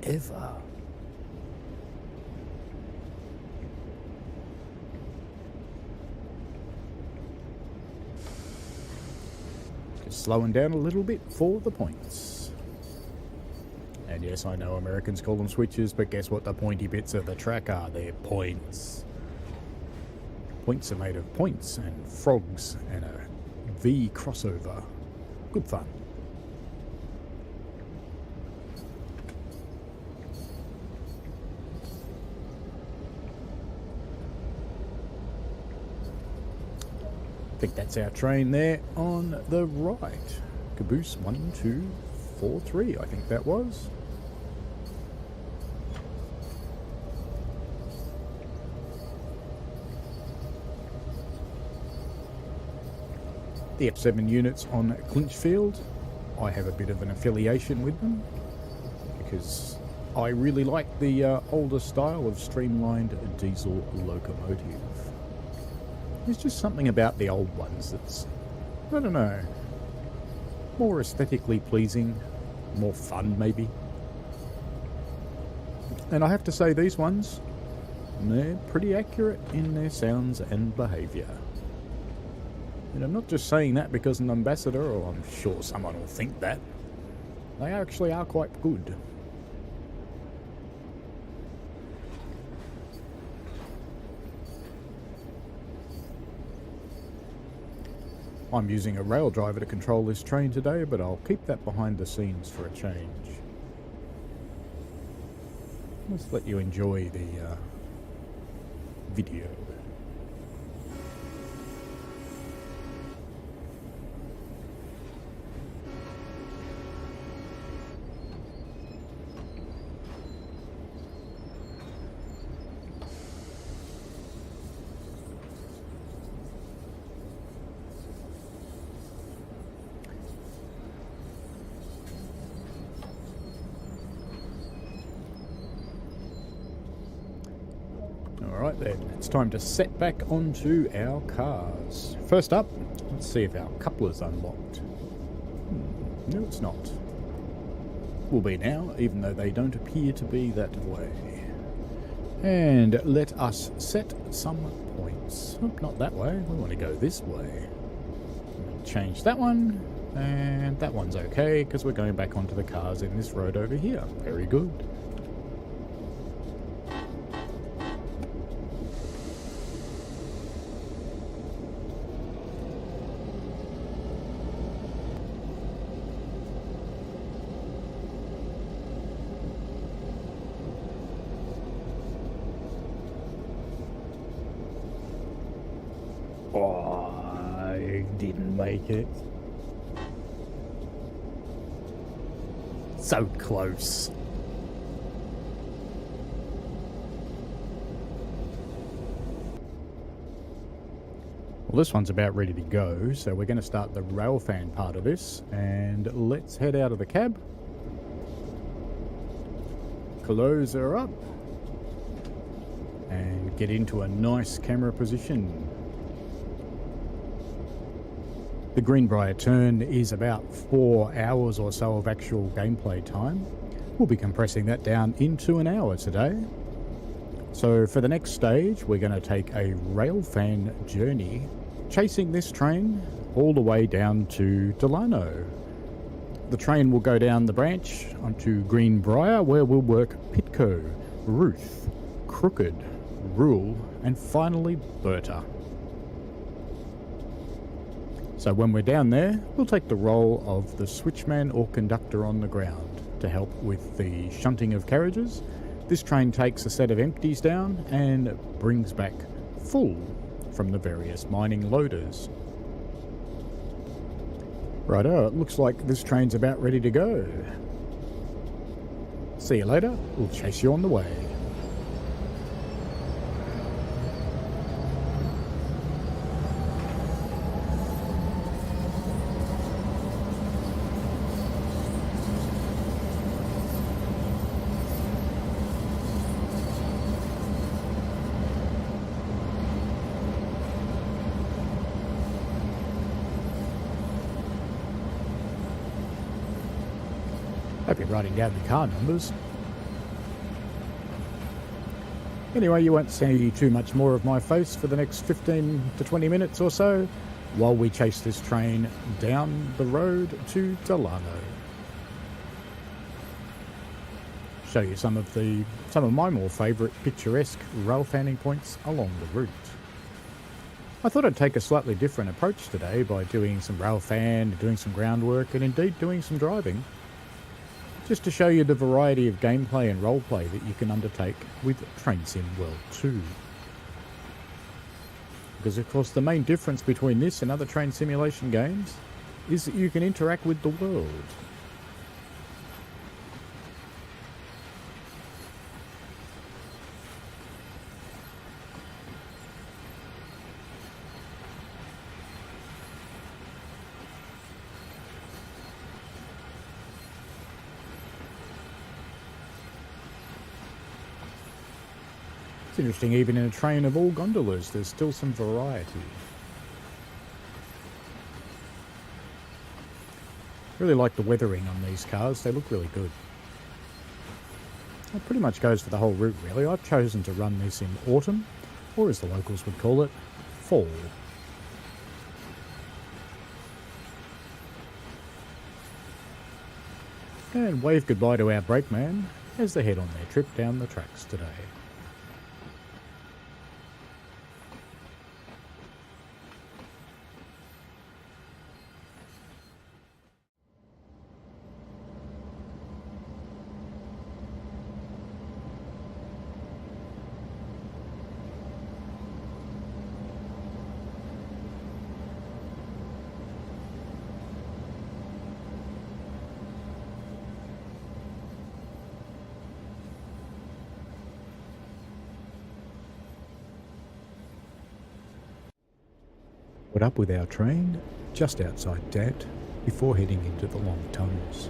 Speaker 6: Ever. Just slowing down a little bit for the points. And yes, I know Americans call them switches, but guess what the pointy bits of the track are? They're points. Points are made of points and frogs and a V crossover. Good fun. I think that's our train there on the right. Caboose 1, 2, 4, 3, I think that was. The F7 units on Clinchfield, I have a bit of an affiliation with them because I really like the older style of streamlined diesel locomotive. There's just something about the old ones that's, I don't know, more aesthetically pleasing, more fun maybe. And I have to say these ones, they're pretty accurate in their sounds and behaviour. And I'm not just saying that because I'm an ambassador, or I'm sure someone will think that. They actually are quite good. I'm using a rail driver to control this train today, but I'll keep that behind the scenes for a change. Let's let you enjoy the video. Alright then, it's time to set back onto our cars. First up, let's see if our coupler's unlocked. No, it's not. Will be now, even though they don't appear to be that way. And let us set some points. Oh, not that way, we want to go this way. Change that one, and that one's okay, because we're going back onto the cars in this road over here. Very good. I didn't make it. So close. Well, this one's about ready to go, so we're going to start the rail fan part of this, and let's head out of the cab. Close her up, and get into a nice camera position. The Greenbrier turn is about 4 hours or so of actual gameplay time. We'll be compressing that down into an hour today. So for the next stage, we're going to take a rail fan journey, chasing this train all the way down to Delano. the train will go down the branch onto Greenbrier, where we'll work Pitco, Ruth, Crooked, Rule, and finally Berta. So when we're down there, we'll take the role of the switchman or conductor on the ground to help with the shunting of carriages. This train takes a set of empties down and brings back full from the various mining loaders. Righto, it looks like this train's about ready to go. See you later, we'll chase you on the way. Hope you're writing down the car numbers. Anyway, you won't see too much more of my face for the next 15 to 20 minutes or so while we chase this train down the road to Delano. Show you some of my more favourite picturesque rail fanning points along the route. I thought I'd take a slightly different approach today by doing some rail fan, doing some groundwork, and indeed doing some driving, just to show you the variety of gameplay and roleplay that you can undertake with Train Sim World 2. Because of course the main difference between this and other train simulation games is that you can interact with the world. It's interesting, even in a train of all gondolas, there's still some variety. Really like the weathering on these cars, they look really good. It pretty much goes for the whole route really. I've chosen to run this in autumn, or as the locals would call it, fall. And wave goodbye to our brakeman as they head on their trip down the tracks today. Put up with our train just outside Dant before heading into the long tunnels.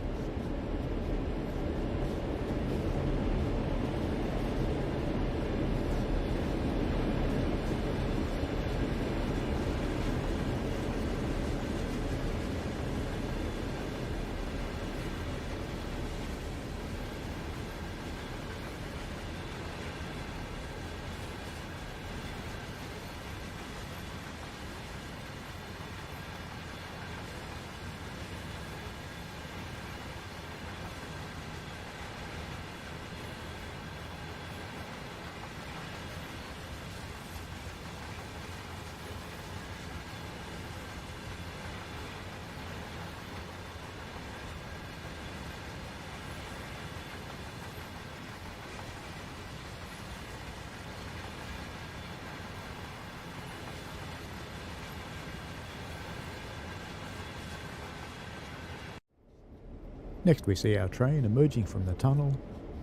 Speaker 6: Next we see our train emerging from the tunnel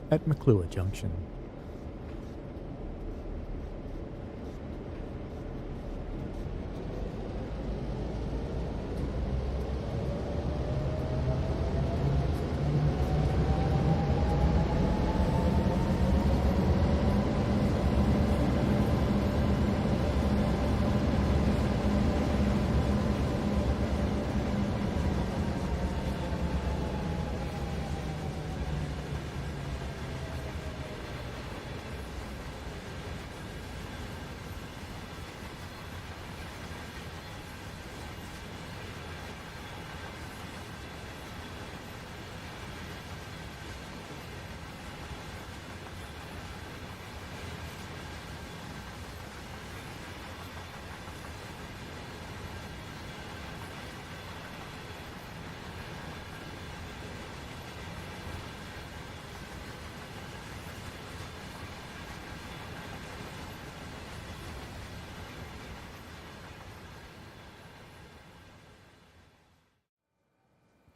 Speaker 6: at Crewe Junction.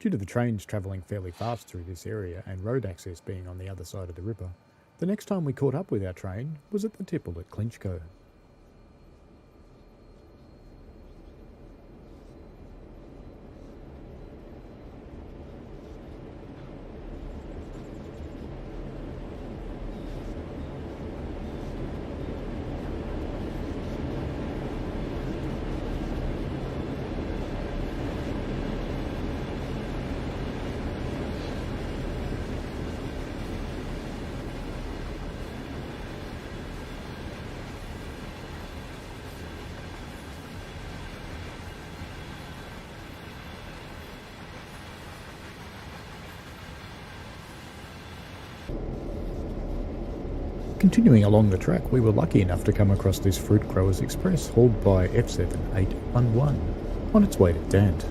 Speaker 6: Due to the trains travelling fairly fast through this area and road access being on the other side of the river, the next time we caught up with our train was at the tipple at Clinchfield. Continuing along the track, we were lucky enough to come across this Fruit Growers Express hauled by F7811 on its way to Dant.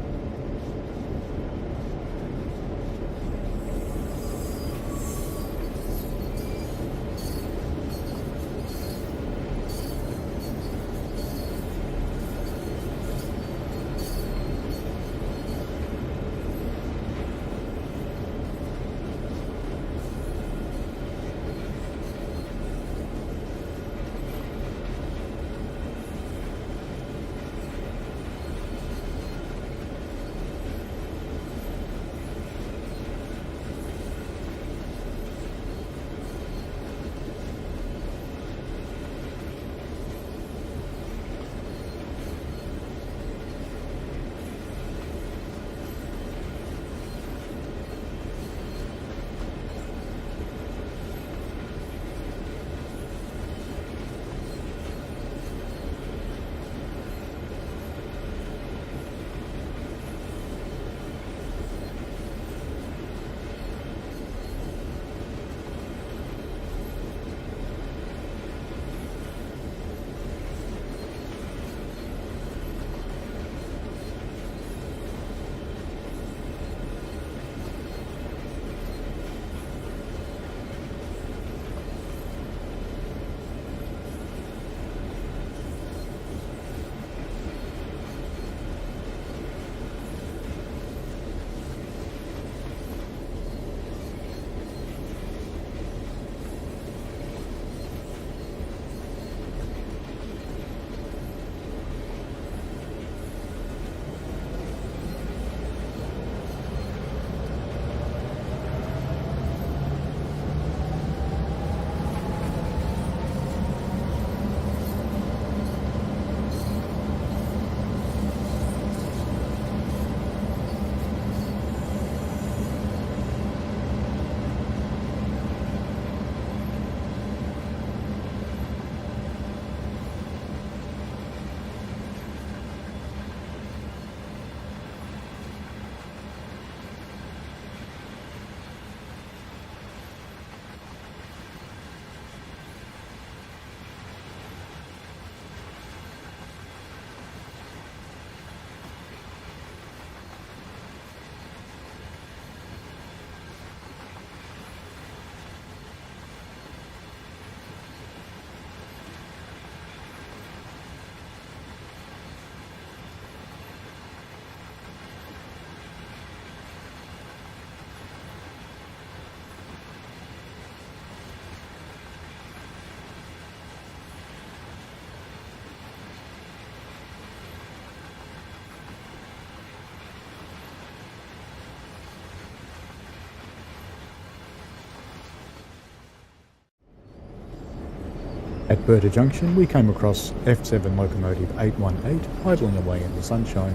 Speaker 6: At Berta Junction, we came across F7 Locomotive 818 idling away in the sunshine,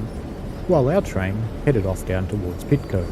Speaker 6: while our train headed off down towards Pitco.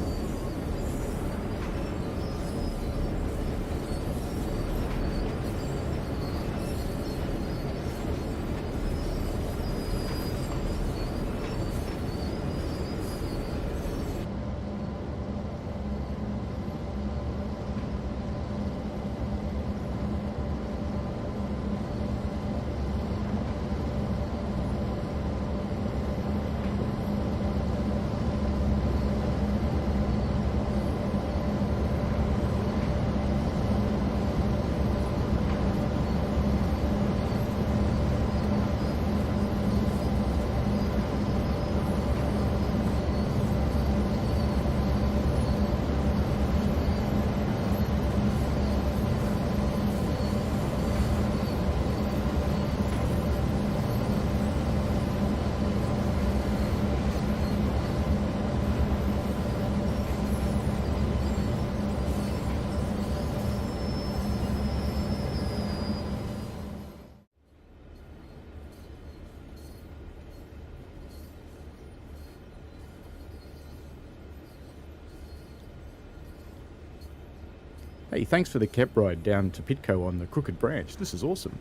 Speaker 6: Hey, thanks for the cab ride down to Pitco on the Crooked Branch. This is awesome.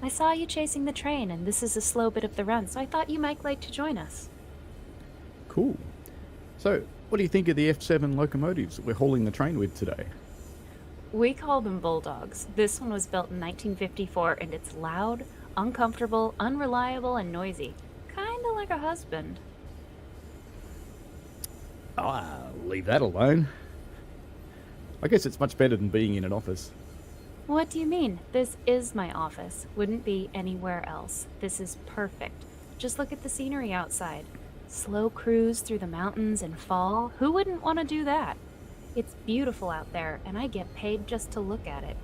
Speaker 5: I saw you chasing the train, and this is a slow bit of the run, so I thought you might like to join us.
Speaker 6: Cool. So, what do you think of the F7 locomotives that we're hauling the train with today?
Speaker 5: We call them bulldogs. This one was built in 1954, and it's loud, uncomfortable, unreliable, and noisy. Kinda like a husband.
Speaker 6: Leave that alone. I guess it's much better than being in an office.
Speaker 5: What do you mean? This is my office. Wouldn't be anywhere else. This is perfect. Just look at the scenery outside. Slow cruise through the mountains in fall. Who wouldn't want to do that? It's beautiful out there, and I get paid just to look at it.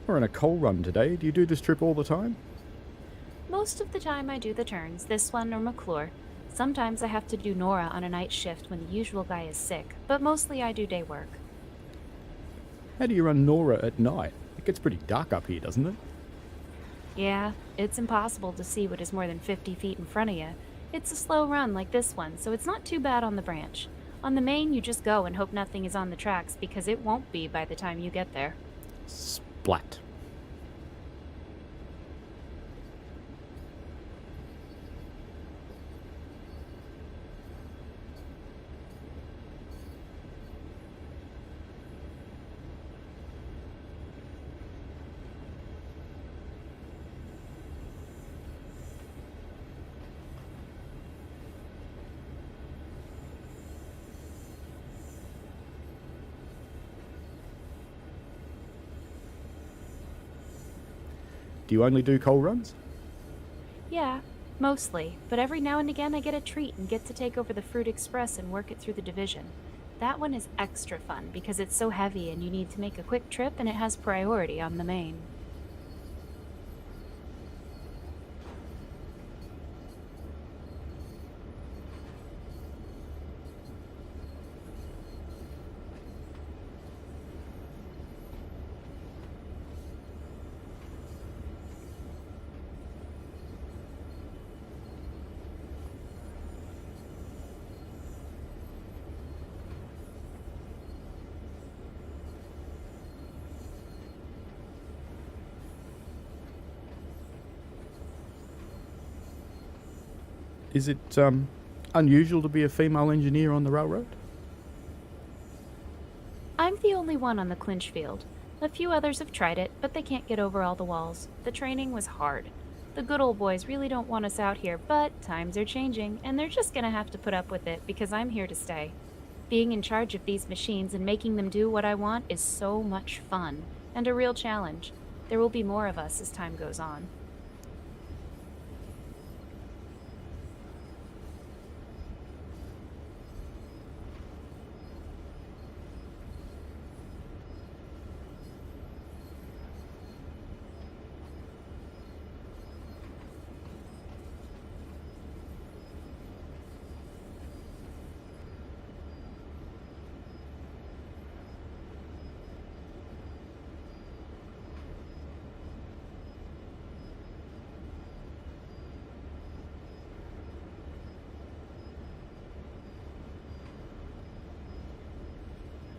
Speaker 6: We're on a coal run today. Do you do this trip all the time?
Speaker 5: Most of the time I do the turns, this one or McClure. Sometimes I have to do Nora on a night shift when the usual guy is sick, but mostly I do day work.
Speaker 6: How do you run Nora at night? It gets pretty dark up here, doesn't it?
Speaker 5: Yeah, it's impossible to see what is more than 50 feet in front of you. It's a slow run like this one, so it's not too bad on the branch. On the main, you just go and hope nothing is on the tracks, because it won't be by the time you get there.
Speaker 6: Splat. Do you only do coal runs?
Speaker 5: Yeah, mostly, but every now and again I get a treat and get to take over the Fruit Express and work it through the division. That one is extra fun because it's so heavy and you need to make a quick trip and it has priority on the main.
Speaker 6: Is it unusual to be a female engineer on the railroad?
Speaker 5: I'm the only one on the Clinchfield. A few others have tried it, but they can't get over all the walls. The training was hard. The good old boys really don't want us out here, but times are changing, and they're just gonna have to put up with it because I'm here to stay. Being in charge of these machines and making them do what I want is so much fun, and a real challenge. There will be more of us as time goes on.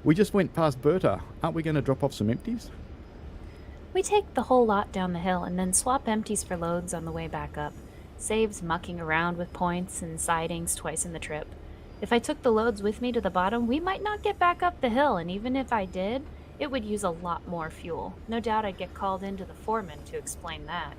Speaker 6: We just went past Berta. Aren't we going to drop off some empties?
Speaker 5: We take the whole lot down the hill and then swap empties for loads on the way back up. Saves mucking around with points and sidings twice in the trip. If I took the loads with me to the bottom, we might not get back up the hill, and even if I did, it would use a lot more fuel. No doubt I'd get called into the foreman to explain that.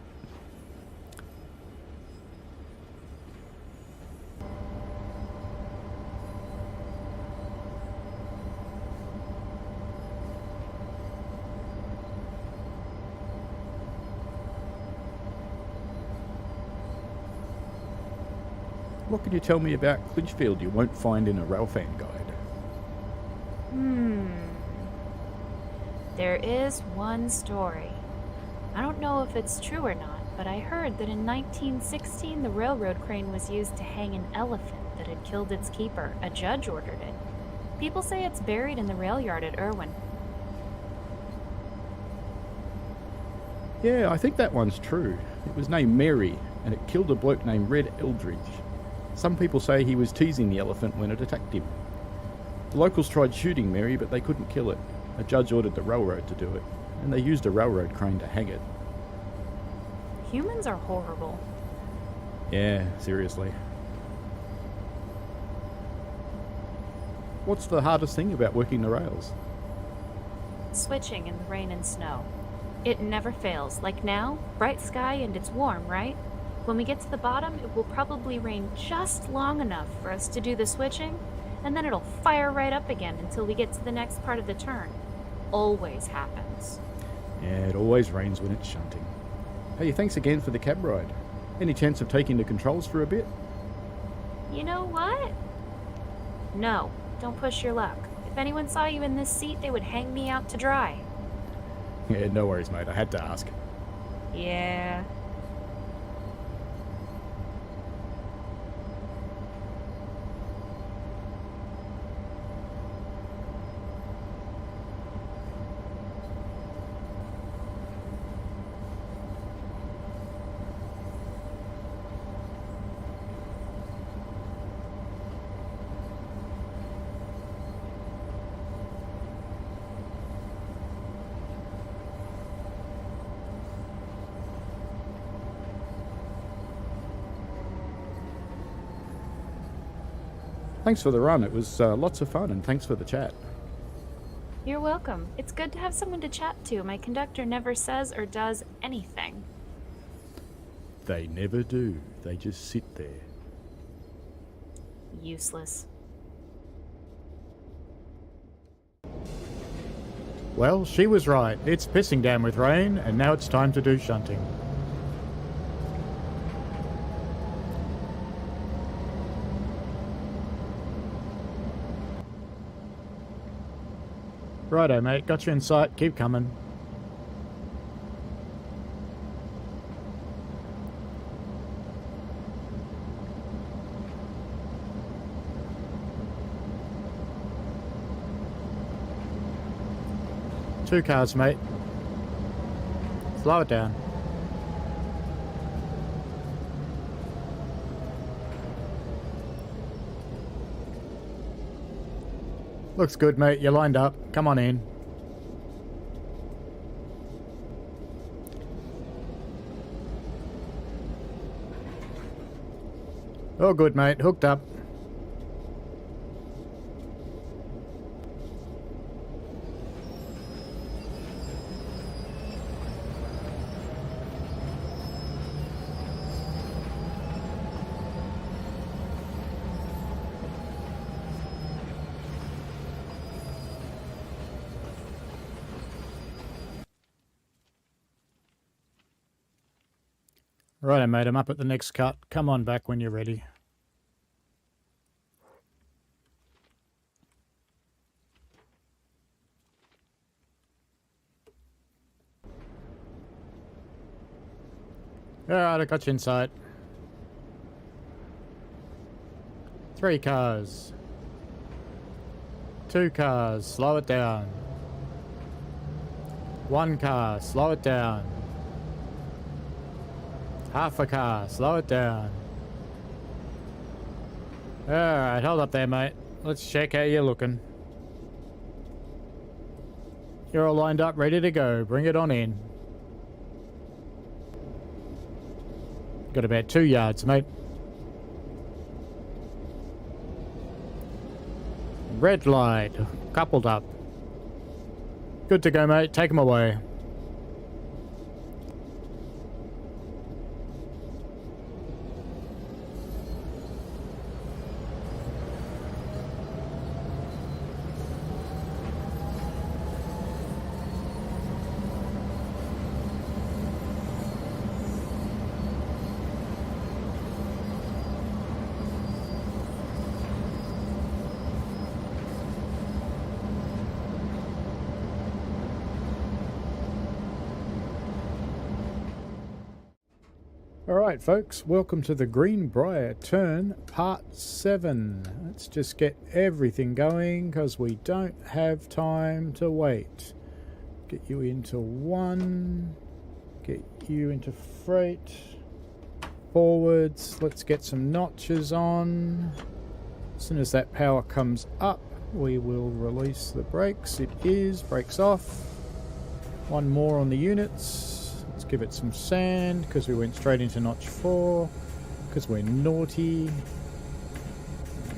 Speaker 6: What can you tell me about Clinchfield you won't find in a railfan guide?
Speaker 5: There is one story. I don't know if it's true or not, but I heard that in 1916 the railroad crane was used to hang an elephant that had killed its keeper. A judge ordered it. People say it's buried in the rail yard at Irwin.
Speaker 6: Yeah, I think that one's true. It was named Mary, and it killed a bloke named Red Eldridge. Some people say he was teasing the elephant when it attacked him. The locals tried shooting Mary, but they couldn't kill it. A judge ordered the railroad to do it, and they used a railroad crane to hang it.
Speaker 5: Humans are horrible.
Speaker 6: Yeah, seriously. What's the hardest thing about working the rails?
Speaker 5: Switching in the rain and snow. It never fails. Like now, bright sky and it's warm, right? When we get to the bottom, it will probably rain just long enough for us to do the switching, and then it'll fire right up again until we get to the next part of the turn. Always happens.
Speaker 6: Yeah, it always rains when it's shunting. Hey, thanks again for the cab ride. Any chance of taking the controls for a bit?
Speaker 5: You know what? No, don't push your luck. If anyone saw you in this seat, they would hang me out to dry.
Speaker 6: Yeah, no worries, mate. I had to ask.
Speaker 5: Yeah.
Speaker 6: Thanks for the run. It was lots of fun, and thanks for the chat.
Speaker 5: You're welcome. It's good to have someone to chat to. My conductor never says or does anything.
Speaker 6: They never do. They just sit there.
Speaker 5: Useless.
Speaker 6: Well, she was right. It's pissing down with rain, and now it's time to do shunting. Righto, mate. Got you in sight. Keep coming. Two cars, mate. Slow it down. Looks good, mate. You're lined up. Come on in. All good, mate. Hooked up. Righto, mate, I'm up at the next cut. Come on back when you're ready. Alright, I got you in sight. 3 cars. 2 cars, slow it down. 1 car, slow it down. Half a car, slow it down. Alright, hold up there, mate. Let's check how you're looking. You're all lined up, ready to go. Bring it on in. Got about 2 yards, mate. Red light, coupled up. Good to go, mate. Take them away. Alright folks, welcome to the Greenbrier turn part 7. Let's just get everything going because we don't have time to wait. Get you into 1, get you into freight, forwards, let's get some notches on. As soon as that power comes up, we will release the brakes. It is, brakes off. 1 more on the units. Let's give it some sand because we went straight into notch 4 because we're naughty.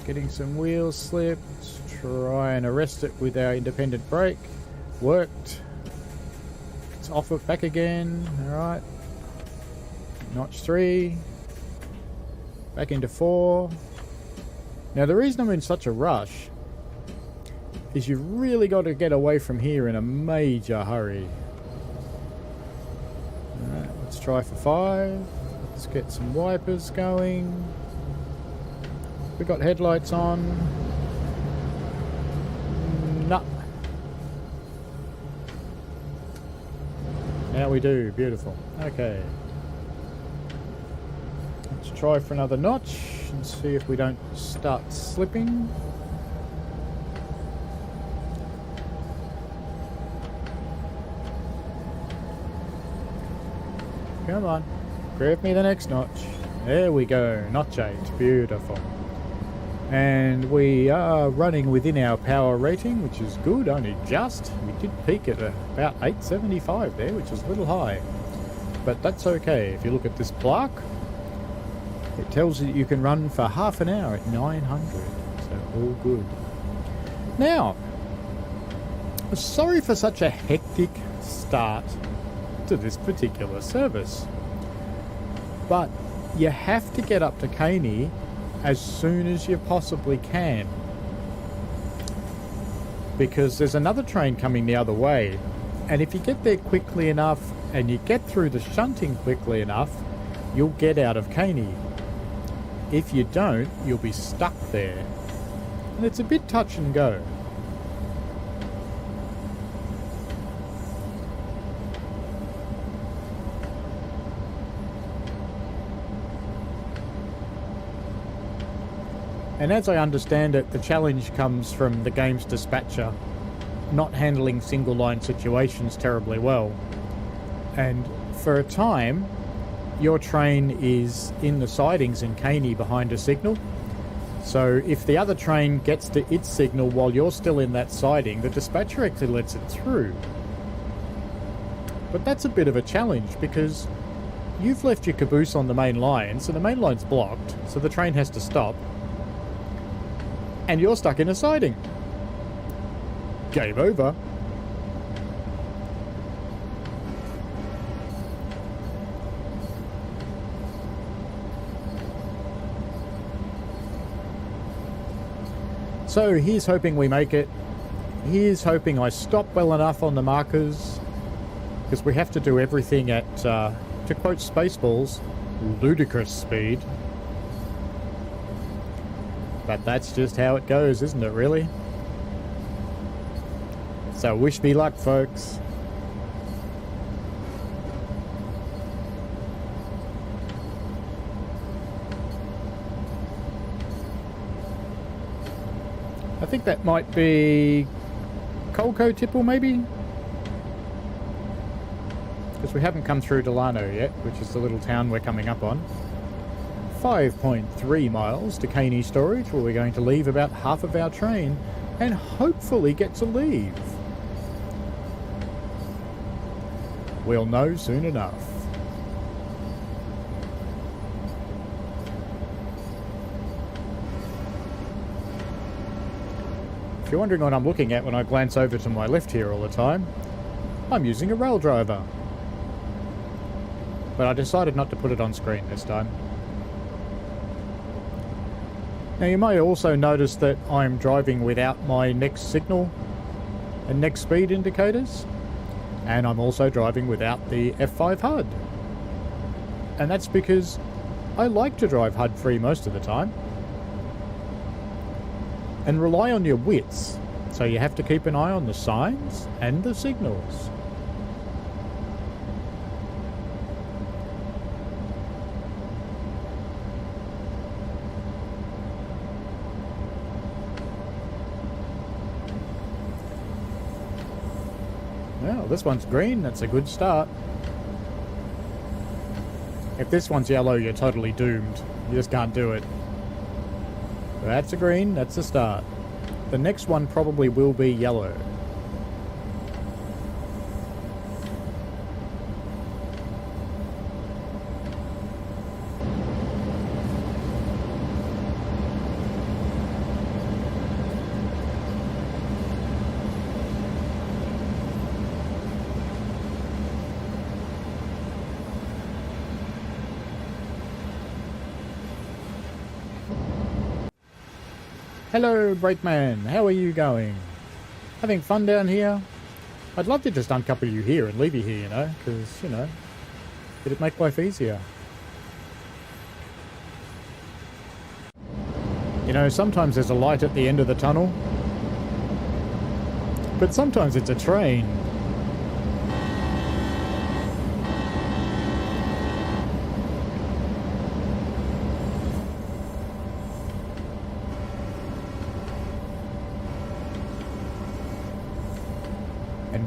Speaker 6: Getting some wheel slip. Let's try and arrest it with our independent brake. Worked. Let's off it back again. Alright. Notch 3. Back into 4. Now the reason I'm in such a rush is you've really got to get away from here in a major hurry. Alright, let's try for 5. Let's get some wipers going. We got headlights on. No. Now we do. Beautiful. Okay. Let's try for another notch and see if we don't start slipping. Come on, grab me the next notch. There we go, notch 8, beautiful. And we are running within our power rating, which is good, only just. We did peak at about 875 there, which is a little high. But that's okay. If you look at this plaque, it tells you you can run for half an hour at 900. So all good. Now, sorry for such a hectic start to this particular service, but you have to get up to Caney as soon as you possibly can, because there's another train coming the other way, and if you get there quickly enough and you get through the shunting quickly enough, you'll get out of Caney. If you don't, you'll be stuck there, and it's a bit touch and go. And as I understand it, the challenge comes from the game's dispatcher not handling single line situations terribly well. And for a time, your train is in the sidings in Caney behind a signal. So if the other train gets to its signal while you're still in that siding, the dispatcher actually lets it through. But that's a bit of a challenge because you've left your caboose on the main line, so the main line's blocked, so the train has to stop. And you're stuck in a siding. Game over. So here's hoping we make it. Here's hoping I stop well enough on the markers, because we have to do everything at, to quote Spaceballs, ludicrous speed. But that's just how it goes, isn't it, really? So wish me luck, folks. I think that might be Colco Tipple, maybe? Because we haven't come through Delano yet, which is the little town we're coming up on. 5.3 miles to Caney Storage, where we're going to leave about half of our train and hopefully get to leave. We'll know soon enough. If you're wondering what I'm looking at when I glance over to my left here all the time, I'm using a rail driver. But I decided not to put it on screen this time. Now you may also notice that I'm driving without my next signal and next speed indicators, and I'm also driving without the F5 HUD. And that's because I like to drive HUD free most of the time and rely on your wits, so you have to keep an eye on the signs and the signals. Well, this one's green. That's a good start. If this one's yellow, you're totally doomed. You just can't do it. That's a green. That's a start. The next one probably will be yellow. Hello, brakeman. How are you going? Having fun down here? I'd love to just uncouple you here and leave you here, you know, because, you know, it'd make life easier. You know, sometimes there's a light at the end of the tunnel, but sometimes it's a train.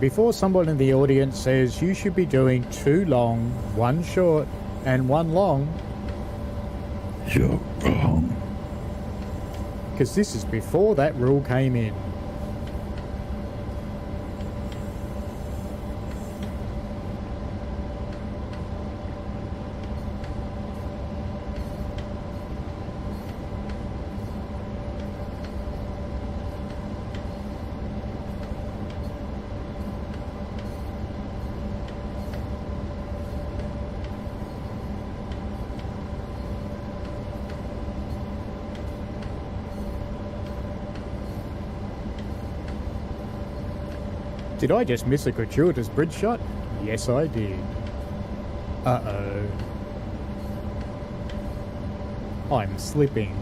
Speaker 6: Before someone in the audience says you should be doing 2 long, 1 short, and 1 long, you're wrong. Because this is before that rule came in. Did I just miss a gratuitous bridge shot? Yes, I did. Uh-oh. I'm slipping.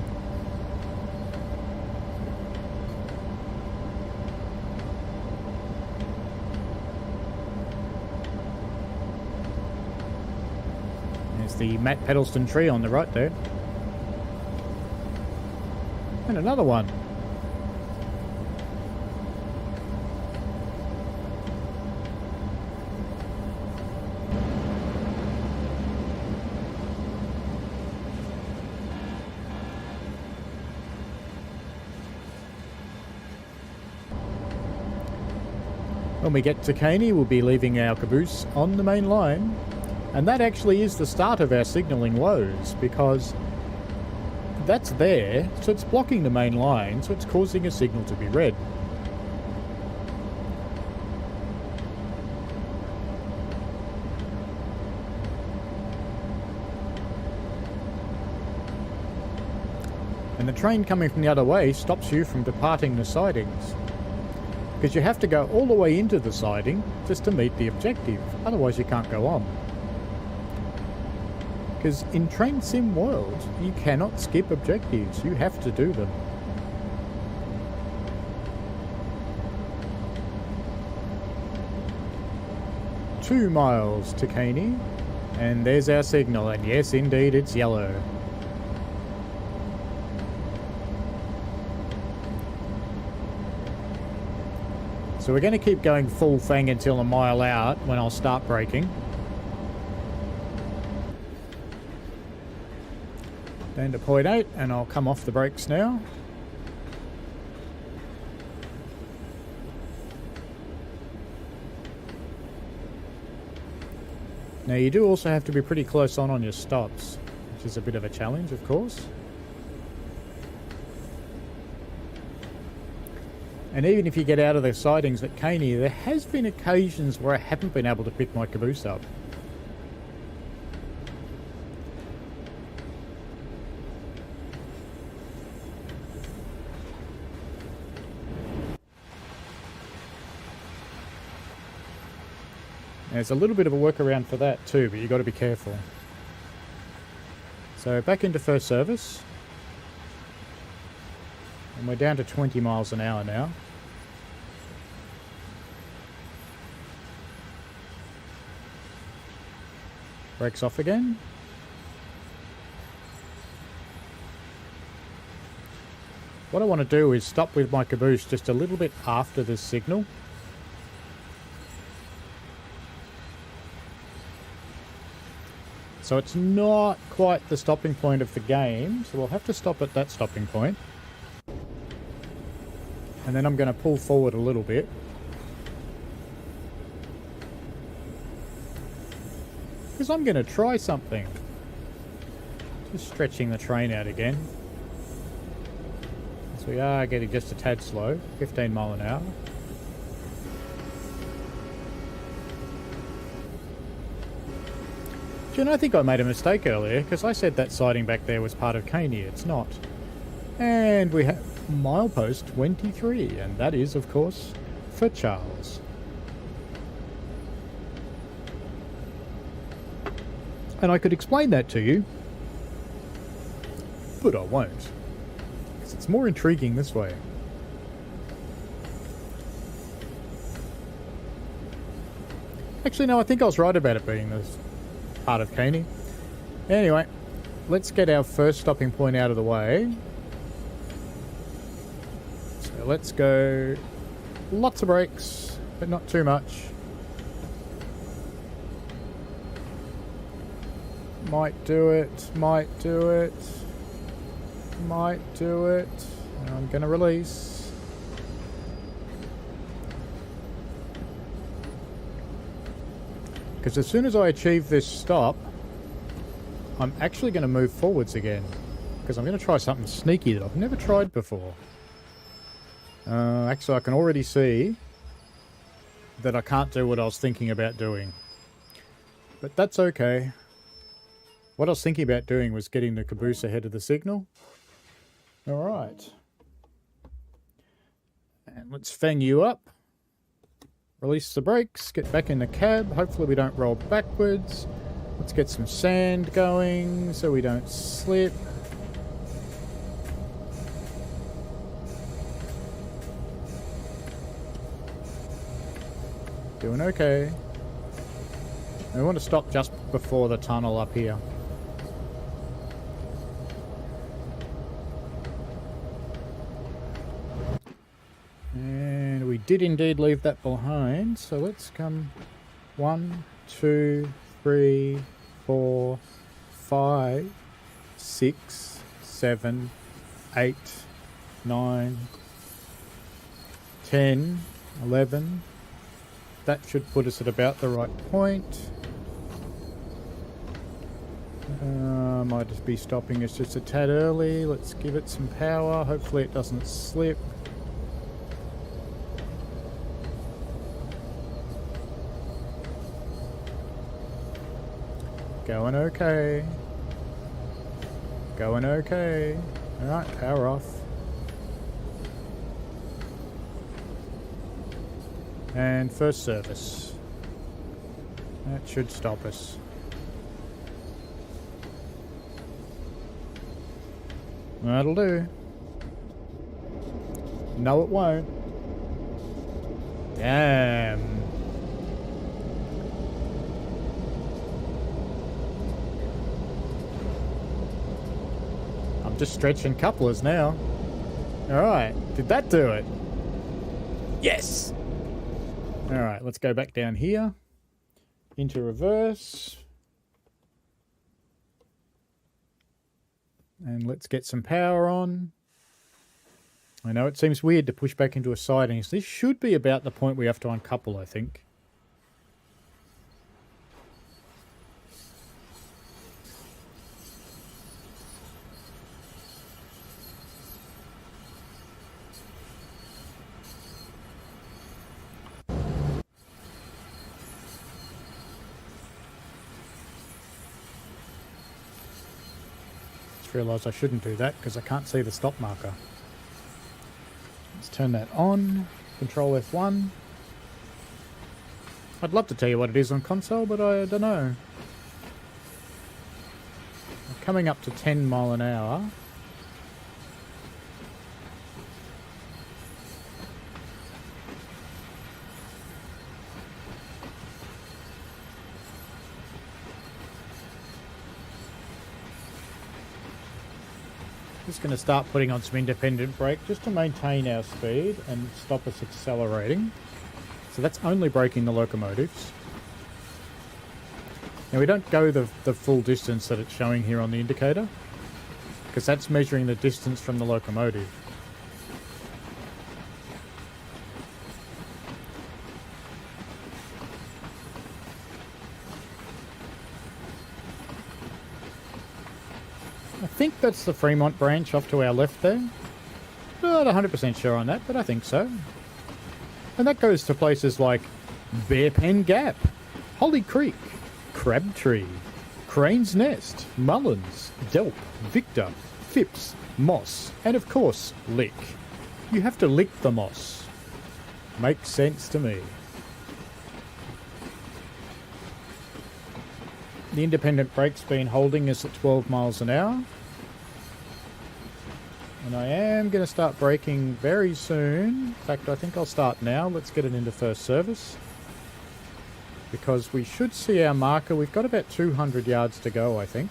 Speaker 6: There's the Matt Pedalston tree on the right there. And another one. When we get to Caney, we'll be leaving our caboose on the main line, and that actually is the start of our signalling lows, because that's there, so it's blocking the main line, so it's causing a signal to be red. And the train coming from the other way stops you from departing the sidings, because you have to go all the way into the siding just to meet the objective, otherwise you can't go on. Because in Train Sim World, you cannot skip objectives, you have to do them. Two miles to Caney, and there's our signal, and yes indeed it's yellow. So we're going to keep going full fang until a mile out when I'll start braking. Down to 0.8 and I'll come off the brakes now. Now you do also have to be pretty close on your stops, which is a bit of a challenge, of course. And even if you get out of the sidings at Caney, there has been occasions where I haven't been able to pick my caboose up. There's a little bit of a workaround for that too, but you've got to be careful. So back into first service. And we're down to 20 miles an hour now. Brakes off again. What I want to do is stop with my caboose just a little bit after this signal. So it's not quite the stopping point of the game, so we'll have to stop at that stopping point. And then I'm going to pull forward a little bit. Because I'm going to try something. Just stretching the train out again. So we are getting just a tad slow, 15 mile an hour. And I think I made a mistake earlier because I said that siding back there was part of Caney. It's not. And we have milepost 23, and that is, of course, for Charles. And I could explain that to you, but I won't, because it's more intriguing this way. Actually, no, I think I was right about it being this part of Caney. Anyway, let's get our first stopping point out of the way. So let's go lots of brakes, but not too much. Might do it, might do it, might do it. And I'm going to release. Because as soon as I achieve this stop, I'm actually going to move forwards again. Because I'm going to try something sneaky that I've never tried before. Actually, I can already see that I can't do what I was thinking about doing. But that's okay. What I was thinking about doing was getting the caboose ahead of the signal. Alright. And let's fang you up. Release the brakes, get back in the cab. Hopefully we don't roll backwards. Let's get some sand going so we don't slip. Doing okay. We want to stop just before the tunnel up here. And we did indeed leave that behind, so let's come 1, 2, 3, 4, 5, 6, 7, 8, 9, 10, 11. That should put us at about the right point. Might just be stopping us just a tad early. Let's give it some power. Hopefully it doesn't slip. Going okay. Going okay. Alright, power off. And first service. That should stop us. That'll do. No, it won't. Damn. I'm just stretching couplers now. Alright, did that do it? Yes! Alright, let's go back down here. Into reverse. And let's get some power on. I know it seems weird to push back into a siding. So this should be about the point we have to uncouple, I think. Realise I shouldn't do that because I can't see the stop marker. Let's turn that on. Control F1. I'd love to tell you what it is on console, but I don't know. I'm coming up to 10 mile an hour. Just going to start putting on some independent brake just to maintain our speed and stop us accelerating. So that's only braking the locomotives. Now we don't go the full distance that it's showing here on the indicator, because that's measuring the distance from the locomotive. I think that's the Fremont branch off to our left there. Not 100% sure on that, but I think so. And that goes to places like Bear Pen Gap, Holly Creek, Crabtree, Crane's Nest, Mullins, Delp, Victor, Phipps, Moss, and of course, Lick. You have to lick the moss. Makes sense to me. The independent brake's been holding us at 12 miles an hour. And I am going to start braking very soon. In fact, I think I'll start now. Let's get it into first service. Because we should see our marker. We've got about 200 yards to go, I think.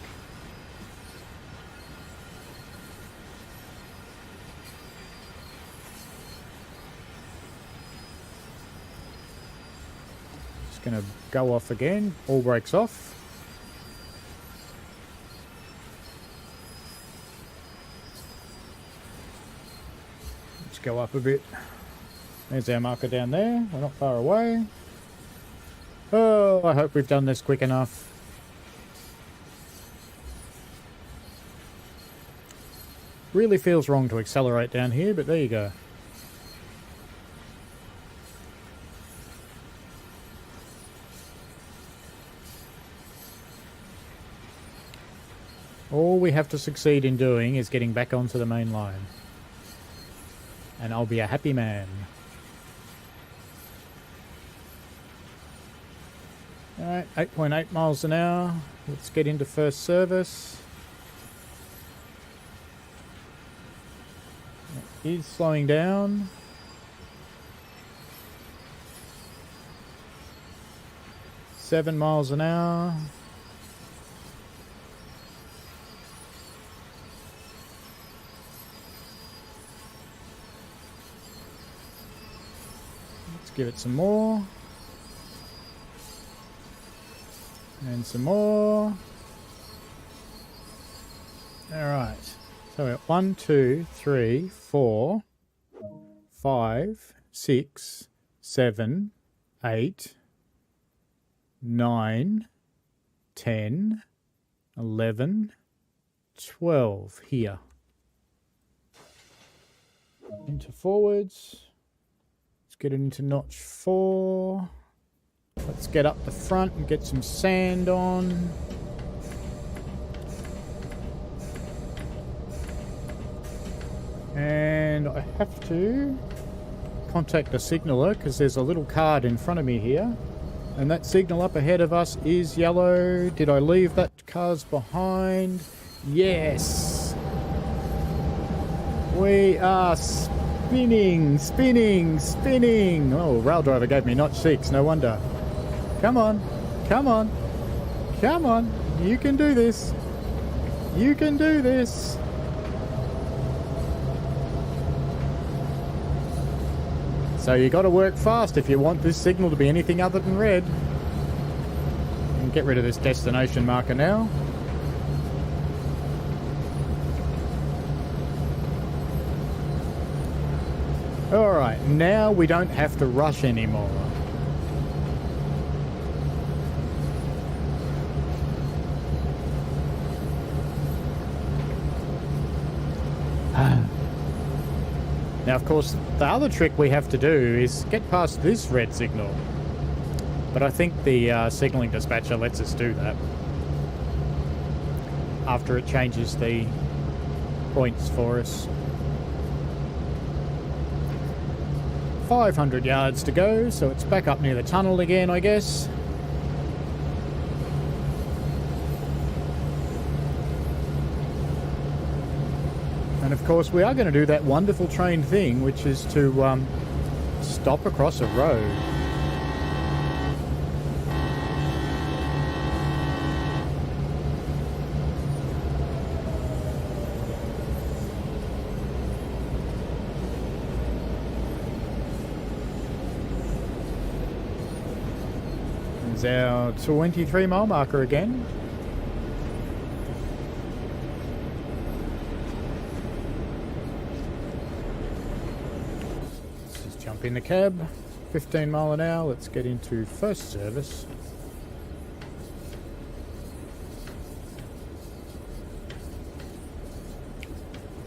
Speaker 6: Just going to go off again. All brakes off. Go up a bit. There's our marker down there. We're not far away. Oh, I hope we've done this quick enough. Really feels wrong to accelerate down here, but there you go. All we have to succeed in doing is getting back onto the main line. And I'll be a happy man. Alright, 8.8 miles an hour. Let's get into first service. It is slowing down. Seven miles an hour. Give it some more. And some more. Alright. So we're at 1, 2, 3, 4, 5, 6, 7, 8, 9, 10, 11, 12 here. Into forwards. Get it into notch 4. Let's get up the front and get some sand on. And I have to contact the signaller because there's a little card in front of me here. And that signal up ahead of us is yellow. Did I leave that cars behind? Yes! We are spinning, spinning, spinning. Oh, rail driver gave me notch 6, no wonder. Come on, come on, come on. You can do this. You can do this. So you got to work fast if you want this signal to be anything other than red. And get rid of this destination marker now. Alright, now we don't have to rush anymore. Now, of course, the other trick we have to do is get past this red signal. But I think the signalling dispatcher lets us do that after it changes the points for us. 500 yards to go, so it's back up near the tunnel again, I guess. And of course we are going to do that wonderful train thing, which is to stop across a road. There's our 23 mile marker again. Let's just jump in the cab. 15 mile an hour. Let's get into first service.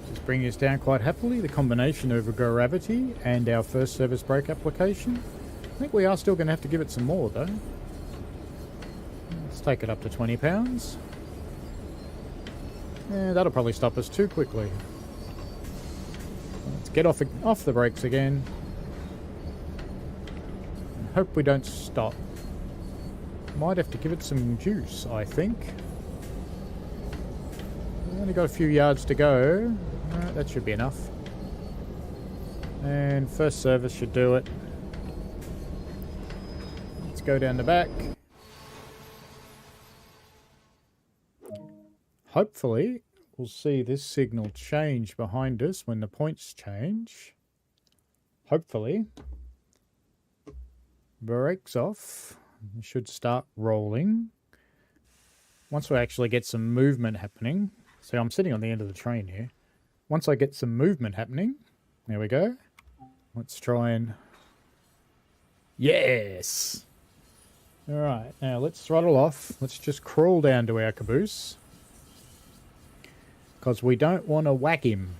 Speaker 6: Just bringing us down quite happily. The combination of gravity and our first service brake application. I think we are still going to have to give it some more though. Let's take it up to 20 pounds. Yeah, that'll probably stop us too quickly. Let's get off the brakes again. And hope we don't stop. Might have to give it some juice, I think. We've only got a few yards to go. Alright, that should be enough. And first service should do it. Let's go down the back. Hopefully, we'll see this signal change behind us when the points change. Hopefully. Brakes off. We should start rolling. Once we actually get some movement happening. So I'm sitting on the end of the train here. Once I get some movement happening. There we go. Let's try and... Yes! Alright, now let's throttle off. Let's just crawl down to our caboose. Because we don't want to whack him.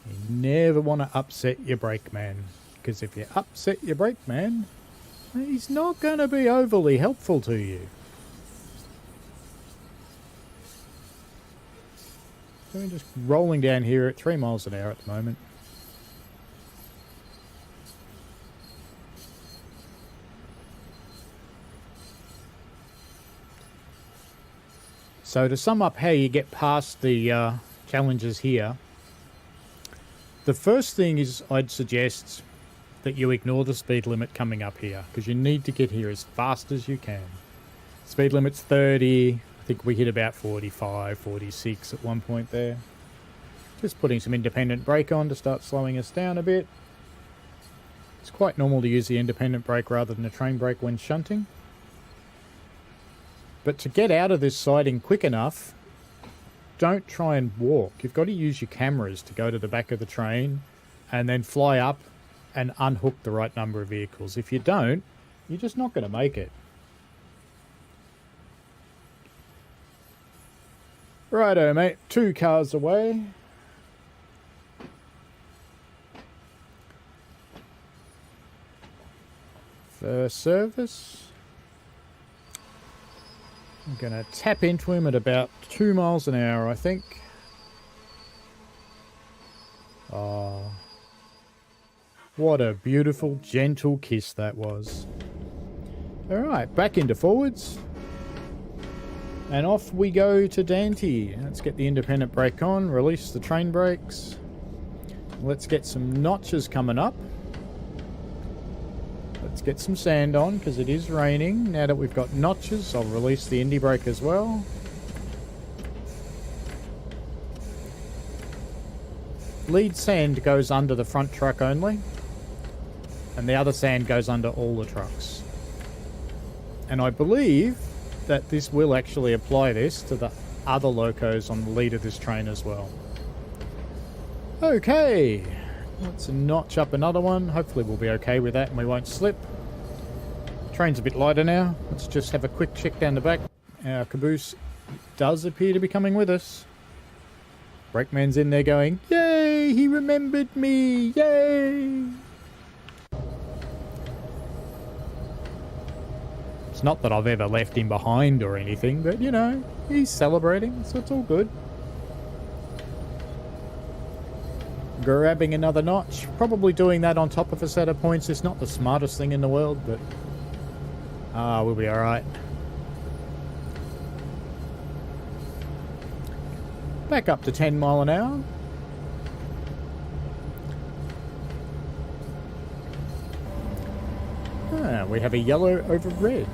Speaker 6: You never want to upset your brakeman. Because if you upset your brakeman, he's not going to be overly helpful to you. So we're just rolling down here at 3 miles an hour at the moment. So to sum up how you get past the challenges here, the first thing is I'd suggest that you ignore the speed limit coming up here, because you need to get here as fast as you can. Speed limit's 30, I think we hit about 45, 46 at one point there. Just putting some independent brake on to start slowing us down a bit. It's quite normal to use the independent brake rather than the train brake when shunting. But to get out of this siding quick enough, don't try and walk. You've got to use your cameras to go to the back of the train and then fly up and unhook the right number of vehicles. If you don't, you're just not going to make it. Righto, mate. 2 cars away. First service. I'm going to tap into him at about 2 miles an hour, I think. Oh, what a beautiful, gentle kiss that was. Alright, back into forwards. And off we go to Dante. Let's get the independent brake on, release the train brakes. Let's get some notches coming up. Let's get some sand on because it is raining. Now that we've got notches, I'll release the indie brake as well. Lead sand goes under the front truck only, and the other sand goes under all the trucks. And I believe that this will actually apply this to the other locos on the lead of this train as well. Okay. Let's notch up another one. Hopefully we'll be okay with that and we won't slip. Train's a bit lighter now. Let's just have a quick check down the back. Our caboose does appear to be coming with us. Brakeman's in there going, yay, he remembered me, yay! It's not that I've ever left him behind or anything, but you know, he's celebrating, so it's all good. Grabbing another notch. Probably doing that on top of a set of points is not the smartest thing in the world, but we'll be alright. Back up to 10 mile an hour. We have a yellow over red.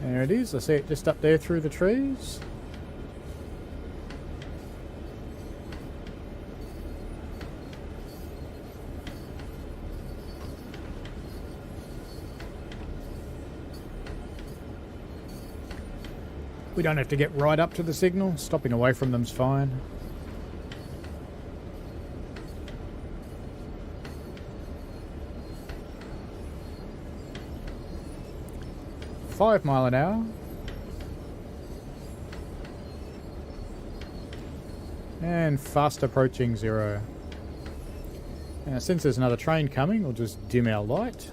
Speaker 6: There it is. I see it just up there through the trees. We don't have to get right up to the signal. Stopping away from them's fine. $5 miles an hour. And fast approaching 0. Now, since there's another train coming, we'll just dim our light.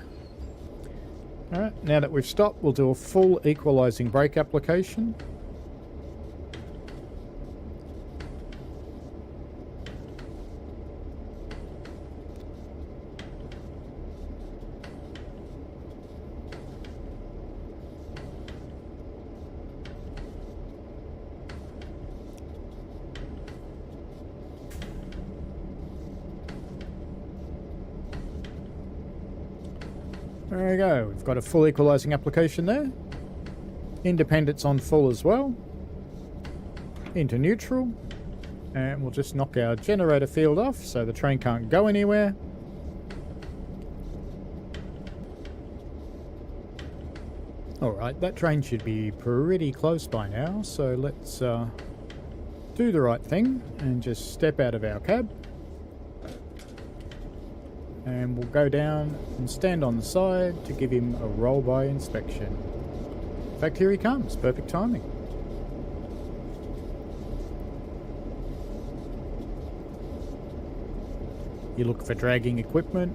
Speaker 6: Alright, now that we've stopped, we'll do a full equalising brake application. There we go, we've got a full equalising application there. Independence on full as well. Into neutral. And we'll just knock our generator field off so the train can't go anywhere. Alright, that train should be pretty close by now, so let's do the right thing and just step out of our cab. And we'll go down and stand on the side to give him a roll-by inspection. In fact, here he comes. Perfect timing. You look for dragging equipment,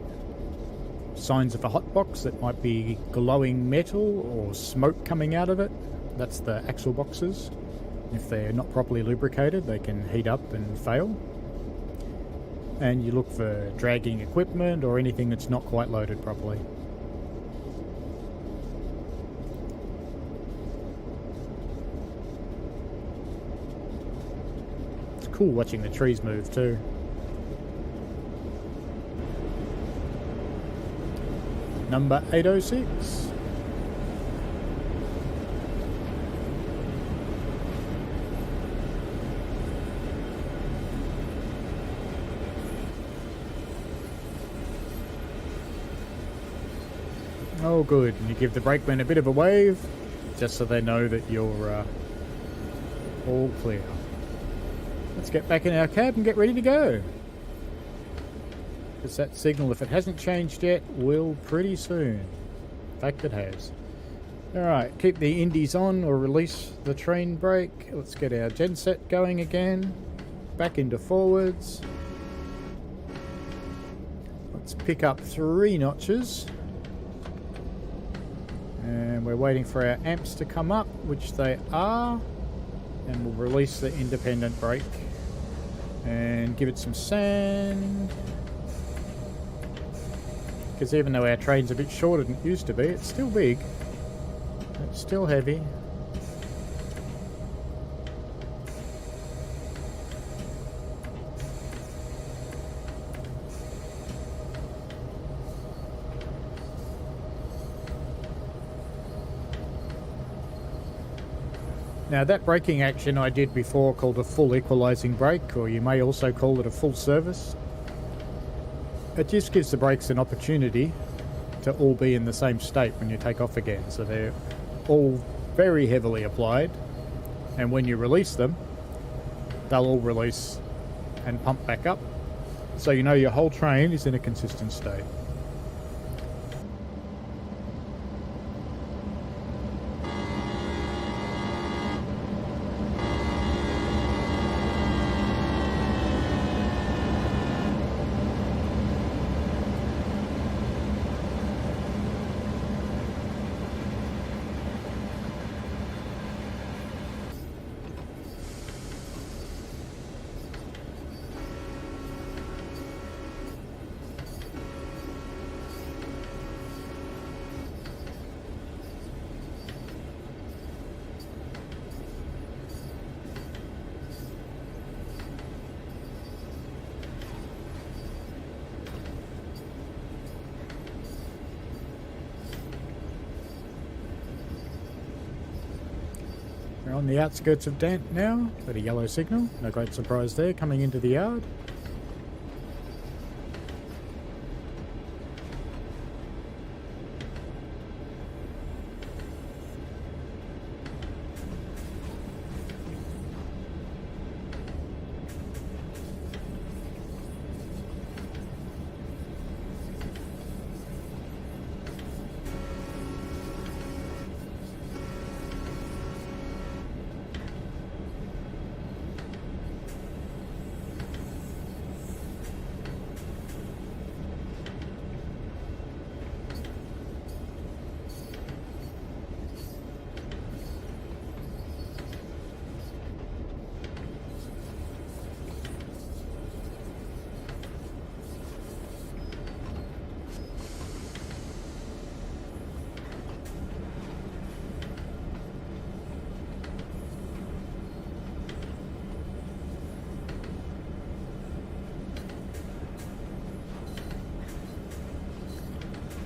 Speaker 6: signs of a hotbox that might be glowing metal or smoke coming out of it. That's the axle boxes. If they're not properly lubricated, they can heat up and fail. And you look for dragging equipment or anything that's not quite loaded properly. It's cool watching the trees move too. Number 806. Oh good, and you give the brakeman a bit of a wave, just so they know that you're all clear. Let's get back in our cab and get ready to go. Because that signal, if it hasn't changed yet, will pretty soon. In fact, it has. Alright, keep the indies on or release the train brake. Let's get our genset going again. Back into forwards. Let's pick up 3 notches. And we're waiting for our amps to come up, which they are. And we'll release the independent brake. And give it some sand. Because even though our train's a bit shorter than it used to be, it's still big. It's still heavy. Now that braking action I did before called a full equalising brake, or you may also call it a full service. It just gives the brakes an opportunity to all be in the same state when you take off again. So they're all very heavily applied, and when you release them, they'll all release and pump back up. So you know your whole train is in a consistent state. on the outskirts of Dant now. Got a yellow signal, no great surprise there, coming into the yard.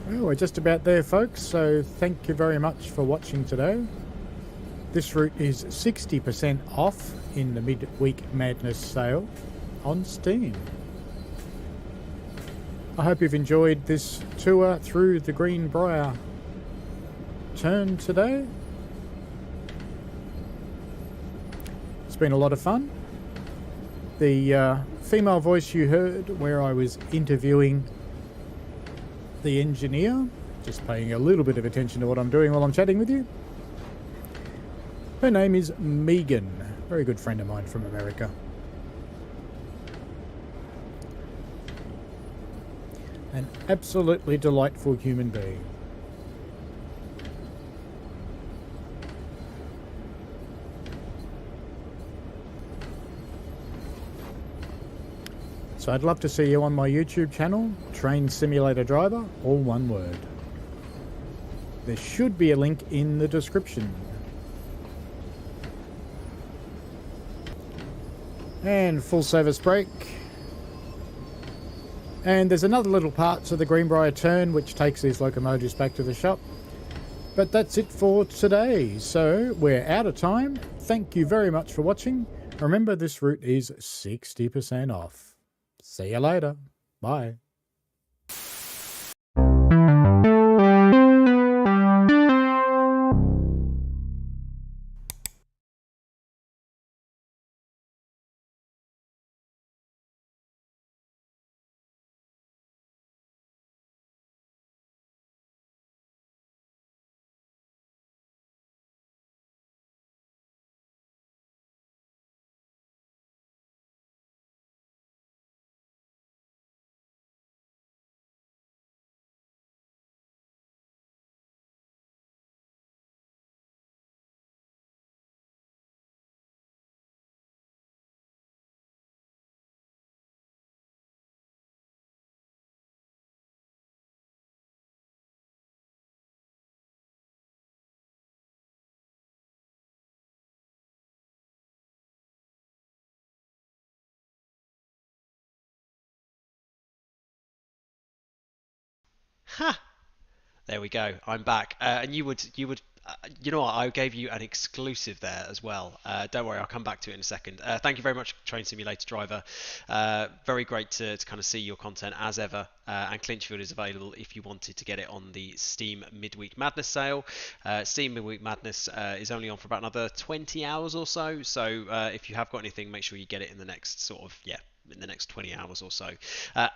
Speaker 6: Well, we're just about there, folks, so thank you very much for watching today. This route is 60% off in the Midweek Madness sale on Steam. I hope you've enjoyed this tour through the Greenbrier turn today. It's been a lot of fun. The female voice you heard where I was interviewing the engineer, just paying a little bit of attention to what I'm doing while I'm chatting with you. Her name is Megan, very good friend of mine from America. An absolutely delightful human being. So I'd love to see you on my YouTube channel, TrainSimulatorDriver, all one word. There should be a link in the description. And full service brake. And there's another little part to the Greenbrier turn which takes these locomotives back to the shop. But that's it for today. So we're out of time. Thank you very much for watching. Remember, this route is 60% off. See you later. Bye.
Speaker 1: Ha! There we go. I'm back. And you know what? I gave you an exclusive there as well. Don't worry, I'll come back to it in a second. Thank you very much, TrainSimulatorDriver. Very great to kind of see your content as ever. And Clinchfield is available if you wanted to get it on the Steam Midweek Madness sale. Steam Midweek Madness is only on for about another 20 hours or so. So if you have got anything, make sure you get it in the next sort of, in the next 20 hours or so.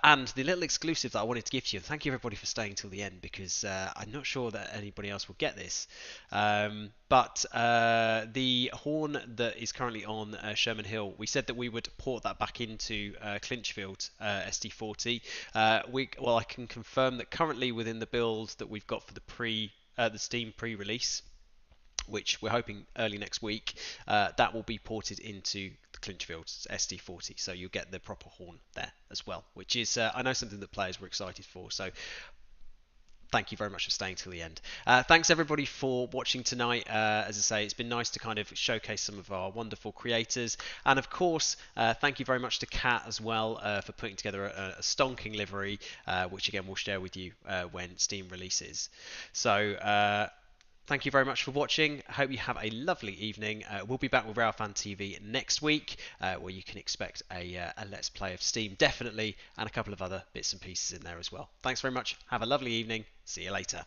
Speaker 1: And the little exclusive that I wanted to give to you, thank you everybody for staying till the end, because I'm not seur that anybody else will get this, but the horn that is currently on Sherman Hill, we said that we would port that back into Clinchfield SD40. Well, I can confirm that currently within the build that we've got for the Steam pre-release, which we're hoping early next week, that will be ported into the Clinchfield SD40, so you'll get the proper horn there as well, which is I know something that players were excited for. So thank you very much for staying till the end. Thanks everybody for watching tonight. As I say, it's been nice to kind of showcase some of our wonderful creators, and of course thank you very much to Kat as well for putting together a stonking livery, which again we'll share with you when Steam releases. So Thank you very much for watching. I hope you have a lovely evening. We'll be back with Railfan TV next week, where you can expect a Let's Play of Steam, definitely, and a couple of other bits and pieces in there as well. Thanks very much. Have a lovely evening. See you later.